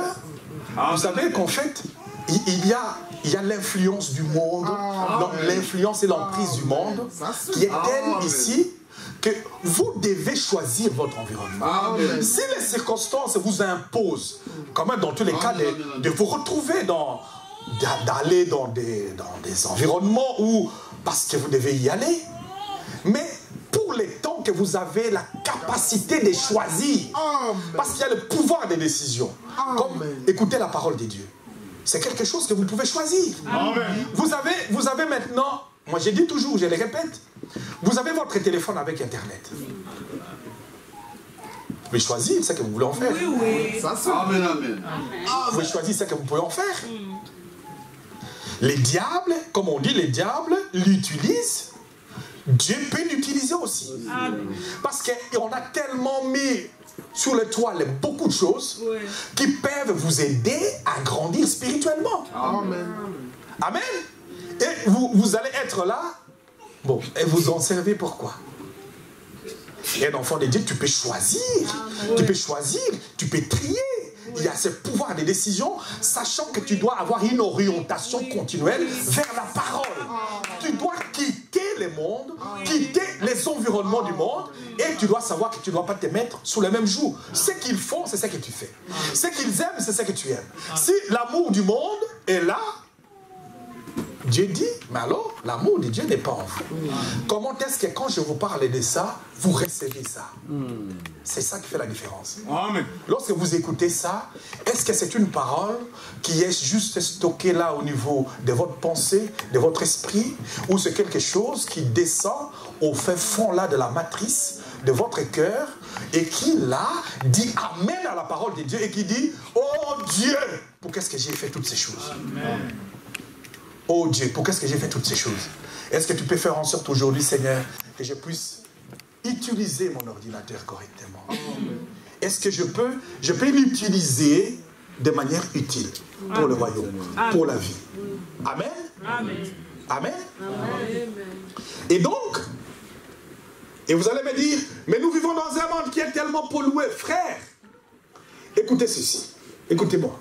vous savez qu'en fait, il y a l'influence du monde, l'influence et l'emprise du monde, qui est telle ici que vous devez choisir votre environnement. Amen. Si les circonstances vous imposent, quand même dans tous les cas, de vous retrouver d'aller dans des environnements où, parce que vous devez y aller, mais pour les temps que vous avez la capacité de choisir. Amen. Parce qu'il y a le pouvoir des décisions. Comme écouter la parole de Dieu. C'est quelque chose que vous pouvez choisir. Amen. Vous avez maintenant, moi je dis toujours, je le répète, vous avez votre téléphone avec Internet. Vous pouvez choisir ce que vous voulez en faire. Oui, oui. Ça, c'est Amen, amen. Vous pouvez choisir ce que vous pouvez en faire. Les diables, comme on dit, les diables l'utilisent. Dieu peut l'utiliser aussi. Amen. Parce qu'on a tellement mis sur le toile beaucoup de choses Oui. qui peuvent vous aider à grandir spirituellement. Amen. Amen. Et vous allez être là. Bon, et vous en servez pourquoi? Et un enfant de Dieu, tu peux choisir. Tu peux choisir, tu peux trier. Il y a ce pouvoir de décision, sachant que tu dois avoir une orientation continuelle vers la parole. Tu dois quitter le monde, quitter les environnements du monde, et tu dois savoir que tu ne dois pas te mettre sous le même joug. Ce qu'ils font, c'est ce que tu fais. Ce qu'ils aiment, c'est ce que tu aimes. Si l'amour du monde est là, Dieu dit, mais alors, l'amour de Dieu n'est pas en vous. Comment est-ce que quand je vous parle de ça, vous recevez ça? C'est ça qui fait la différence. Amen. Lorsque vous écoutez ça, est-ce que c'est une parole qui est juste stockée là au niveau de votre pensée, de votre esprit, ou c'est quelque chose qui descend au fin fond là de la matrice de votre cœur et qui là dit amen à la parole de Dieu et qui dit, oh Dieu, pour qu'est-ce que j'ai fait toutes ces choses? Amen. Oh Dieu, pour qu'est-ce que j'ai fait toutes ces choses? Est-ce que tu peux faire en sorte aujourd'hui, Seigneur, que je puisse utiliser mon ordinateur correctement? Est-ce que je peux l'utiliser de manière utile pour le royaume, pour la vie? Amen. Amen. Amen. Et donc, et vous allez me dire, mais nous vivons dans un monde qui est tellement pollué, frère. Écoutez ceci, écoutez-moi.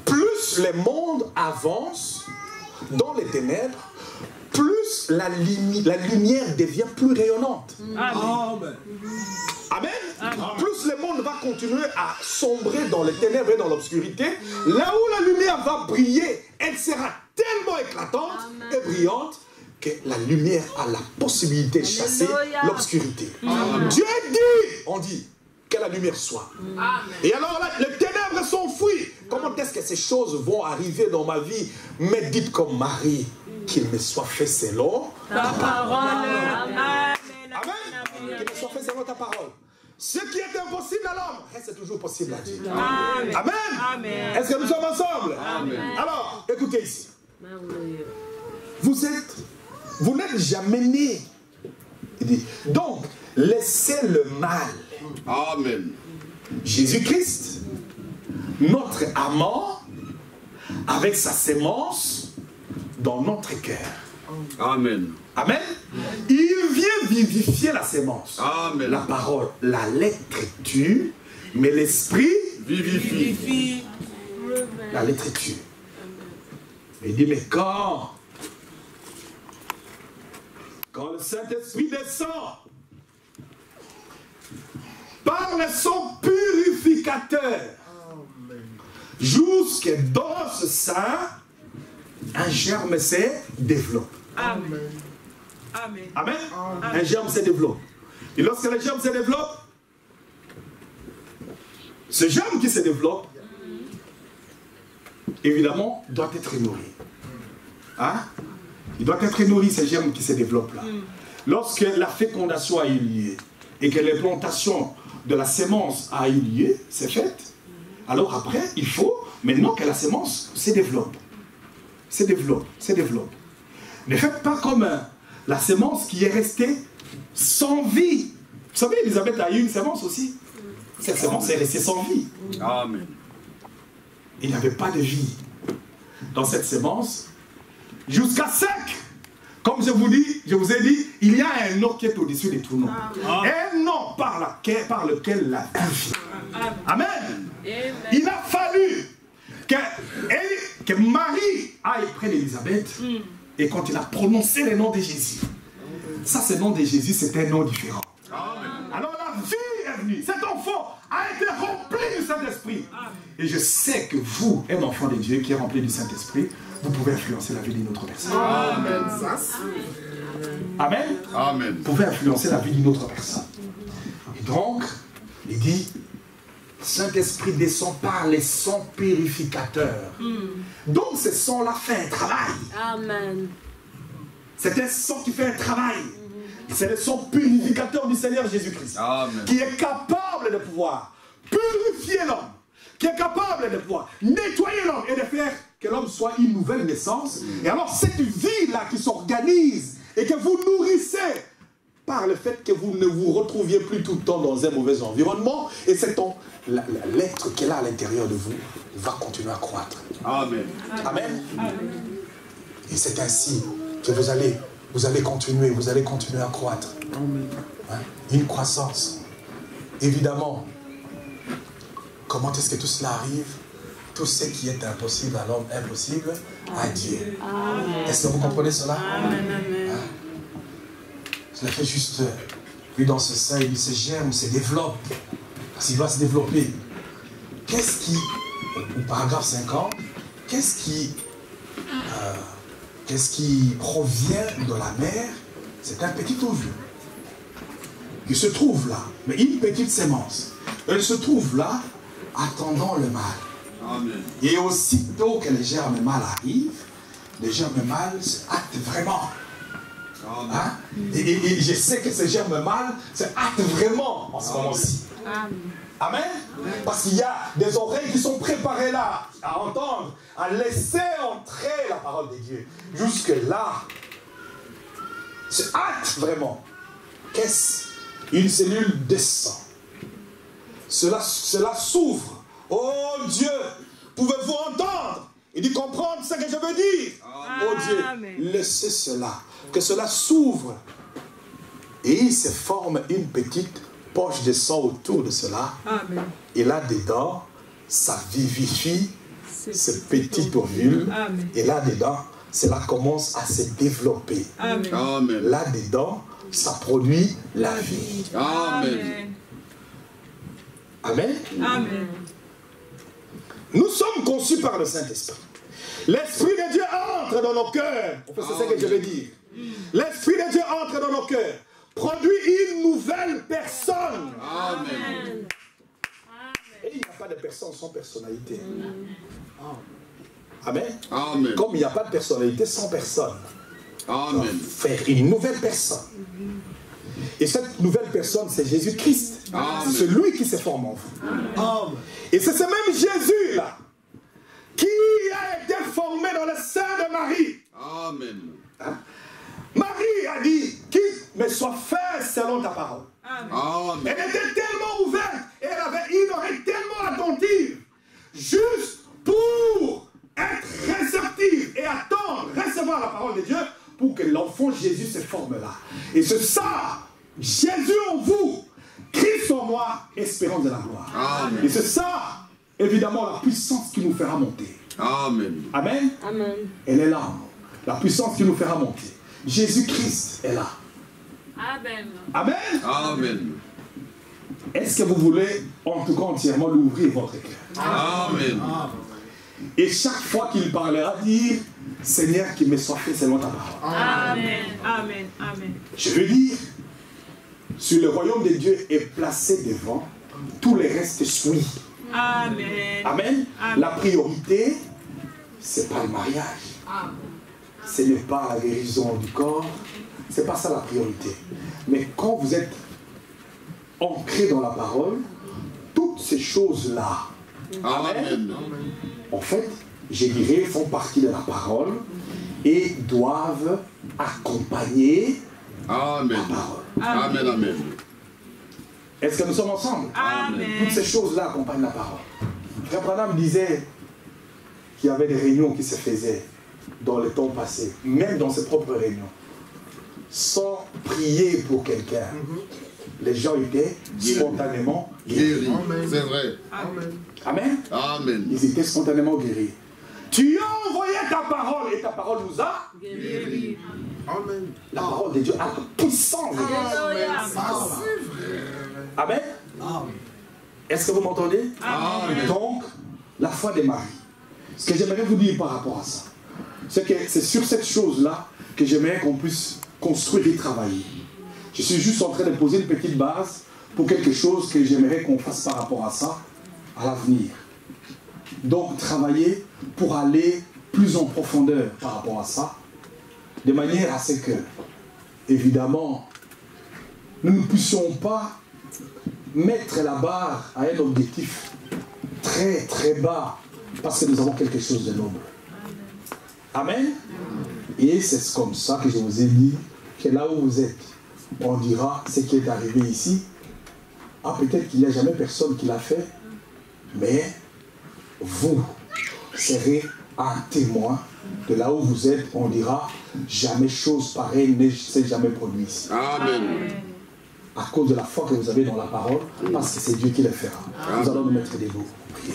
Plus le monde avance dans les ténèbres, plus la lumière devient plus rayonnante. Amen. Amen. Plus le monde va continuer à sombrer dans les ténèbres et dans l'obscurité, là où la lumière va briller, elle sera tellement éclatante et brillante que la lumière a la possibilité de chasser l'obscurité. Dieu dit, on dit, que la lumière soit. Et alors là, les ténèbres s'enfuient. Comment est-ce que ces choses vont arriver dans ma vie? Mais dites comme Marie, qu'il me soit fait selon Ta parole. Amen. Amen. Qu'il me soit fait selon ta parole. Ce qui est impossible à l'homme reste toujours possible à Dieu. Amen. Amen. Amen. Est-ce que nous sommes ensemble? Amen. Alors, écoutez ici. Vous n'êtes jamais nés. Il dit, donc, laissez le mal. Amen. Jésus-Christ, notre amant, avec sa sémence dans notre cœur. Amen. Amen. Il vient vivifier la sémence. Amen. La parole, la lettre tue, mais l'esprit Vivifie. la lettre tue. Il dit, mais quand le Saint-Esprit descend par le son purificateur jusque dans ce sein, un germe se développe. Amen. Amen. Amen. Un germe se développe. Et lorsque le germe se développe, ce germe qui se développe, évidemment, doit être nourri. Hein? Il doit être nourri, ce germe qui se développe là. Lorsque la fécondation a eu lieu et que l'implantation de la sémence a eu lieu, c'est fait, alors après, il faut maintenant que la sémence se développe. Se développe, se développe. Ne faites pas comme la sémence qui est restée sans vie. Vous savez, Elisabeth a eu une sémence aussi. Cette sémence est restée sans vie. Amen. Il n'y avait pas de vie dans cette sémence jusqu'à sec. Comme je vous ai dit, il y a un nom qui est au-dessus de tout nom. Un nom par lequel la vie vit. Amen. Il a fallu que Marie aille près d'Élisabeth et quand il a prononcé le nom de Jésus, ça, ce nom de Jésus, c'est un nom différent. Alors la vie est venue. Cet enfant a été rempli du Saint-Esprit. Et je sais que vous, un enfant de Dieu qui est rempli du Saint-Esprit, vous pouvez influencer la vie d'une autre personne. Amen. Ça, Amen. Amen. Vous pouvez influencer la vie d'une autre personne. Et donc, il dit, Saint-Esprit descend par les sons purificateurs. Donc ce son-là fait un travail. Amen. C'est un son qui fait un travail. C'est le son purificateur du Seigneur Jésus-Christ. Qui est capable de pouvoir purifier l'homme. Qui est capable de pouvoir nettoyer l'homme et de faire que l'homme soit une nouvelle naissance. Et alors cette vie-là qui s'organise et que vous nourrissez par le fait que vous ne vous retrouviez plus tout le temps dans un mauvais environnement, et c'est l'être qu'elle a à l'intérieur de vous va continuer à croître. Amen. Amen. Et c'est ainsi que vous allez continuer à croître. Amen. Hein? Une croissance. Évidemment, comment est-ce que tout cela arrive? Tout ce qui est impossible à l'homme, impossible à Dieu. Est-ce que vous comprenez cela? Amen. Hein? Je l'ai fait juste, lui dans ce sein, il dit, ce germe se développe. Parce qu'il va se développer. Qu'est-ce qui, au paragraphe 50, qu'est-ce qui provient de la mer? C'est un petit ovule qui se trouve là, mais une petite sémence. Elle se trouve là, attendant le mâle. Amen. Et aussitôt que les germes mâles arrivent, les germes mâles se hâtent vraiment. Hein? Et je sais que ces germes mâles se hâtent vraiment en ce moment-ci. Amen. Parce qu'il y a des oreilles qui sont préparées là à entendre, à laisser entrer la parole de Dieu. Jusque là, se hâte vraiment. Qu'est-ce? Une cellule descend. Cela s'ouvre. Oh Dieu, pouvez-vous entendre? Il dit comprendre ce que je veux dire. Oh Dieu, laissez cela. Que cela s'ouvre. Et il se forme une petite poche de sang autour de cela. Amen. Et là-dedans, ça vivifie ce petit ovule. Amen. Et là-dedans, cela commence à se développer. Amen. Amen. Là-dedans, ça produit la vie. Amen. Amen. Amen. Nous sommes conçus par le Saint-Esprit. L'Esprit de Dieu entre dans nos cœurs. C'est ça que je veux dire. L'Esprit de Dieu entre dans nos cœurs. Produit une nouvelle personne. Amen. Et il n'y a pas de personne sans personnalité. Amen. Amen. Comme il n'y a pas de personnalité sans personne. Amen. Faire une nouvelle personne. Et cette nouvelle personne, c'est Jésus-Christ. Amen. C'est celui qui se forme en vous. Amen. Et c'est ce même Jésus-là qui a été formé dans le sein de Marie. Amen. Hein? Marie a dit, qu'il me soit fait selon ta parole. Amen. Elle était tellement ouverte et elle avait une oreille tellement attentive, juste pour être réceptive et attendre, recevoir la parole de Dieu pour que l'enfant Jésus se forme là. Et c'est ça, Jésus en vous, Christ en moi, espérance de la gloire. Amen. Et c'est ça, évidemment, la puissance qui nous fera monter. Amen. Amen. Amen. Elle est là, la puissance qui nous fera monter. Jésus-Christ est là. Amen. Amen. Amen. Est-ce que vous voulez, en tout cas entièrement, lui ouvrir votre cœur? Amen. Et chaque fois qu'il parlera, dire, Seigneur, qu'il me soit fait selon ta parole. Amen. Amen. Amen. Je veux dire, sur le royaume de Dieu est placé devant, tout le reste suit. Amen. Amen. Amen. La priorité, c'est pas le mariage. Ce n'est pas la guérison du corps. C'est pas ça la priorité. Mais quand vous êtes ancré dans la parole, toutes ces choses-là, Amen. en fait, je dirais, font partie de la parole et doivent accompagner Amen. la parole. Amen. Amen. Est-ce que nous sommes ensemble? Amen. Toutes ces choses-là accompagnent la parole. Frère Branham disait qu'il y avait des réunions qui se faisaient dans le temps passé, même dans ses propres réunions, sans prier pour quelqu'un. Les gens étaient spontanément guéris. Amen. C'est vrai. Amen. Amen. Amen. Ils étaient spontanément guéris. Tu as envoyé ta parole et ta parole nous a Guéri. Amen. La parole de Dieu a la puissance. Alléluia. Amen. Est-ce que vous m'entendez? Amen. Donc, la foi de Marie. Ce que j'aimerais vous dire par rapport à ça. c'est que c'est sur cette chose-là que j'aimerais qu'on puisse construire et travailler. Je suis juste en train de poser une petite base pour quelque chose que j'aimerais qu'on fasse par rapport à ça, à l'avenir. Donc, travailler pour aller plus en profondeur par rapport à ça, de manière à ce que, évidemment, nous ne puissions pas mettre la barre à un objectif très très bas parce que nous avons quelque chose de noble. Amen. Et c'est comme ça que je vous ai dit que là où vous êtes, on dira ce qui est arrivé ici. Ah, peut-être qu'il n'y a jamais personne qui l'a fait, mais vous serez un témoin de là où vous êtes. On dira jamais chose pareille ne s'est jamais produit ici. Amen. À cause de la foi que vous avez dans la parole, parce que c'est Dieu qui le fera. Nous allons nous mettre debout. Priez.